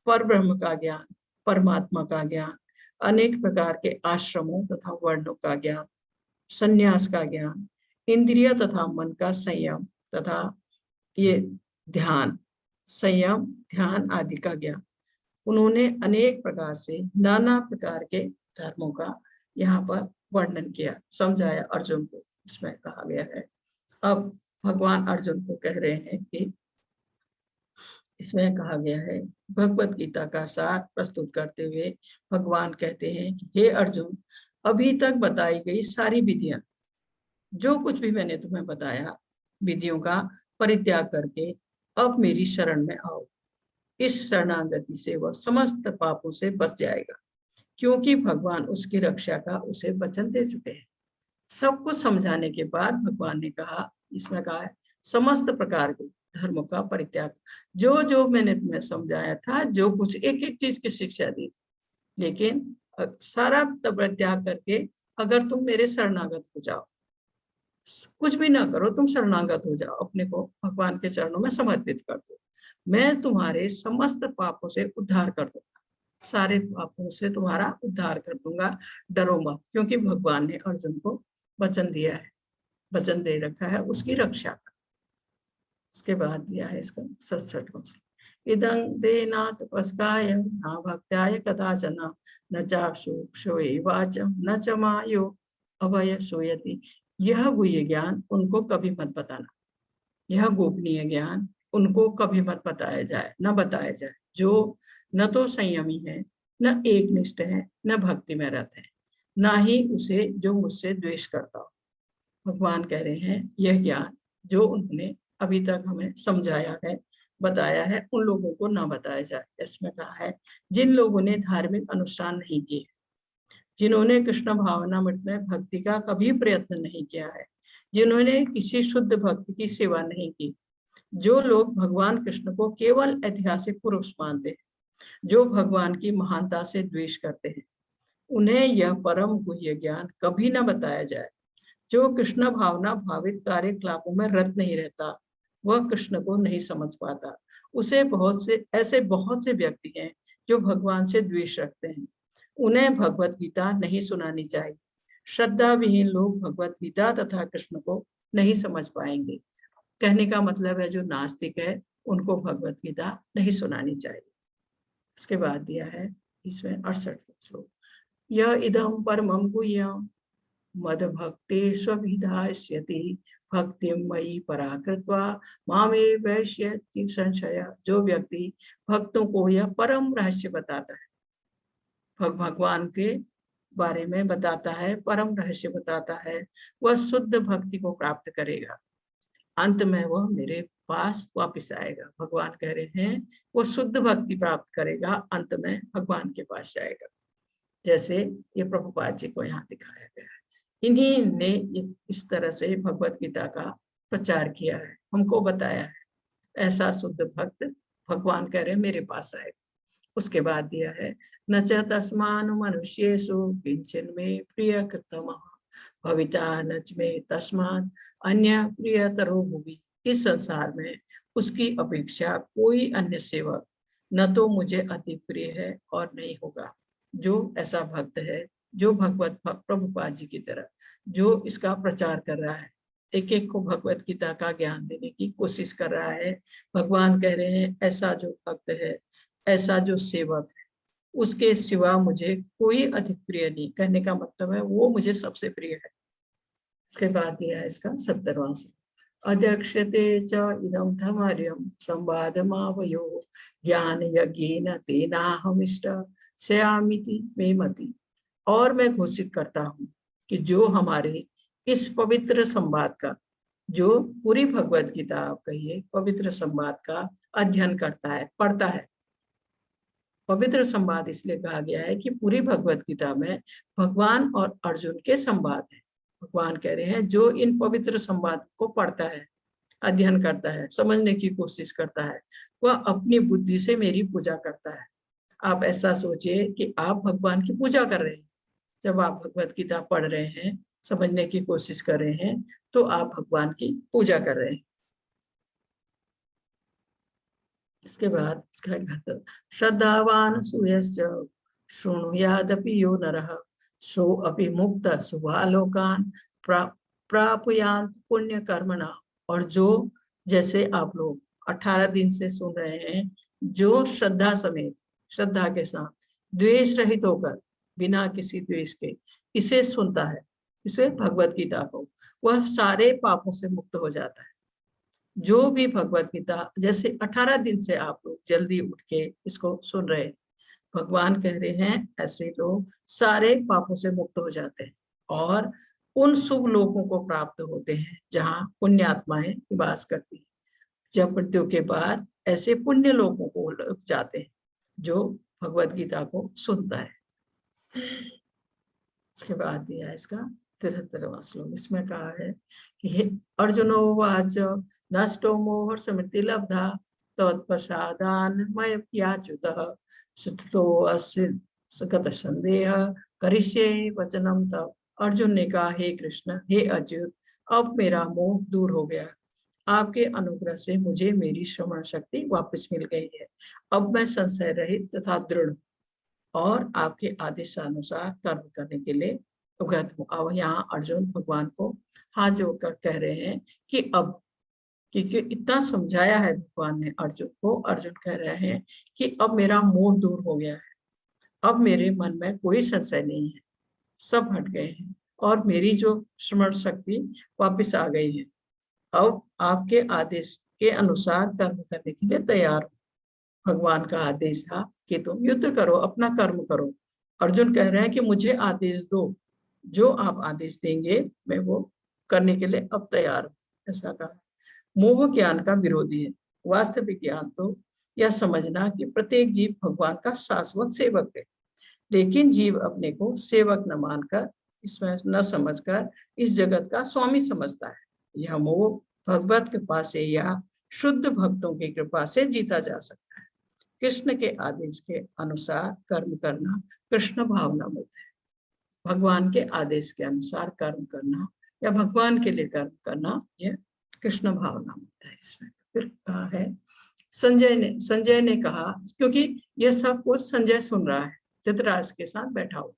पर ब्रह्म का ज्ञान, परमात्मा का ज्ञान, अनेक प्रकार के आश्रमों तथा वर्णों का ज्ञान, संन्यास का ज्ञान, इंद्रिय तथा मन का संयम तथा ये ध्यान, संयम ध्यान आदि का ज्ञान। उन्होंने अनेक प्रकार से नाना प्रकार के धर्मों का यहाँ पर वर्णन किया, समझाया अर्जुन को, इसमें कहा गया है। अब भगवान अर्जुन को कह रहे हैं कि इसमें कहा गया है भगवत गीता का सार प्रस्तुत करते हुए भगवान कहते हैं कि हे अर्जुन, अभी तक बताई गई सारी विधियां जो कुछ भी मैंने तुम्हें बताया विधियों का परित्याग करके अब मेरी शरण में आओ। इस शरणागति से वह समस्त पापों से बच जाएगा, क्योंकि भगवान उसकी रक्षा का उसे वचन दे चुके हैं। सब कुछ समझाने के बाद भगवान ने कहा, इसमें कहा है समस्त प्रकार के धर्मों का परित्याग। जो जो मैंने तुम्हें समझाया था, जो कुछ एक एक चीज की शिक्षा दी थी, लेकिन सारा परित्याग करके अगर तुम मेरे शरणागत हो जाओ, कुछ भी ना करो, तुम शरणागत हो जाओ, अपने को भगवान के चरणों में समर्पित कर दो, मैं तुम्हारे समस्त पापों से उद्धार कर दूंगा, सारे पापों से तुम्हारा उद्धार कर दूंगा, डरो मत। क्योंकि भगवान ने अर्जुन को वचन दिया है, वचन दे रखा है उसकी रक्षा का। उसके बाद दिया है इसका 67वां श्लोक, इदं देना तपस्काय न भक्त्याय कदाचन न चाक्षुषोय वाचम न च मायो अभय सोयति। यह गुह्य ज्ञान उनको कभी मत बताना, यह गोपनीय ज्ञान उनको कभी मत बताया जाए, न बताया जाए, जो न तो संयमी है, न एकनिष्ठ है, न भक्ति में रत है, ना ही उसे जो मुझसे द्वेष करता हो। भगवान कह रहे हैं यह ज्ञान जो उन्होंने अभी तक हमें समझाया है, बताया है, उन लोगों को ना बताया जाए। इसमें कहा है जिन लोगों ने धार्मिक अनुष्ठान नहीं किए, जिन्होंने कृष्ण भावनामृत में भक्ति का कभी प्रयत्न नहीं किया है, जिन्होंने किसी शुद्ध भक्त की सेवा नहीं की, जो लोग भगवान कृष्ण को केवल ऐतिहासिक पुरुष मानते हैं, जो भगवान की महानता से द्वेष करते हैं, उन्हें यह परम गुह्य ज्ञान कभी न बताया जाए। जो कृष्ण भावना भावित कार्यकलापों में रत नहीं रहता, वह कृष्ण को नहीं समझ पाता। उसे बहुत से व्यक्ति हैं जो भगवान से द्वेष रखते हैं, उन्हें भगवत गीता नहीं सुनानी चाहिए। श्रद्धा विहीन लोग भगवत गीता तथा कृष्ण को नहीं समझ पाएंगे। कहने का मतलब है जो नास्तिक है उनको भगवत गीता नहीं सुनानी चाहिए। इसके बाद दिया है इसमें 68वां श्लोक, यह इदं परमं गुह्यं मद भक्ति स्वभिधास्यति भक्तिं मयि पराकृत्वा मामे वैश्यति संशय। जो व्यक्ति भक्तों को यह परम रहस्य बताता है, भगवान के बारे में बताता है, परम रहस्य बताता है, वह शुद्ध भक्ति को प्राप्त करेगा, अंत में वह मेरे पास वापस आएगा। भगवान कह रहे हैं वो शुद्ध भक्ति प्राप्त करेगा, अंत में भगवान के पास जाएगा। जैसे ये प्रभुपाद जी को यहाँ दिखाया गया है, इन्हीं ने इस तरह से भगवत गीता का प्रचार किया है, हमको बताया है। ऐसा शुद्ध भक्त भगवान कह रहे हैं मेरे पास आएगा। उसके बाद दिया है न च तस्मान मनुष्येषु किंचन में प्रिय कृतमः भविता न च में तस्मात् अन्य प्रियतरो भुवि। इस संसार में उसकी अपेक्षा कोई अन्य सेवक न तो मुझे अति प्रिय है और नहीं होगा। जो ऐसा भक्त है, जो भगवत प्रभुपाद जी की तरह जो इसका प्रचार कर रहा है, एक एक को भगवत गीता का ज्ञान देने की कोशिश कर रहा है, भगवान कह रहे हैं ऐसा जो भक्त है, ऐसा जो सेवक है, उसके सिवा मुझे कोई अधिक प्रिय नहीं। कहने का मतलब है वो मुझे सबसे प्रिय है। इसके बाद दिया है इसका 70वां श्लोक, अध्यक्षते च इदं धर्मर्यं संवादमावयो ज्ञान यज्ञेन तेनाहमिष्ट स्यामिति मे मति। और मैं घोषित करता हूँ कि जो हमारे इस पवित्र संवाद का, जो पूरी भगवत गीता आप कहिए पवित्र संवाद का अध्ययन करता है, पढ़ता है। पवित्र संवाद इसलिए कहा गया है कि पूरी भगवत गीता में भगवान और अर्जुन के संवाद है। भगवान कह रहे हैं जो इन पवित्र संवाद को पढ़ता है, अध्ययन करता है, समझने की कोशिश करता है, वह अपनी बुद्धि से मेरी पूजा करता है। आप ऐसा सोचिए कि आप भगवान की पूजा कर रहे हैं। जब आप भगवत गीता पढ़ रहे हैं, समझने की कोशिश कर रहे हैं, तो आप भगवान की पूजा कर रहे हैं। इसके बाद इसका श्रद्धावान सूयस्य शृणुयादपि यो नरः सो अपि मुक्त शुभालोकान प्रापयान्त पुण्य कर्मणा। और जो जैसे आप लोग 18 दिन से सुन रहे हैं, जो श्रद्धा समेत, श्रद्धा के साथ, द्वेष रहित होकर, बिना किसी द्वेष के इसे सुनता है, इसे भगवत गीता को, वह सारे पापों से मुक्त हो जाता है। जो भी भगवत गीता जैसे 18 दिन से आप लोग जल्दी उठ के इसको सुन रहे हैं, भगवान कह रहे हैं ऐसे लोग सारे पापों से मुक्त हो जाते हैं और उन शुभ लोगों को प्राप्त होते हैं जहाँ पुण्य आत्माएं निवास करती हैं। जब मृत्यु के बाद ऐसे पुण्य लोगों को लोग जाते हैं जो भगवत गीता को सुनता है। उसके बाद दिया इसका 73वां श्लोक। इसमें कहा है कि हे अर्जुनो वाच नष्टो मोह स्मृति लब्धा तत्प्रसादान मय याच्युतः स्थितो अस्य गत संदेह करिष्ये वचनम तब। अर्जुन ने कहा, हे कृष्ण, हे अच्युत, अब मेरा मोह दूर हो गया। आपके अनुग्रह से मुझे मेरी श्रवण शक्ति वापस मिल गई है। अब मैं संशय रहित तथा दृढ़ और आपके आदेशानुसार कर्म करने के लिए उगत हूँ। अब यहाँ अर्जुन भगवान को हाथ जोड़कर कह रहे हैं कि अब, क्योंकि इतना समझाया है भगवान ने अर्जुन को, अर्जुन कह रहे हैं कि अब मेरा मोह दूर हो गया है, अब मेरे मन में कोई संशय नहीं है, सब हट गए हैं और मेरी जो स्मरण शक्ति वापस आ गई है। अब आपके आदेश के अनुसार कर्म करने के लिए तैयार हूँ। भगवान का आदेश था कि तुम युद्ध करो, अपना कर्म करो। अर्जुन कह रहे हैं कि मुझे आदेश दो, जो आप आदेश देंगे मैं वो करने के लिए अब तैयार हूँ, ऐसा कहा। मोह ज्ञान का विरोधी है। वास्तविक ज्ञान तो यह समझना कि प्रत्येक जीव भगवान का शाश्वत सेवक है, लेकिन जीव अपने को सेवक न मानकर, इसमें न समझकर इस जगत का स्वामी समझता है। यह मोह भगवत कृपा से या शुद्ध भक्तों की कृपा से जीता जा सकता है। कृष्ण के आदेश के अनुसार कर्म करना कृष्ण भावनामृत है। भगवान के आदेश के अनुसार कर्म करना या भगवान के लिए कर्म करना, यह कृष्ण भावनामृत है। इसमें फिर कहा है, संजय ने कहा, क्योंकि यह सब कुछ संजय सुन रहा है, धृतराष्ट्र के साथ बैठा हुआ।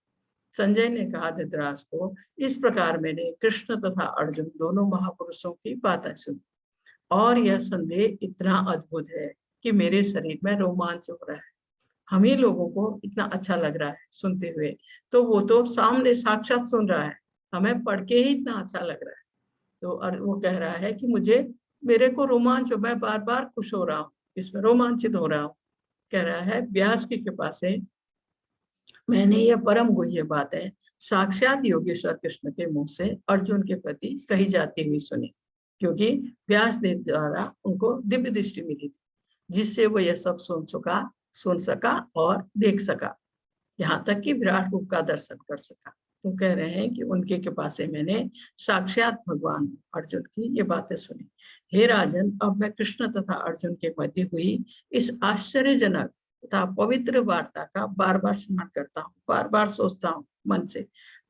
संजय ने कहा धृतराष्ट्र को, इस प्रकार मैंने कृष्ण तथा अर्जुन दोनों महापुरुषों की बातें सुनी और यह संदेह इतना अद्भुत है कि मेरे शरीर में रोमांच हो रहा है। हम ही लोगों को इतना अच्छा लग रहा है सुनते हुए, तो वो तो सामने साक्षात सुन रहा है, हमें पढ़ के ही इतना अच्छा लग रहा है। तो वो कह रहा है कि मेरे को रोमांच हो, मैं बार बार खुश हो रहा हूँ, इसमें रोमांचित हो रहा हूँ। कह रहा है, व्यास की कृपा से मैंने यह परम गुह्य बातें साक्षात योगेश्वर कृष्ण के मुंह से अर्जुन के प्रति कही जाती हुई सुनी, क्योंकि व्यास देव द्वारा उनको दिव्य दृष्टि मिली थी, जिससे वो यह सब सुन सका और देख सका, यहाँ तक कि विराट रूप का दर्शन कर सका। तो कह रहे हैं कि उनके कृपा से मैंने साक्षात भगवान अर्जुन की ये बातें सुनी। हे राजन, अब मैं कृष्ण तथा अर्जुन के मध्य हुई इस आश्चर्यजनक तथा पवित्र वार्ता का बार बार स्मरण करता हूँ, बार बार सोचता हूँ मन से,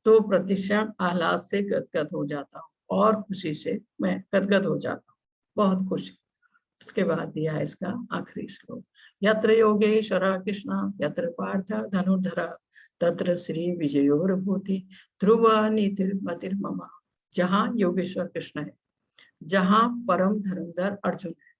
तो प्रतिक्षण आह्लाद से गदगद हो जाता हूँ और खुशी से मैं गदगद हो जाता हूँ, बहुत खुशी। उसके बाद दिया है इसका आखिरी श्लोक, यत्र योगेश्वर कृष्ण यत्र पार्थ धनुर्धर तत्र श्री विजयोर्भूति ध्रुव नीतिर्मतिर्मम। जहाँ योगेश्वर कृष्ण है, जहाँ परम धनुर्धर अर्जुन है,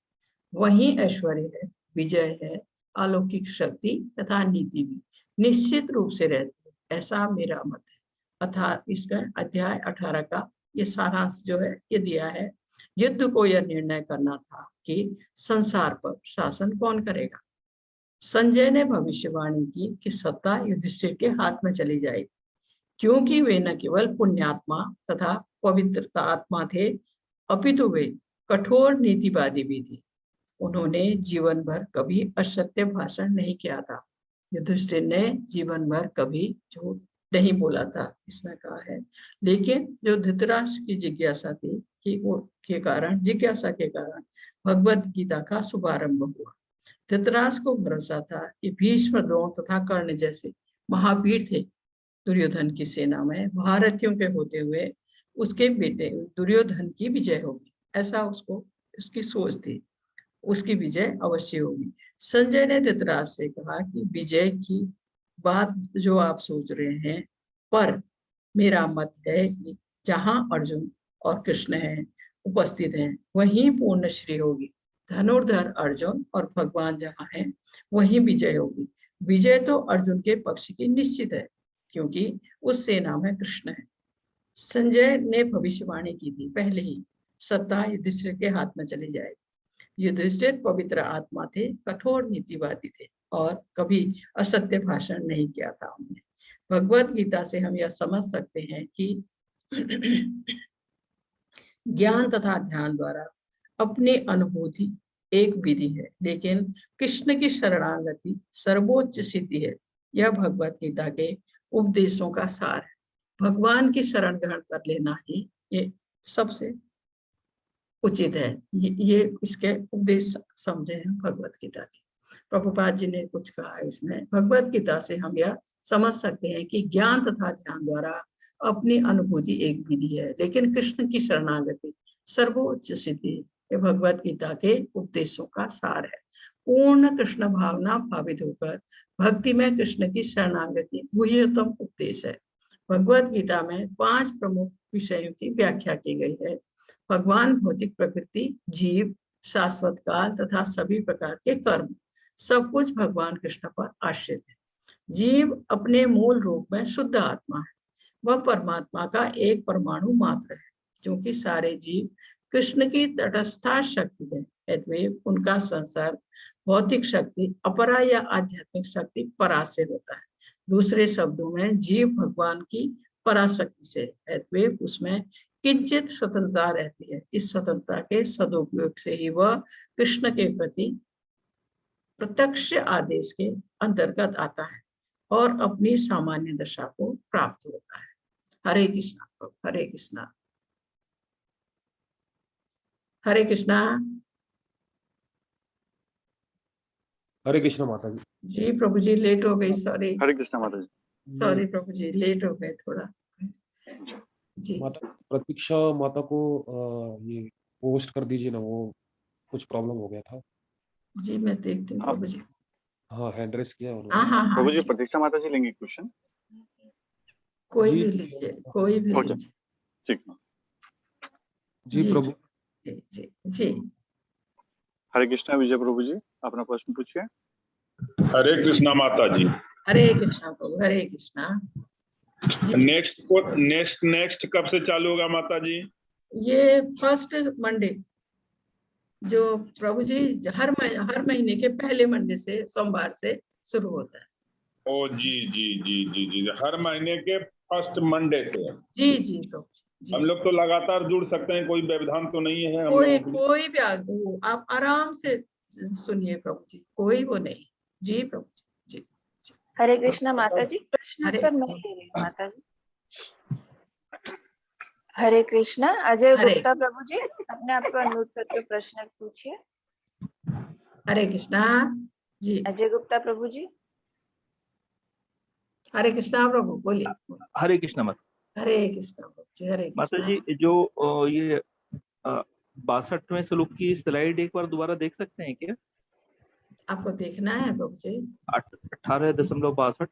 वहीं ऐश्वर्य है, विजय है, अलौकिक शक्ति तथा नीति भी निश्चित रूप से रहती है, ऐसा मेरा मत है। अर्थात इसका अध्याय 18 का ये सारांश जो है ये दिया है। युद्ध को यह निर्णय करना था कि संसार पर शासन कौन करेगा। संजय ने भविष्यवाणी की कि सत्ता युधिष्ठिर के हाथ में चली जाएगी, क्योंकि वे न केवल पुण्यात्मा तथा पवित्रता आत्मा थे, अपितु वे कठोर नीतिवादी भी थे। उन्होंने जीवन भर कभी असत्य भाषण नहीं किया था। युधिष्ठिर ने जीवन भर कभी झूठ नहीं बोला था, इसमें कहा है। लेकिन जो धृतराष्ट्र की जिज्ञासा थी कि वो जिज्ञासा के कारण भगवत गीता का शुभारंभ हुआ। धृतराष्ट्र को भरोसा था कि भीष्म, द्रोण तथा कर्ण जैसे महावीर थे दुर्योधन की सेना में, भारतीयों के होते हुए उसके बेटे दुर्योधन की विजय होगी, ऐसा उसकी सोच थी, उसकी विजय अवश्य होगी। संजय ने धृतराष्ट्र से कहा कि विजय की बात जो आप सोच रहे हैं, पर मेरा मत है कि जहां अर्जुन और कृष्ण हैं, उपस्थित हैं, वहीं पूर्ण श्री होगी। धनुर्धर अर्जुन और भगवान जहां हैं, वहीं विजय होगी। विजय तो अर्जुन के पक्ष की निश्चित है, क्योंकि उस सेना में कृष्ण है। संजय ने भविष्यवाणी की थी पहले ही, सत्ता युधिष्ठिर के हाथ में चली जाएगी। युधिष्ठिर पवित्र आत्मा थे, कठोर नीतिवादी थे और कभी असत्य भाषण नहीं किया था उन्होंने। भगवत गीता से हम यह समझ सकते हैं कि ज्ञान तथा ध्यान द्वारा अपनी अनुभूति एक विधि है, लेकिन कृष्ण की शरणागति सर्वोच्च सिद्धि है। यह भगवत गीता के उपदेशों का सार है। भगवान की शरण ग्रहण कर लेना ही ये सबसे उचित है। ये इसके उपदेश समझे हैं भगवत गीता के। प्रभुपाद जी ने कुछ कहा इसमें। भगवत गीता से हम यह समझ सकते हैं कि ज्ञान तथा ध्यान द्वारा अपनी अनुभूति एक विधि है, लेकिन कृष्ण की शरणागति सर्वोच्च सिद्धि। ये भगवत गीता के उपदेशों का सार है। पूर्ण कृष्ण भावना भावित होकर भक्ति में कृष्ण की शरणागति गुह्यतम उपदेश है। भगवत गीता में 5 प्रमुख विषयों की व्याख्या की गई है। भगवान, भौतिक प्रकृति, जीव, शाश्वत काल तथा सभी प्रकार के कर्म, सब कुछ भगवान कृष्ण पर आश्रित है। जीव अपने मूल रूप में शुद्ध आत्मा है। वह परमात्मा का एक परमाणु मात्र है। क्योंकि सारे जीव कृष्ण की तटस्था शक्ति है, अतएव उनका संसार भौतिक शक्ति अपरा या आध्यात्मिक शक्ति परा से होता है। दूसरे शब्दों में जीव भगवान की पराशक्ति से, अतएव उसमें किंचित स्वतंत्रता रहती है। इस स्वतंत्रता के सदुपयोग से ही वह कृष्ण के प्रति प्रत्यक्ष आदेश के अंतर्गत आता है और अपनी सामान्य दशा को प्राप्त होता है। हरे कृष्णा, हरे कृष्णा, हरे कृष्णा। हरे कृष्ण माता जी। जी प्रभु जी लेट हो गई, सॉरी। हरे कृष्णा माता जी। सॉरी प्रभु जी, लेट हो गए थोड़ा। जी माता प्रतीक्षा माता को ये पोस्ट कर दीजिए ना, वो कुछ प्रॉब्लम हो गया था। जी मैं देखती हूँ प्रभु जी। हाँ, हैंड रेस किया हाँ उन्होंने। हाँ हाँ, प्रभु जी प्रतीक्षा माता जी लेंगे क्वेश्चन। कोई जी। भी लीजिए, कोई भी ओके, लीजिए। ठीक। जी प्रभु। जी जी जी। हरे कृष्णा विजय प्रभु जी, अपना प्रश्न पूछिए। हरे कृष्णा माता जी। हरे कृष्णा प्रभु, हरे कृष्णा। नेक्स्ट कब से चालू होगा माता जी? ये फर्स्ट मंडे, जो प्रभु जी हर महीने के पहले मंडे से, सोमवार से शुरू होता है। ओ जी जी जी जी जी, हर महीने के फर्स्ट मंडे से। जी जी प्रभु जी। हम लोग तो लगातार जुड़ सकते हैं, कोई व्यवधान तो नहीं है हम कोई भी आप आराम से सुनिए प्रभु जी, कोई वो नहीं। जी प्रभु जी। जी हरे कृष्णा माता जी। प्रश्न हरे उत्तर मैं ले रही हूँ माता जी। हरे कृष्णा। अजय गुप्ता प्रभु जी, अपने आप को अनम्यूट करके प्रश्न पूछिए। हरे कृष्णा जी। अजय गुप्ता प्रभु जी। हरे कृष्णा प्रभु, बोलिए। हरे कृष्णा माता। हरे कृष्णा प्रभु जी। हरे माता कृष्णा जी, जो ये 62वें श्लोक की स्लाइड एक बार दोबारा देख सकते हैं क्या? आपको देखना है प्रभु जी? 18.62।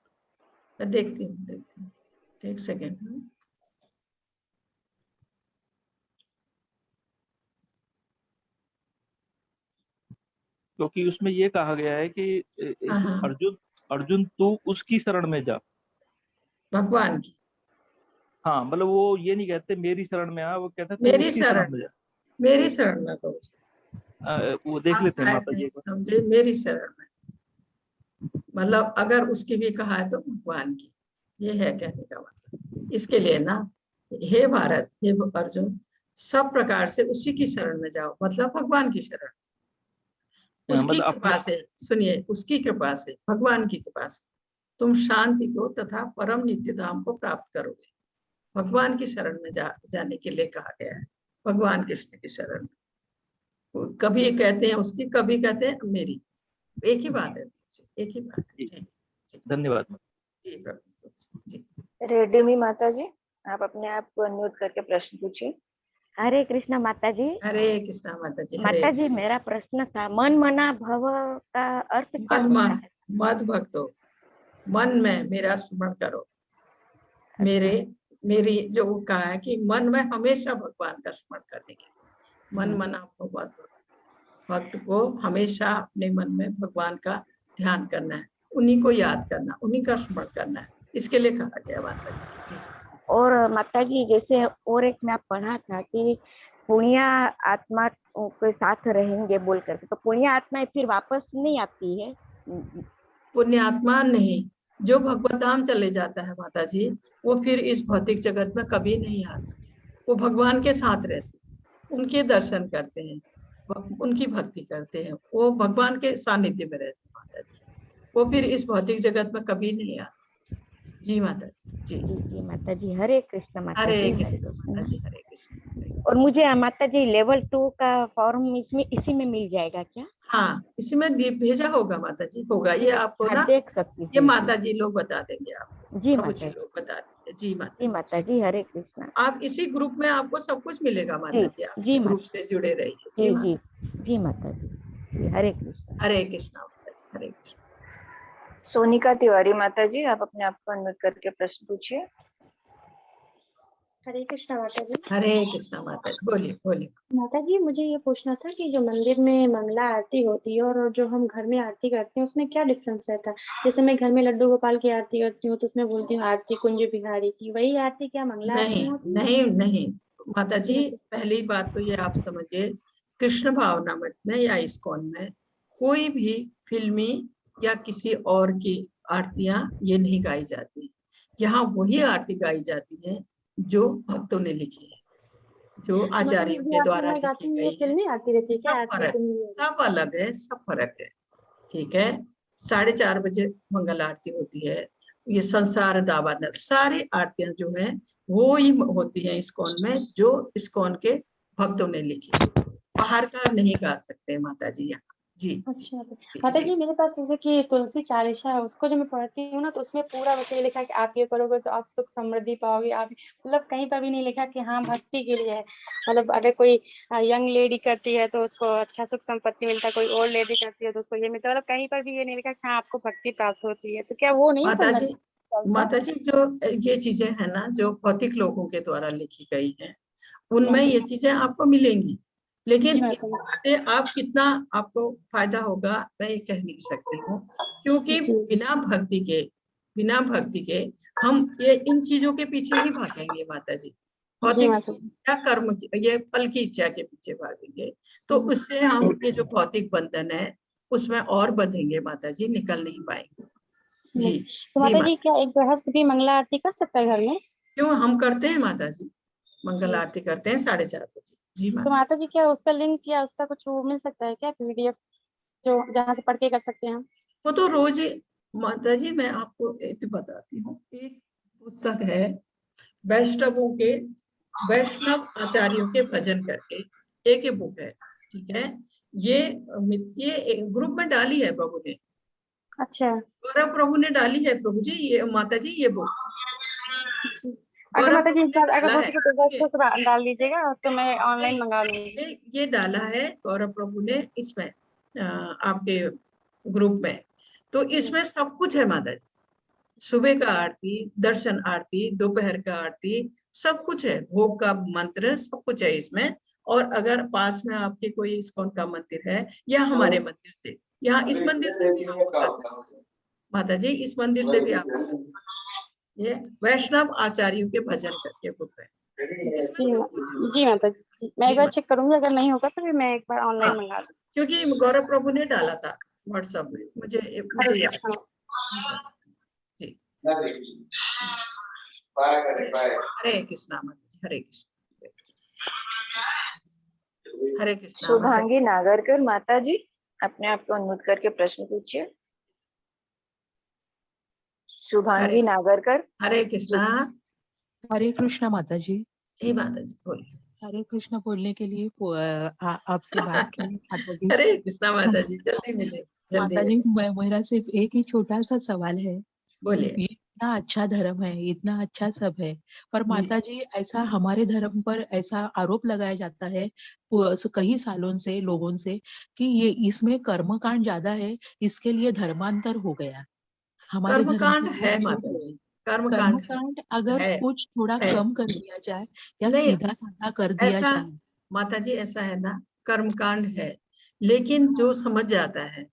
देखती हूँ, एक सेकेंड। क्योंकि उसमें ये कहा गया है कि अर्जुन तू उसकी शरण में जा, भगवान की। हाँ, मतलब वो ये नहीं कहते मेरी शरण में आ, वो कहते तू मेरी उसकी शरण में जा। मेरी शरण में प्रभु जी। वो देख लेते हैं माता जी। समझे, मेरी शरण में मतलब अगर उसकी भी कहा है तो भगवान की, ये है कहने का मतलब। इसके लिए ना, हे भारत, हे अर्जुन, सब प्रकार से उसी की शरण में जाओ, मतलब भगवान की शरण। उसकी कृपा से, सुनिए, उसकी कृपा से, भगवान की कृपा से तुम शांति को तथा परम नित्य धाम को प्राप्त करोगे। भगवान की शरण में जाने के लिए कहा गया है। भगवान कृष्ण की शरण में, कभी कहते हैं उसकी, कभी कहते हैं मेरी, एक ही बात है, एक ही बात है। धन्यवाद। रेडिमी माता जी, आप अपने आप को अनम्यूट करके प्रश्न पूछिए। हरे कृष्णा माता जी। हरे कृष्णा माता जी। माता जी, मेरा प्रश्न था, मन मना भव का अर्थ क्या होता है? मद भक्तो, मन में मेरा स्मरण करो। मेरी जो कहा है कि मन में हमेशा भगवान का स्मरण करने के, मन मना भव, भक्त को हमेशा अपने मन में भगवान का ध्यान करना है, उन्हीं को याद करना, उन्हीं का स्मरण करना है, इसके लिए कहा गया माता जी। और माता जी, जैसे और एक में आप पढ़ा था कि पुण्य आत्मा के साथ रहेंगे बोल करके, तो पुण्य आत्मा फिर वापस नहीं आती है? पुण्य आत्मा नहीं, जो भगवत धाम चले जाता है माता जी, वो फिर इस भौतिक जगत में कभी नहीं आता। वो भगवान के साथ रहते, उनके दर्शन करते हैं, उनकी भक्ति करते हैं, वो भगवान के सानिध्य में रहते हैं माता जी। वो फिर इस भौतिक जगत में कभी नहीं आता। जी माता जी। जी माता जी, हरे कृष्ण माता हरे जी, कृष्ण माता जी, हरे कृष्ण। और मुझे माता जी लेवल 2 का फॉर्म इसमें इसी में मिल जाएगा क्या? हाँ, इसमें भेजा होगा माता जी, होगा ये आपको ना, देख सकती ये हूँ। माता जी लोग बता देंगे आपको, जी प्रभु माता जी जी। लोग बता देंगे। जी माता जी माता जी, हरे कृष्णा। आप इसी ग्रुप में आपको सब कुछ मिलेगा माता जी, आप जी इस ग्रुप से जुड़े रहिए। जी जी जी माता जी माता जी, हरे कृष्णा। हरे कृष्णा माता जी, हरे कृष्णा। सोनिका तिवारी माता जी, आप अपने आप को अनम्यूट करके प्रश्न पूछिए। हरे कृष्णा माता जी। हरे कृष्णा माता जी, बोलिए बोलिए। माता जी, मुझे ये पूछना था कि जो मंदिर में मंगला आरती होती है और जो हम घर में आरती करते हैं उसमें क्या डिफरेंस रहता है? जैसे मैं घर में लड्डू गोपाल की आरती करती हूँ तो उसमें बोलती हूँ आरती कुंज बिहारी की, वही आरती क्या मंगला आरती नहीं में होती है? नहीं नहीं माता जी, जी। पहली बात तो ये आप समझिए, कृष्ण भावनामृत में या इस्कॉन में कोई भी फिल्मी या किसी और की आरतियां ये नहीं गाई जाती। यहाँ वही आरती गाई जाती है जो भक्तों ने लिखी है, जो मतलब आचार्यों ये के आरती द्वारा मैं लिखी गाती हूँ, ये गई है। फिल्मी आरती रहती है क्या? सब आरती फर्क, कुंज बिहारी। सब अलग है, सब फर्क है। ठीक है, 4:30 बजे मंगल आरती होती है, ये संसार दावानल सारी आरतियां जो है वो ही होती है इस्कॉन में, जो इस्कॉन के भक्तों ने लिखी, बाहर का नहीं गा सकते माता जी यहाँ। जी अच्छा माता जी, मेरे पास जैसे कि तुलसी चालीसा है, उसको जो मैं पढ़ती हूँ ना तो उसमें पूरा वैसे लिखा है कि आप ये करोगे तो आप सुख समृद्धि पाओगे। आप मतलब कहीं पर भी नहीं लिखा कि हाँ भक्ति के लिए है। मतलब अगर कोई यंग लेडी करती है तो उसको अच्छा सुख संपत्ति मिलता है, कोई ओल्ड लेडी करती है तो उसको ये मिलता है। मतलब कहीं पर भी ये नहीं लिखा कि हाँ आपको भक्ति प्राप्त होती है। तो क्या वो नहीं माता पढ़ना जी, चाहिए? माता जी जो ये चीजें है ना, जो भौतिक लोगों के द्वारा लिखी गई है, उनमें ये चीजें आपको मिलेंगी, लेकिन इससे आप कितना आपको फायदा होगा मैं ये कह नहीं सकती हूँ, क्योंकि बिना भक्ति के हम ये इन चीजों के पीछे ही भागेंगे माता जी, भौतिक या कर्म ये फल की इच्छा के पीछे भागेंगे, तो उससे हम ये जो भौतिक बंधन है उसमें और बंधेंगे माता जी, निकल नहीं पाएंगे। जी तो माता जी, क्या एक गृहस्थ भी मंगला आरती कर सकता है घर में? क्यों, हम करते हैं माता जी, मंगल आरती करते हैं 4:30 बजे। जी तो माता जी, क्या उसका लिंक या उसका कुछ वो मिल सकता है क्या, पीडीएफ जो जहाँ से पढ़ के कर सकते हैं हम? वो तो रोज माता जी, मैं आपको एक बताती हूँ, एक पुस्तक है वैष्णव आचार्यों के भजन करके, एक बुक है। ठीक है, ये ग्रुप में डाली है प्रभु ने। अच्छा, गौरव प्रभु ने डाली है प्रभु जी, ये माता जी ये बुक। अगर माता जी अगर हो सके तो वेबसाइट से डाल दीजिएगा तो मैं ऑनलाइन मंगा लूंगी। ये डाला है गौरव प्रभु ने इसमें आपके ग्रुप में, तो इसमें सब कुछ है माता जी, सुबह का आरती, दर्शन आरती, दोपहर का आरती, सब कुछ है, भोग का मंत्र, सब कुछ है इसमें। और अगर पास में आपके कोई इस्कॉन का मंदिर है या हमारे मंदिर से, यहाँ इस मंदिर से भी आप मंगा सकते हैं माता जी, इस मंदिर से भी आप, ये वैष्णव आचार्यों के भजन करके बुक है। जी माता जी, मैं एक बार चेक करूंगी, अगर नहीं होगा तो फिर मैं एक बार ऑनलाइन मंगा लूंगी। क्योंकि गौरव प्रभु ने डाला था व्हाट्सएप में, मुझे याद है। जी हरे कृष्णा माता जी, हरे कृष्ण, हरे कृष्णा। शुभांगी नागरकर माता जी, अपने आप को अनम्यूट करके प्रश्न पूछिए। शुभांगी नागरकर। हरे कृष्णा। हरे कृष्णा माता जी। जी माता जी बोलिए। हरे कृष्णा बोलने के लिए आपसे बात की माता जी। हरे कृष्णा माता जी, जल्दी मिले। माता जी, मेरा सिर्फ एक ही छोटा सा सवाल है। बोलिए। ये इतना अच्छा धर्म है, इतना अच्छा सब है, पर माता जी ऐसा हमारे धर्म पर ऐसा आरोप लगाया जाता है कई सालों से लोगों से कि ये इसमें कर्मकांड ज्यादा है, इसके लिए धर्मांतर हो गया। हमारे कर्मकांड है माता जी, कर्मकांड अगर कुछ थोड़ा कम कर दिया जाए या सीधा साधा कर दिया जाए। माता जी ऐसा है ना, कर्मकांड है, लेकिन जो समझ जाता है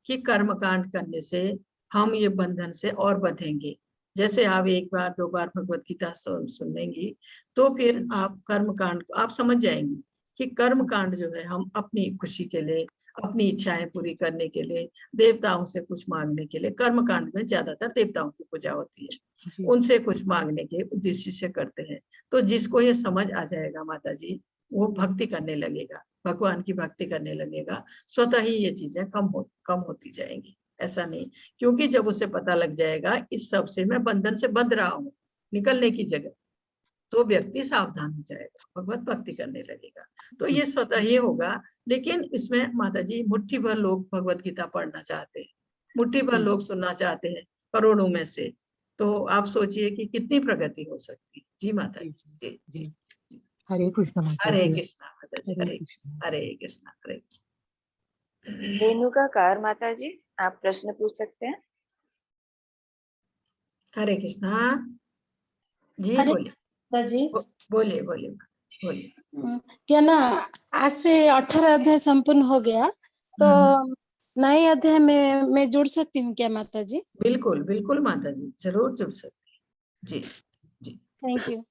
कि कर्मकांड करने से हम ये बंधन से और बंधेंगे, जैसे आप एक बार दो बार भगवत गीता सुनेंगी तो फिर आप कर्मकांड को आप समझ जाएंगी कि कर्मकांड जो है हम अपनी खुशी के लिए, अपनी इच्छाएं पूरी करने के लिए, देवताओं से कुछ मांगने के लिए। कर्म कांड में ज्यादातर देवताओं की पूजा होती है, उनसे कुछ मांगने के उद्देश्य से करते हैं। तो जिसको ये समझ आ जाएगा माता जी, वो भक्ति करने लगेगा, भगवान की भक्ति करने लगेगा, स्वतः ही ये चीजें कम होती जाएंगी। ऐसा नहीं, क्योंकि जब उसे पता लग जाएगा इस सब से मैं बंधन से बंध रहा हूँ निकलने की जगह, तो व्यक्ति सावधान हो जाएगा, भगवत भक्ति करने लगेगा। तो ये स्वतः ही होगा। लेकिन इसमें माता जी मुट्ठी भर लोग भगवत गीता पढ़ना चाहते हैं, मुट्ठी भर लोग सुनना चाहते हैं, करोड़ों में से। तो आप सोचिए कि कितनी प्रगति हो सकती है। जी माता जी। जी जी। हरे कृष्ण माता हरे जी। कृष्णा माता जी। हरे हरे कृष्णा हरे कृष्णा। रेणुका कार माता जी, आप प्रश्न पूछ सकते हैं। हरे कृष्णा जी। बोलिए जी। बोलिए बोलिए बोलिए। क्या ना, आज से 18 अध्याय संपूर्ण हो गया, तो नए अध्याय में मैं जुड़ सकती हूँ क्या माता जी? बिल्कुल बिल्कुल माता जी, जरूर जुड़ सकती हैं। जी जी। Thank you.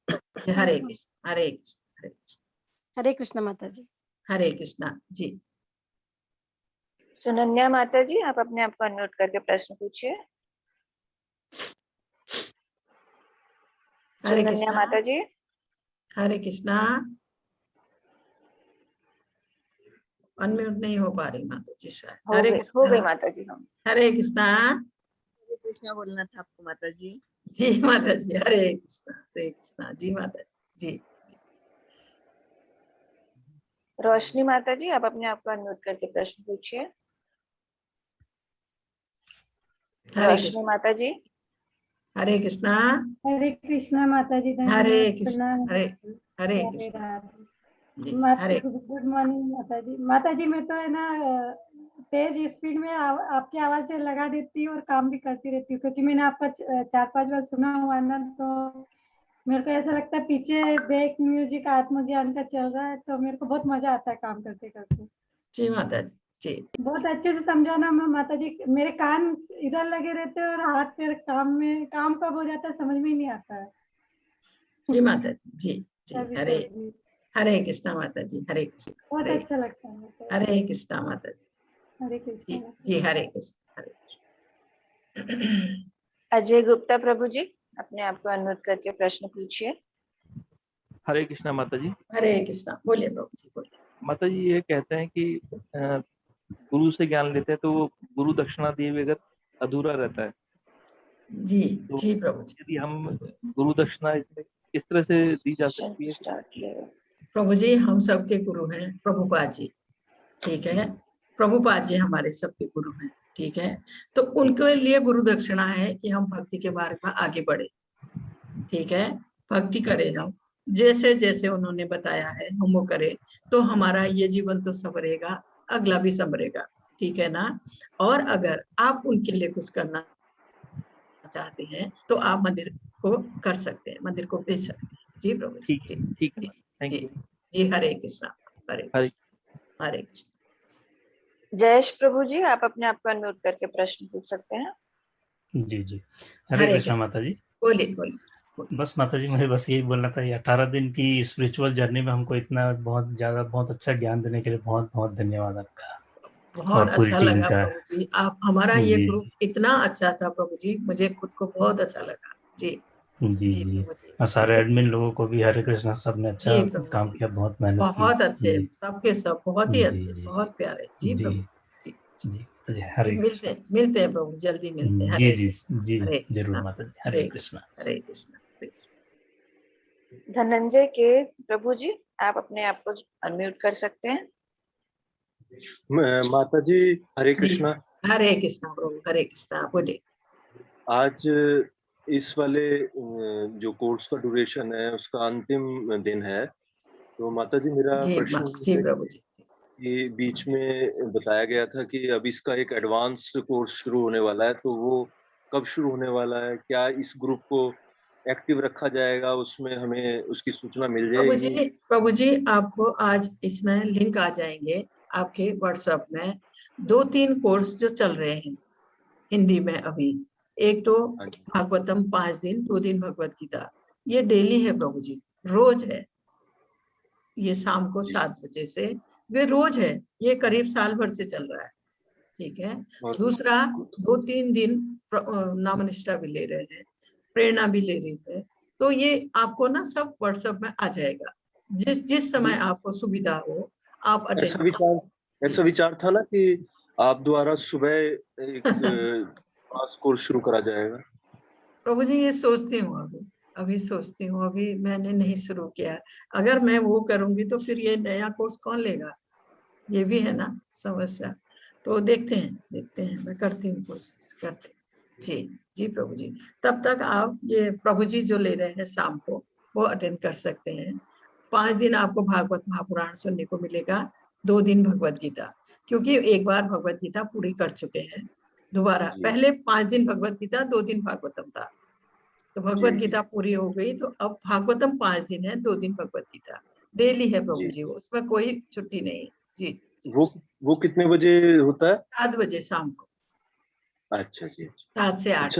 हरे कृष्ण हरे कृष्ण हरे कृष्ण माता जी। हरे कृष्णा जी। सुनन्या माता जी, आप अपने आप को अनम्यूट करके प्रश्न पूछिए। हरे सुनन्या कृष्णा माता जी। हरे कृष्णा। अनम्यूट नहीं हो पा रही माता जी शायद। हरे हो कृष्णा। गई माता जी। हम हरे कृष्णा। हरे कृष्णा बोलना था आपको माता जी। जी माता जी। हरे कृष्णा जी माता जी। जी रोशनी माता जी, आप अपने आप को अनम्यूट करके प्रश्न पूछिए। रोशनी माता जी। हरे कृष्णा। हरे कृष्णा माता जी। हरे धन्यवाद। कृष्ण प्रणाम। हरे हरे राधे कृष्ण राधे। जी। हरे गुड मॉर्निंग माता जी। माता जी मैं तो है ना तेज स्पीड में आपकी आवाज लगा देती हूँ और काम भी करती रहती हूँ, क्योंकि मैंने आपका 4-5 बार सुना हुआ ना, तो मेरे को ऐसा लगता है पीछे बैक म्यूजिक आत्मज्ञान का चल रहा है, तो मेरे को बहुत मजा आता है काम करते करते। जी माता जी। जी बहुत अच्छे से समझाना माता जी। मेरे कान इधर लगे रहते हैं और हाथ पैर काम कब हो जाता है समझ में ही नहीं आता है। जी माता जी। जी जी। हरे हरे कृष्णा माता जी। हरे कृष्ण। बहुत अच्छा लगता है। हरे कृष्णा माता जी। हरे कृष्ण। जी हरे कृष्ण हरे कृष्ण। अजय गुप्ता प्रभु जी, अपने आप को अनम्यूट करके प्रश्न पूछिए। हरे कृष्णा माता जी। हरे कृष्णा। बोलिए प्रभु जी बोलिए। माता जी ये कहते हैं कि गुरु से ज्ञान लेते हैं तो वो गुरु दक्षिणा दिए बगैर अधूरा रहता है। जी तो जी प्रभु जी। यदि हम गुरु दक्षिणा इसमें किस तरह से दी जा सकती है? प्रभु जी हम सबके गुरु हैं प्रभुपाद जी, ठीक है। प्रभुपाद जी हमारे सबके गुरु हैं, ठीक है। तो उनके लिए गुरु दक्षिणा है कि हम भक्ति के मार्ग में आगे बढ़े, ठीक है। भक्ति करें हम जैसे जैसे उन्होंने बताया है हम वो करें, तो हमारा ये जीवन तो संवरेगा, अगला भी संवरेगा, ठीक है ना। और अगर आप उनके लिए कुछ करना चाहते हैं तो आप मंदिर को कर सकते हैं, मंदिर को भेज सकते हैं। जी प्रभु जी। ठीक है। थैंक जी यू। जी हरे कृष्णा हरे कृष्णा हरे कृष्ण। जयेश प्रभु जी, आप अपने आप को अनम्यूट करके प्रश्न पूछ सकते हैं। जी जी। हरे कृष्णा माता जी। बोलिए बोलिए। बस माता जी मुझे बस यही बोलना था, ये 18 दिन की स्पिरिचुअल जर्नी में हमको इतना बहुत अच्छा ज्ञान देने के लिए बहुत बहुत धन्यवाद आपका। बहुत पूरी अच्छा टीम लगा का। प्रभु जी। आप हमारा ये जी ग्रुप इतना अच्छा था प्रभु जी, मुझे खुद को बहुत अच्छा लगा। जी जी जी जी। प्रभु जी। और सारे एडमिन लोगों को भी हरे कृष्णा सबने अच्छा जी प्रभु काम जी। किया, बहुत मेहनत की। बहुत अच्छे जी सबके सब बहुत ही जी अच्छे, जी बहुत प्यारे। जी जी प्रभु जी। जी। हरे मिलते हैं प्रभु, जल्दी मिलते हैं। जी हरे जी कृष्ण जी हरे जरूर कृष्ण माता जी। हरे कृष्णा। हरे कृष्ण हरे कृष्ण। धनंजय के प्रभु जी, आप अपने आप को अनम्यूट कर सकते हैं। माता जी हरे कृष्णा। हरे कृष्णा प्रभु हरे कृष्णा। बोलिए। आज इस वाले जो कोर्स का ड्यूरेशन है उसका अंतिम दिन है, तो माता जी मेरा प्रश्न जी प्रभु जी। ये बीच में बताया गया था कि अब इसका एक एडवांस कोर्स शुरू होने वाला है, तो वो कब शुरू होने वाला है? क्या इस ग्रुप को एक्टिव रखा जाएगा, उसमें हमें उसकी सूचना मिल जाएगी? प्रभु जी आपको आज इसमें लिंक आ जाएंगे आपके व्हाट्सएप में। 2-3 कोर्स जो चल रहे हैं हिंदी में अभी, एक तो भागवतम 5 दिन, 2 दिन भगवत गीता, ये डेली है प्रभु जी, रोज है। ये शाम को 7 बजे से वे रोज है, ये करीब साल भर से चल रहा है, ठीक है। दूसरा 2-3 दिन नामनिष्ठा भी ले रहे हैं, प्रेरणा भी ले रही है, तो ये आपको ना सब व्हाट्सएप में आ जाएगा, जिस समय आपको सुविधा हो आप ऐसा विचार था ना कि आप द्वारा सुबह एक क्लास कोर्स शुरू करा जाएगा। प्रभु जी ये सोचती हूँ, अभी सोचती हूँ, अभी मैंने नहीं शुरू किया। अगर मैं वो करूंगी तो फिर ये नया कोर्स कौन लेगा, ये भी है ना समस्या। तो देखते हैं, मैं करती हूँ, कोशिश करती हूँ। जी जी प्रभु जी, तब तक आप ये प्रभु जी जो ले रहे हैं शाम को वो अटेंड कर सकते हैं। 5 दिन आपको भागवत महापुराण सुनने को मिलेगा, 2 दिन भगवत गीता, क्योंकि एक बार भगवत गीता पूरी कर चुके हैं। दोबारा पहले 5 दिन भगवत गीता, 2 दिन भागवतम था, तो भगवत गीता पूरी हो गई, तो अब भागवतम 5 दिन है, 2 दिन भगवत गीता डेली है प्रभु जी, उसमें कोई छुट्टी नहीं। जी वो कितने बजे होता है? 7 बजे शाम को। अच्छा जी, 7 से 8।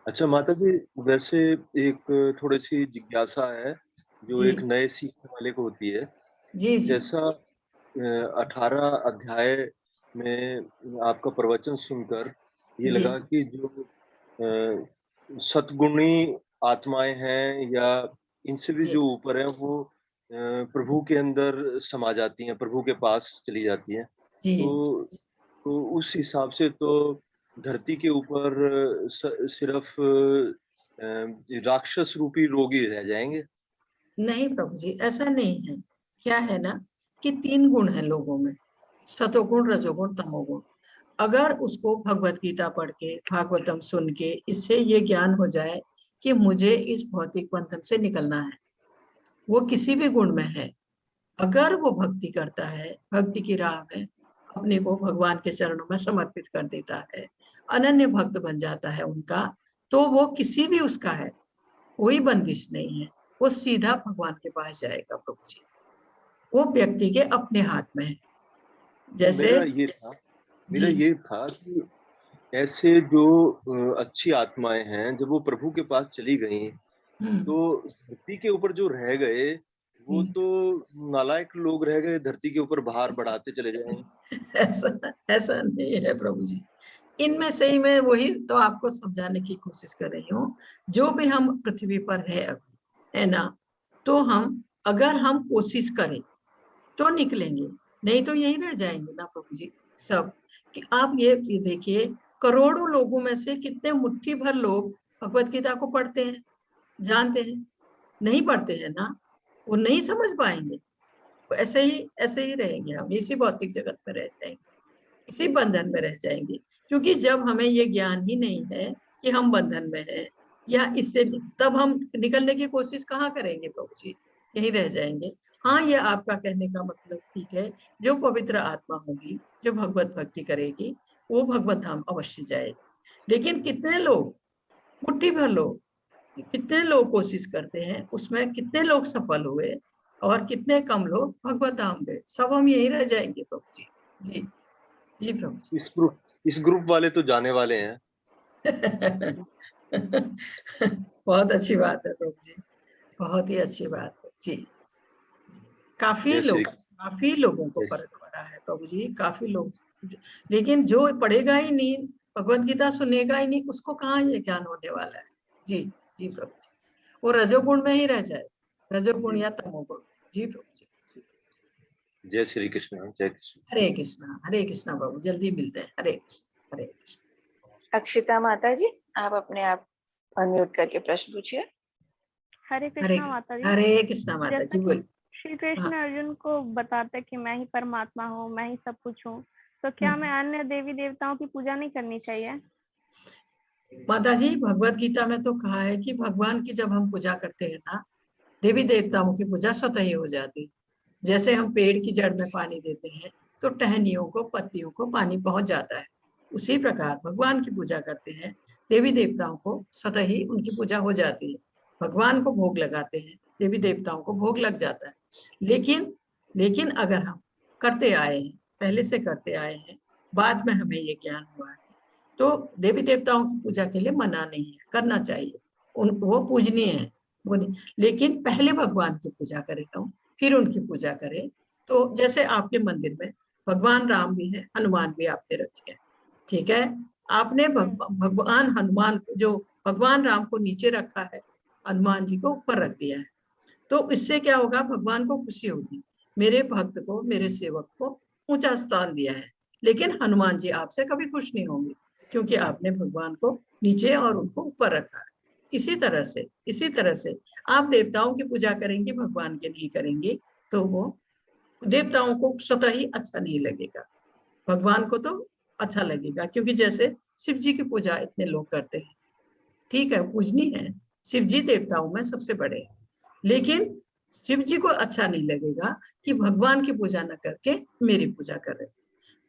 अच्छा माता जी, वैसे एक थोड़ी सी जिज्ञासा है जो एक नए सीखने वाले को होती है। जी जैसा 18 अध्याय में आपका प्रवचन सुनकर ये लगा कि जो सतगुणी आत्माएं हैं या इनसे भी जो ऊपर है, वो प्रभु के अंदर समा जाती हैं, प्रभु के पास चली जाती हैं। तो उस हिसाब से तो धरती के ऊपर सिर्फ राक्षस रूपी रोग ही रह जाएंगे। नहीं प्रभु जी, ऐसा नहीं है। क्या है ना कि 3 गुण है लोगों में, सतोगुण, रजोगुण, तमोगुण। अगर उसको भगवत गीता पढ़ के, भागवतम सुन के, इससे ये ज्ञान हो जाए कि मुझे इस भौतिक बंधन से निकलना है, वो किसी भी गुण में है, अगर वो भक्ति करता है, भक्ति की राह में अपने को भगवान के चरणों में समर्पित कर देता है, अनन्य भक्त बन जाता है उनका, तो वो किसी भी उसका है, कोई बंदिश नहीं है, वो सीधा भगवान के पास जाएगा प्रभु जी। वो व्यक्ति के अपने हाथ में है। जैसे मेरा ये था कि ऐसे जो अच्छी आत्माएं हैं, जब वो प्रभु के पास चली गई तो धरती के ऊपर जो रह गए वो तो नालायक लोग रह गए, धरती के ऊपर भार बढ़ाते चले जाएंगे। ऐसा नहीं है प्रभु जी। इनमें से ही मैं वही तो आपको समझाने की कोशिश कर रही हूँ। जो भी हम पृथ्वी पर है ना, तो अगर हम कोशिश करें तो निकलेंगे, नहीं तो यही रह जाएंगे ना प्रभु जी सब। कि आप ये देखिए, करोड़ों लोगों में से कितने मुट्ठी भर लोग भगवत गीता को पढ़ते हैं, जानते हैं, नहीं पढ़ते हैं ना, वो नहीं समझ पाएंगे, तो ऐसे ही रहेंगे हम, इसी भौतिक जगत में रह जाएंगे, इसी बंधन में रह जाएंगे। क्योंकि जब हमें ये ज्ञान ही नहीं है कि हम बंधन में हैं या इससे, तब हम निकलने की कोशिश कहाँ करेंगे प्रभु जी, यही रह जाएंगे। हाँ, ये आपका कहने का मतलब ठीक है, जो पवित्र आत्मा होगी, जो भगवत भक्ति करेगी, वो भगवत धाम अवश्य जाएगी। लेकिन कितने लोग, मुट्ठी भर लोग, कितने लोग कोशिश करते हैं, उसमें कितने लोग सफल हुए और कितने कम लोग भगवत धाम गए, सब हम यही रह जाएंगे प्रभु जी। जी जी प्रभु जी। इस ग्रुप वाले तो जाने वाले हैं। बहुत अच्छी बात है प्रभु जी, बहुत ही अच्छी बात है जी। काफी लोगों को फर्क पड़ा है प्रभु जी, काफी लोग। लेकिन जो पढ़ेगा ही नहीं, भगवत गीता सुनेगा ही नहीं, उसको कहाँ ये ज्ञान होने वाला है। जी जी प्रभु जी, वो रजोगुण में ही रह जाए, रजोगुण या तमोगुण। जी प्रभु जी। जय श्री कृष्ण, जय कृष्ण। हरे कृष्णा प्रभु, जल्दी मिलते हैं। हरे कृष्ण, हरे कृष्ण। अक्षिता माता जी, आप अपने आप अनम्यूट करके प्रश्न पूछिए। हरे कृष्णा माता जी। हरे कृष्णा माता जी, बोलिए। श्री कृष्ण अर्जुन को बताते कि मैं ही परमात्मा हूँ, मैं ही सब कुछ हूँ, तो क्या मैं अन्य देवी देवताओं की पूजा नहीं करनी चाहिए? माता जी, भगवत गीता में तो कहा है कि भगवान की जब हम पूजा करते हैं ना, देवी देवताओं की पूजा स्वतः ही हो जाती। जैसे हम पेड़ की जड़ में पानी देते हैं तो टहनियों को, पत्तियों को पानी पहुंच जाता है, उसी प्रकार भगवान की पूजा करते हैं, देवी देवताओं को स्वतः ही उनकी पूजा हो जाती है। भगवान को भोग लगाते हैं, देवी देवताओं को भोग लग जाता है। लेकिन अगर हम करते आए हैं, पहले से करते आए हैं, बाद में हमें ये ज्ञान हुआ है, तो देवी देवताओं की पूजा के लिए मना नहीं है, करना चाहिए, वो पूजनीय है वो नहीं। लेकिन पहले भगवान की पूजा करें, फिर उनकी पूजा करें, तो जैसे आपके मंदिर में भगवान राम भी है, हनुमान भी आपने रखे हैं, ठीक है। आपने भगवान हनुमान को, जो भगवान राम को नीचे रखा है, हनुमान जी को ऊपर रख दिया है, तो इससे क्या होगा, भगवान को खुशी होगी, मेरे भक्त को, मेरे सेवक को ऊंचा स्थान दिया है। लेकिन हनुमान जी आपसे कभी खुश नहीं होंगे, क्योंकि आपने भगवान को नीचे और उनको ऊपर रखा है। इसी तरह से आप देवताओं की पूजा करेंगे, भगवान के लिए करेंगे, तो वो देवताओं को स्वतः ही अच्छा नहीं लगेगा, भगवान को तो अच्छा लगेगा। क्योंकि जैसे शिव जी की पूजा इतने लोग करते हैं, ठीक है, पूजनीय है, शिव जी देवताओं में सबसे बड़े हैं, लेकिन शिव जी को अच्छा नहीं लगेगा कि भगवान की पूजा न करके मेरी पूजा कर रहे।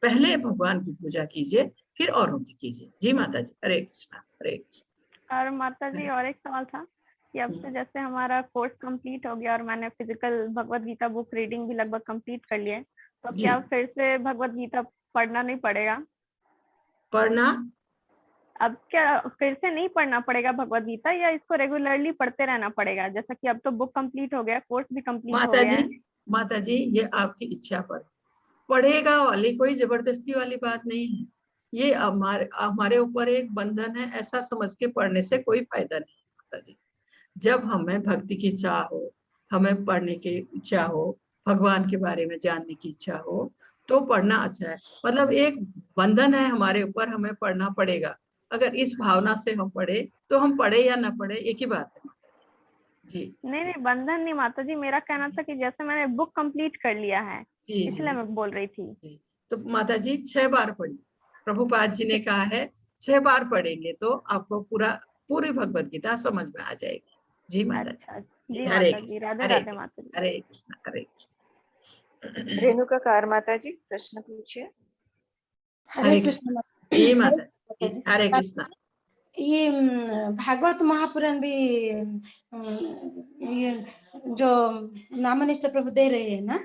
पहले भगवान की पूजा कीजिए, फिर औरों की कीजिए। जी माता जी, हरे कृष्णा हरे कृष्णा। और माता जी और एक सवाल था कि अब से जैसे हमारा कोर्स कंप्लीट हो गया और मैंने physical Bhagavad Gita book reading भी लगभग कंप्लीट कर लिया है, तो क्या फिर से भगवत गीता पढ़ना नहीं पड़ेगा? पढ़ना अब क्या फिर से नहीं पढ़ना पड़ेगा भगवत गीता, या इसको रेगुलरली पढ़ते रहना पड़ेगा? जैसा कि अब तो बुक कंप्लीट हो गया, कोर्स भी कंप्लीट हो गया है। माता जी ये आपकी इच्छा पर, पढ़ेगा वाली कोई जबरदस्ती वाली बात नहीं है, ये हमारे ऊपर एक बंधन है, ऐसा समझ के पढ़ने से कोई फायदा नहीं है माता जी। जब हमें भक्ति की चाह हो, हमें पढ़ने की इच्छा हो, भगवान के बारे में जानने की इच्छा हो, तो पढ़ना अच्छा है। मतलब एक बंधन है हमारे ऊपर, हमें पढ़ना पड़ेगा। अगर इस भावना से हम पढ़े तो हम पढ़े या ना पढ़े एक ही बात है माता जी। नहीं बंधन नहीं माता जी, मेरा कहना था कि जैसे मैंने बुक कंप्लीट कर लिया है, इसलिए मैं बोल रही थी। तो माता जी 6 बार पढ़िए, प्रभुपाद जी ने कहा है 6 बार पढ़ेंगे तो आपको पूरी भगवत गीता समझ में आ जाएगी। जी माता जी, हरे राधे माता जी। हरे कृष्णा हरे कृष्णा। रेणुका कार माता जी प्रश्न पूछिए। हरे कृष्ण जी माता जी, हरे कृष्णा। ये भागवत महापुराण भी ये जो नामनिष्ठ प्रभु दे रहे हैं ना,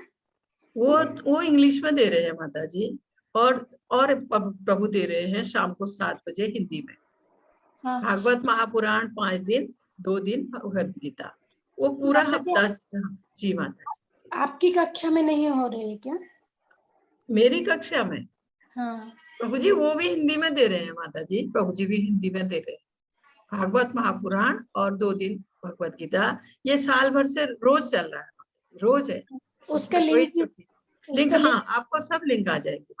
वो इंग्लिश में दे रहे हैं माता जी, और प्रभु दे रहे हैं शाम को 7 बजे हिंदी में। हाँ। भागवत महापुराण 5 दिन, 2 दिन भगवत गीता, वो पूरा हफ्ता। जी माता जी। आपकी कक्षा में नहीं हो रही है क्या? मेरी कक्षा में? हाँ प्रभु जी वो भी हिंदी में दे रहे हैं माता जी, प्रभु जी भी हिंदी में दे रहे हैं भागवत महापुराण और 2 दिन भगवत गीता। ये साल भर से रोज चल रहा है, रोज है। उसका लिंक हाँ, आपको सब लिंक आ जाएगी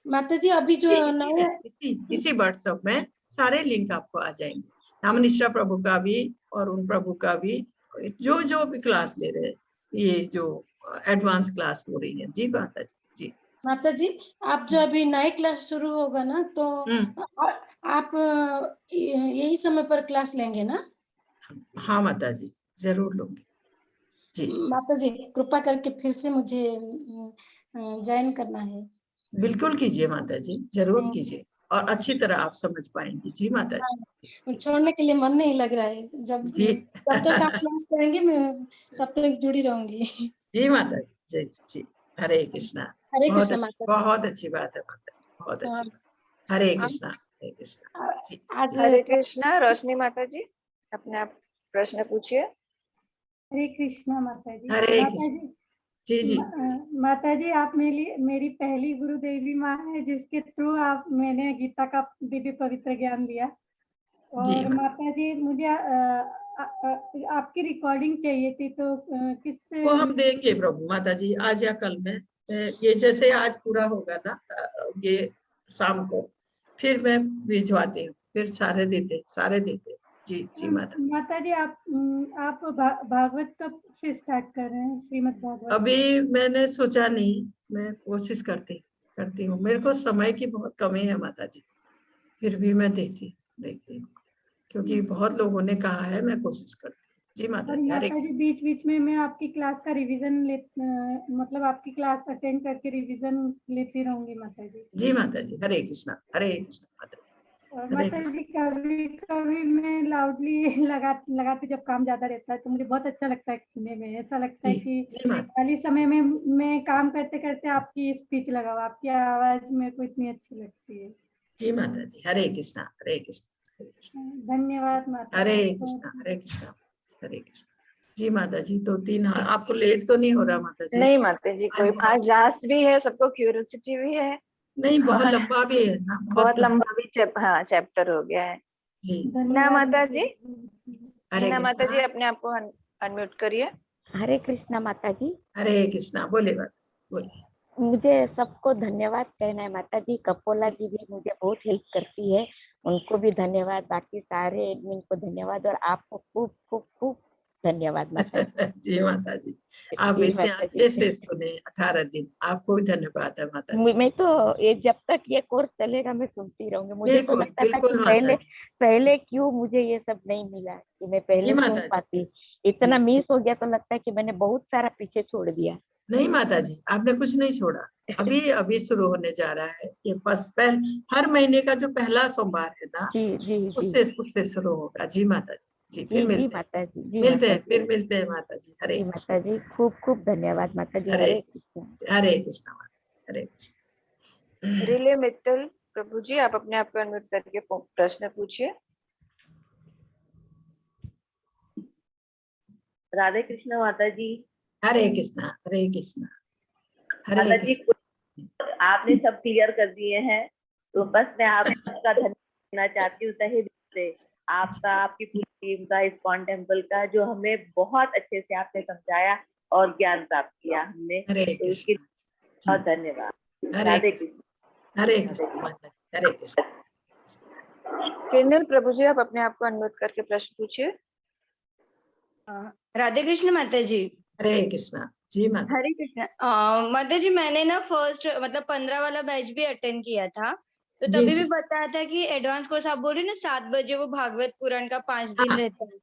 माता जी। अभी जो इसी व्हाट्सएप में सारे लिंक आपको आ जाएंगे, नामनिष्ठा प्रभु का भी और उन प्रभु का भी, जो भी क्लास ले रहे हैं, ये जो एडवांस क्लास हो रही है। जी माता जी। जी माता जी, आप जो अभी नए क्लास शुरू होगा ना, तो आप यही समय पर क्लास लेंगे ना? हाँ माता जी, जरूर लूंगी। जी माता जी, कृपा करके फिर से मुझे ज्वाइन करना है। बिल्कुल कीजिए माता जी, जरूर कीजिए, और अच्छी तरह आप समझ पाएंगी। जी माता जी। छोड़ने के लिए मन नहीं लग रहा है, जब तक आप क्लास करेंगे मैं तब तक जुड़ी रहूंगी। जी माता जी, जय जी, हरे कृष्णा। हरे कृष्णा माता जी। बहुत अच्छी बात है माता जी, बहुत अच्छी बात। हरे कृष्णा हरे कृष्णा। आज हरे कृष्णा। रोशनी माता जी अपने आप प्रश्न पूछिए। हरे कृष्णा माता जी। हरे माता जी, जी माता जी आप मेरी पहली गुरु देवी माँ है, जिसके थ्रू मैंने गीता का दिव्य पवित्र ज्ञान लिया। और माता जी मुझे आपकी रिकॉर्डिंग चाहिए थी, तो किससे? वो हम देंगे प्रभु माता जी, आज या कल में। ये जैसे आज पूरा होगा ना, ये शाम को, फिर मैं भिजवाती हूँ, फिर सारे देते। जी जी माता जी, आप भागवत कब से स्टार्ट कर रहे हैं, श्रीमद् भागवत? अभी मैंने सोचा नहीं, मैं कोशिश करती हूँ, मेरे को समय की बहुत कमी है माता जी, फिर भी मैं देखती हूँ, क्योंकि बहुत लोगों ने कहा है, मैं कोशिश करती हूँ। जी माता जी। माता जी बीच में मैं आपकी क्लास का रिवीजन मतलब आपकी क्लास अटेंड करके रिवीजन लेती रहूंगी माता जी। जी माता जी, हरे कृष्णा हरे कृष्णा माता जी। और माता जी कभी मैं लाउडली लगाती जब काम ज्यादा रहता है, तो मुझे बहुत अच्छा लगता है सुनने में। ऐसा लगता है कि खाली समय में मैं काम करते करते आपकी स्पीच लगाऊं, आपकी आवाज मेरे को इतनी अच्छी लगती है। जी माता जी, हरे कृष्णा हरे कृष्णा। धन्यवाद माता। हरे कृष्णा हरे कृष्णा हरे कृष्णा। जी माता जी, तो 3 आपको लेट तो नहीं हो रहा माता जी? नहीं माता जी, कोई आज लास्ट भी है, सबको क्यूरियोसिटी भी है। नहीं, बहुत लंबा भी है ना, बहुत लंबा भी चैप्टर हो गया है ना माता जी। मीना माता जी, अपने आप को अनम्यूट करिए। हरे कृष्णा माता जी। हरे कृष्णा, बोले बोले। मुझे सबको धन्यवाद कहना है माता जी। कपोला जी भी मुझे बहुत हेल्प करती है, उनको भी धन्यवाद। बाकी सारे एडमिन को धन्यवाद और आपको खूब खूब खूब धन्यवाद माता जी। जी माता जी, आप जी इतने माता अच्छे जी। से सुने 18 दिन, आपको भी धन्यवाद है माता जी। मैं तो ये जब तक ये कोर्स चलेगा मैं सुनती रहूंगी। मुझे तो बिल्कुल लगता था कि बिल्कुल माता जी। पहले क्यों मुझे ये सब नहीं मिला, कि मैं जी पहले माता सुन जी। पाती। इतना मिस हो गया तो लगता है कि मैंने बहुत सारा पीछे छोड़ दिया। नहीं माता जी, आपने कुछ नहीं छोड़ा। अभी अभी शुरू होने जा रहा है ये हर महीने का जो पहला सोमवार है ना, जी उससे शुरू होगा। जी माता जी। जी, फिर जी मिलते हैं। माता जी। जी मिलते माता हैं, जी। फिर मिलते हैं माता जी। हरे जी कृष्ण। माता जी, खूब खूब धन्यवाद माता जी। हरे हरे कृष्ण। हरे कृष्ण माता जी, हरे कृष्ण। रिले मित्तल प्रभु जी, आप अपने आप को अनम्यूट करके प्रश्न पूछिए। राधे कृष्ण माता जी। हरे कृष्णा, हरे कृष्णा, हरे माता जी, कृष्ण। आपने सब क्लियर कर दिए हैं, तो बस मैं आपका धन्यवाद देना चाहती हूँ तहे दिल से। आपका, आपकी पूरी टीम का, इस्कॉन टेम्पल का, जो हमें बहुत अच्छे से आपने समझाया और ज्ञान प्राप्त किया हमने, तो उसके लिए बहुत धन्यवाद। राधे कृष्ण। हरे कृष्ण माता जी, हरे कृष्ण। किन्नर प्रभु जी, आप अपने आप को अनम्यूट करके प्रश्न पूछिए। राधे कृष्ण माता जी। हरे कृष्णा। जी माता। हरे कृष्ण। माता जी, मैंने ना फर्स्ट मतलब 15 वाला बैच भी अटेंड किया था, तो जी, तभी भी जी। बताया था कि एडवांस कोर्स आप बोल रहे ना 7 बजे वो भागवत पुराण का 5 दिन रहता है।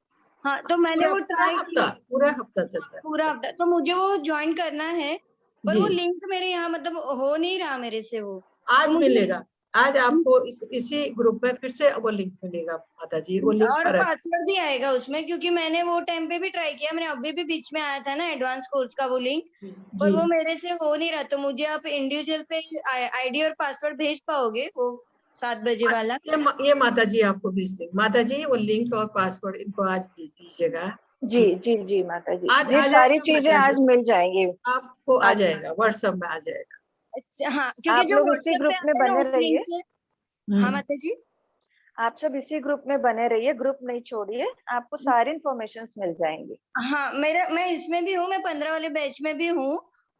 हाँ, तो मैंने वो ट्राई किया। पूरा हफ्ता चलता है। पूरा हफ्ता, तो मुझे वो ज्वाइन करना है, पर वो जी। लिंक मेरे यहाँ मतलब हो नहीं रहा मेरे से वो। आज तो मुझे मिलेगा, आज आपको इसी ग्रुप में फिर से वो लिंक मिलेगा माता जी। वो लिंक और पर पासवर्ड भी आएगा उसमें, क्योंकि मैंने वो टाइम पे भी ट्राई किया। मैंने अभी भी बीच में आया था ना एडवांस कोर्स का वो लिंक, पर वो मेरे से हो नहीं रहा। तो मुझे आप इंडिविजुअल पे आईडी और पासवर्ड भेज पाओगे वो 7 बजे वाला? ये माता जी आपको भेज देंगे। माता जी, वो लिंक और पासवर्ड इनको आज भेज दीजिएगा। जी जी जी माता जी, आज ये आ सारी जाएगा चीजें माता आज जी, मिल जाएंगी आपको आ जाएगा, व्हाट्सएप में आ जाएगा। अच्छा, हाँ, क्योंकि आप जो लोग इसी व्हाट्सएप पे ग्रुप में आता है ना बने उस लिंक रहिए। से। हाँ माता जी। आप सब इसी ग्रुप में बने रहिए, ग्रुप नहीं छोड़िए, आपको सारी इन्फॉर्मेशन मिल जाएंगी। हाँ, मैं इसमें भी हूँ, मैं 15 वाले बैच में भी हूँ,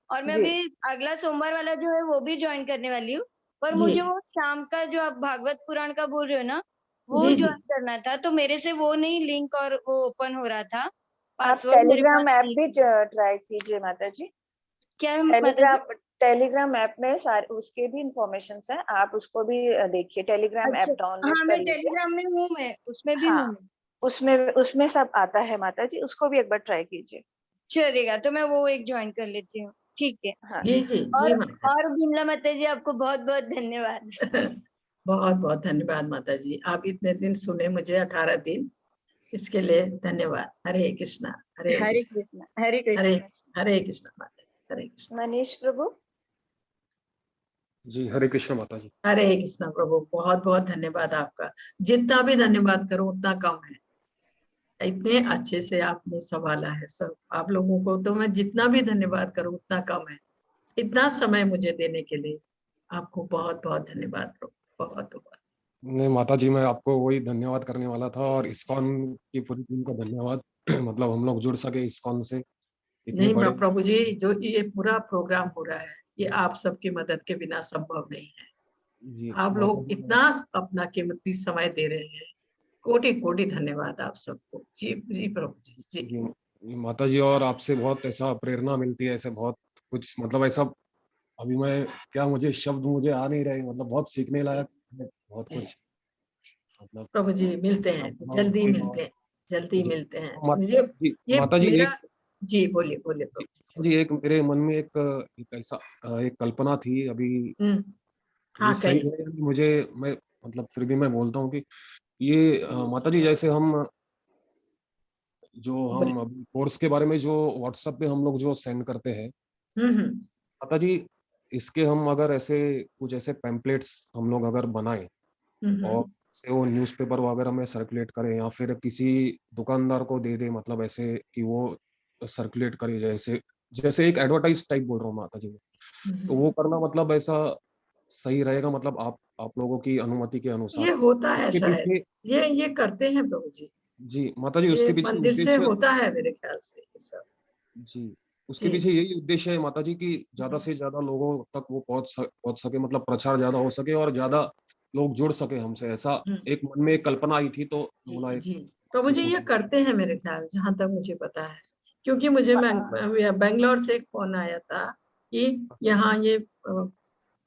और मैं जी। भी अगला सोमवार वाला जो है वो भी ज्वाइन करने वाली हूँ। पर जी। मुझे वो शाम का जो आप भागवत पुराण का बोल रहे हो ना, वो जी, जी। ज्वाइन करना था, तो मेरे से वो नहीं लिंक और वो ओपन हो रहा था। आप पासवर्ड मेरे पास टेलीग्राम ऐप नहीं भी था। ट्राई कीजिए माता जी। क्या है माता जी? टेलीग्राम ऐप में सारे उसके भी इंफॉर्मेशन है, आप उसको भी देखिए। टेलीग्राम ऐप अच्छा, डाउनलोड हाँ, कर मैं लीजिए। टेलीग्राम में हूँ, मैं उसमें भी हाँ, हूँ मैं। उसमें उसमें सब आता है माता जी, उसको भी एक बार ट्राई कीजिए। चलेगा, तो मैं वो एक ज्वाइन कर लेती हूँ। ठीक है। हाँ। जी जी जी माता और बिमला माता जी, आपको बहुत बहुत धन्यवाद। बहुत बहुत धन्यवाद माता जी, आप इतने दिन सुने मुझे 18 दिन, इसके लिए धन्यवाद। हरे कृष्णा, हरे हरे कृष्णा, कृष्णा, हरे हरे कृष्णा। हरे कृष्णा माता जी, हरे कृष्णा। मनीष प्रभु। जी, हरे कृष्ण माता जी। हरे कृष्णा प्रभु, बहुत बहुत धन्यवाद आपका। जितना भी धन्यवाद करो उतना कम है। इतने अच्छे से आपने संभाला है सब आप लोगों को, तो मैं जितना भी धन्यवाद करूं उतना कम है। इतना समय मुझे देने के लिए आपको बहुत बहुत धन्यवाद प्रभु, बहुत बहुत। नहीं माता जी, मैं आपको वही धन्यवाद करने वाला था, और इस्कॉन की पूरी टीम को धन्यवाद। मतलब हम लोग जुड़ सके इस्कॉन से इतने नहीं बड़े। प्रभु जी, जो ये पूरा प्रोग्राम हो रहा है ये आप सबकी मदद के बिना संभव नहीं है। जी आप माता लोग जी, इतना अपना कीमती समय दे रहे हैं, कोटि कोटि धन्यवाद आप सबको। जी जी प्रभु जी। जी जी माता जी, और आपसे बहुत ऐसा प्रेरणा मिलती है, ऐसे बहुत कुछ, मतलब ऐसा अभी मैं क्या, मुझे शब्द मुझे आ नहीं रहे, मतलब बहुत सीखने लायक है, बहुत कुछ, मतलब प्रभु जी, मिलते हैं, जल्दी मिलते हैं, जल्दी जी मिलते हैं। माता मुझे जी, ये माता जी मेरा। एक जी बोलिए बोलिए जी, प्रभु जी एक मेरे मन में एक ऐसा एक कल्पना थी अभी। जी। ये हाँ सही कहिए। है या नहीं, मुझे, मैं मतलब फिर भी मैं बोलता हूँ कि ये माता जी, जैसे हम जो हम बोलिए। अभी कोर्स के बारे में जो व्हाट्सएप पे हम लोग जो सेंड करते हैं हम्म। माता जी, इसके हम अगर ऐसे कुछ ऐसे पैम्पलेट्स हम लोग अगर बनाएं, और हम्म। से वो न्यूज़पेपर वगैरह में सर्कुलेट करे या फिर किसी दुकानदार को दे दे, मतलब ऐसे कि वो सर्कुलेट करे, जैसे जैसे एक एडवर्टाइज टाइप बोल रहा हूँ माता जी में, तो वो करना मतलब ऐसा सही रहेगा, मतलब आप लोगों की अनुमति के अनुसार? ये होता है उसके शायद, पीछे ये करते हैं प्रभु जी, जी माता जी, ये उसके पीछे मंदिर से उद्देश्य होता है मेरे ख्याल से ये सब। जी, उसके जी पीछे यही उद्देश्य है माता जी कि ज्यादा से ज्यादा लोगों तक वो पहुंच सके, मतलब प्रचार ज्यादा हो सके और ज्यादा लोग जुड़ सके हमसे, ऐसा एक मन में एक कल्पना आई थी, तो बोला जी प्रभु जी ये करते हैं मेरे ख्याल, जहां तक मुझे पता है, क्योंकि मुझे बेंगलोर से एक फोन आया था कि यहाँ ये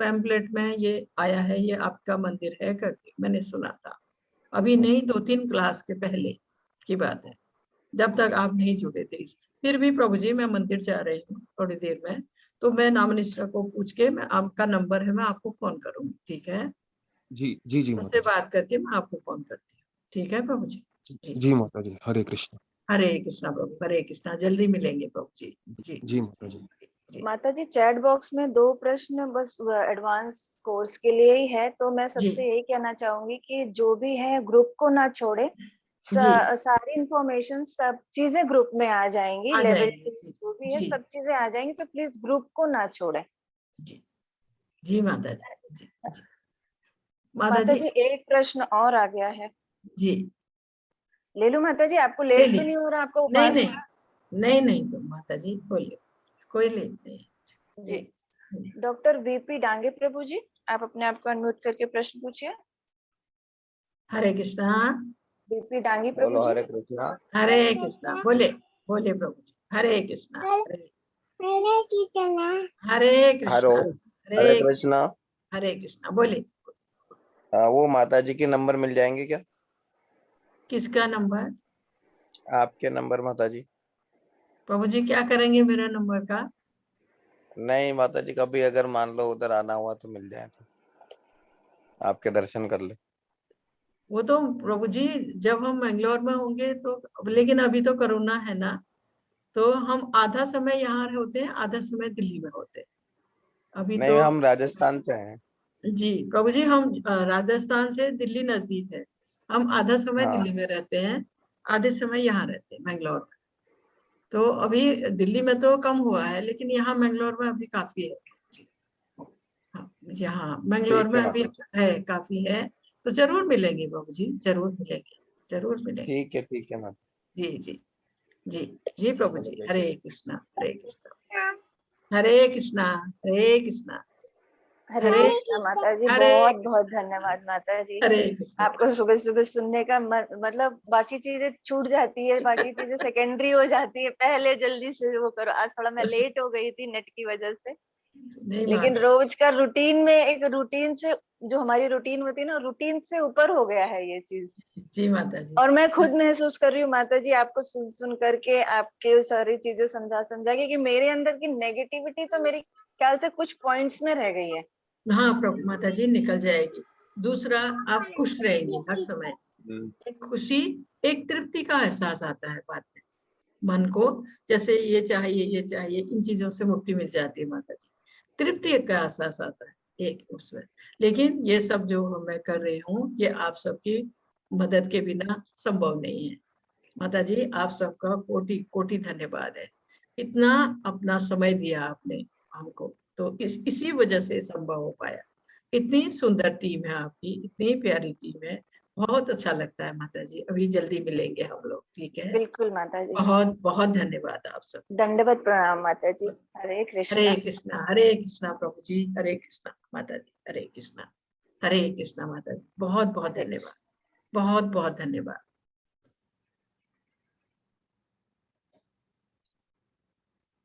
पैम्पलेट में ये आया है, ये आपका मंदिर है करके, मैंने सुना था अभी नहीं, 2-3 क्लास के पहले की बात है, जब तक आप नहीं जुड़े थे। फिर भी प्रभु जी मैं मंदिर जा रही हूँ थोड़ी देर में, तो मैं नाम निश्चय को पूछ के, मैं आपका नंबर है, मैं आपको फोन करूंगी, ठीक है? जी जी जी माता उससे जी। बात करके मैं आपको फोन करती हूँ, ठीक है प्रभु जी? जी माता जी, हरे कृष्ण। हरे कृष्णा प्रभु, हरे कृष्णा, जल्दी मिलेंगे प्रभु जी। जी जी माता जी। माता जी चैट बॉक्स में 2 प्रश्न बस एडवांस कोर्स के लिए ही है, तो मैं सबसे यही कहना चाहूंगी कि जो भी है ग्रुप को ना छोड़े, सारी इंफॉर्मेशन सब चीजें ग्रुप में आ जाएंगी, लेवल जो भी है सब चीजें आ जाएंगी, तो प्लीज ग्रुप को ना छोड़े। जी माता जी। माता जी एक प्रश्न और आ गया है, जी ले लूं माता जी? आपको लेट तो नहीं हो रहा? आपको उपवास? नहीं माता जी बोलिए, कोई लेट नहीं। जी डॉक्टर वीपी डांगे प्रभु जी, आप अपने आप को अनम्यूट करके प्रश्न पूछिए। हरे कृष्णा। वीपी डांगे प्रभु जी। हरे कृष्णा। हरे कृष्णा, बोले प्रभु जी, हरे कृष्णा। हरे कृष्णा। हरे कृष्णा। हरे कृष्णा, बोले। वो माता जी के नंबर मिल जाएंगे क्या? किसका नंबर? आपके नंबर माता जी। प्रभु जी क्या करेंगे मेरा नंबर का? नहीं माता जी, कभी अगर मान लो उधर आना हुआ तो मिल जाए, तो आपके दर्शन कर ले। वो तो प्रभु जी जब हम बेंगलोर में होंगे तो, लेकिन अभी तो कोरोना है ना, तो हम आधा समय यहाँ होते हैं, आधा समय दिल्ली में होते हैं अभी। नहीं, तो हम राजस्थान से हैं। जी प्रभु जी, हम राजस्थान से दिल्ली नजदीक है, हम आधा समय हाँ। दिल्ली में रहते हैं, आधे समय यहाँ रहते हैं बेंगलोर में। तो अभी दिल्ली में तो कम हुआ है, लेकिन यहाँ बेंगलोर में अभी काफी है जी। हाँ, यहाँ बेंगलोर में अभी है, काफी है, तो जरूर मिलेंगे बाबू जी, जरूर मिलेंगे, जरूर मिलेंगे। ठीक है मैम। जी जी जी जी प्रभु जी, हरे कृष्णा, हरे कृष्णा, हरे कृष्णा, हरे कृष्णा। हरे कृष्णा माता जी, बहुत बहुत धन्यवाद माता जी। आपको सुबह सुबह सुनने का मतलब बाकी चीजें छूट जाती है, बाकी चीजें सेकेंडरी हो जाती है, पहले जल्दी से वो करो। आज थोड़ा मैं लेट हो गई थी नेट की वजह से, लेकिन रोज का रूटीन में, एक रूटीन से, जो हमारी रूटीन होती है ना, रूटीन से ऊपर हो गया है ये चीज। जी माता जी। और मैं खुद महसूस कर रही हूँ माता जी, आपको सुन करके, आपके सारी चीजें समझा के, कि मेरे अंदर की नेगेटिविटी तो मेरे ख्याल से कुछ पॉइंट्स में रह गई है। हाँ प्रभु माता जी, निकल जाएगी। दूसरा, आप खुश रहेंगी हर समय, एक खुशी, एक तृप्ति का एहसास आता है बाद में मन को, जैसे ये चाहिए, इन चीजों से मुक्ति मिल जाती है माता जी, तृप्ति का एहसास आता है एक उसमें। लेकिन ये सब जो मैं कर रही हूँ, ये आप सबकी मदद के बिना संभव नहीं है माता जी। आप सबका कोटि कोटि धन्यवाद है, इतना अपना समय दिया आपने हमको, तो इसी वजह से संभव हो पाया। इतनी सुंदर टीम है आपकी, इतनी प्यारी टीम है, बहुत अच्छा लगता है माता जी। अभी जल्दी मिलेंगे हम लोग, ठीक है? बिल्कुल माता जी, बहुत बहुत धन्यवाद आप सब। दंडवत प्रणाम माता जी। हरे कृष्णा। हरे कृष्णा, हरे कृष्णा प्रभु जी, हरे कृष्णा माता जी, हरे कृष्णा, हरे कृष्णा माता जी। बहुत बहुत धन्यवाद, बहुत बहुत धन्यवाद।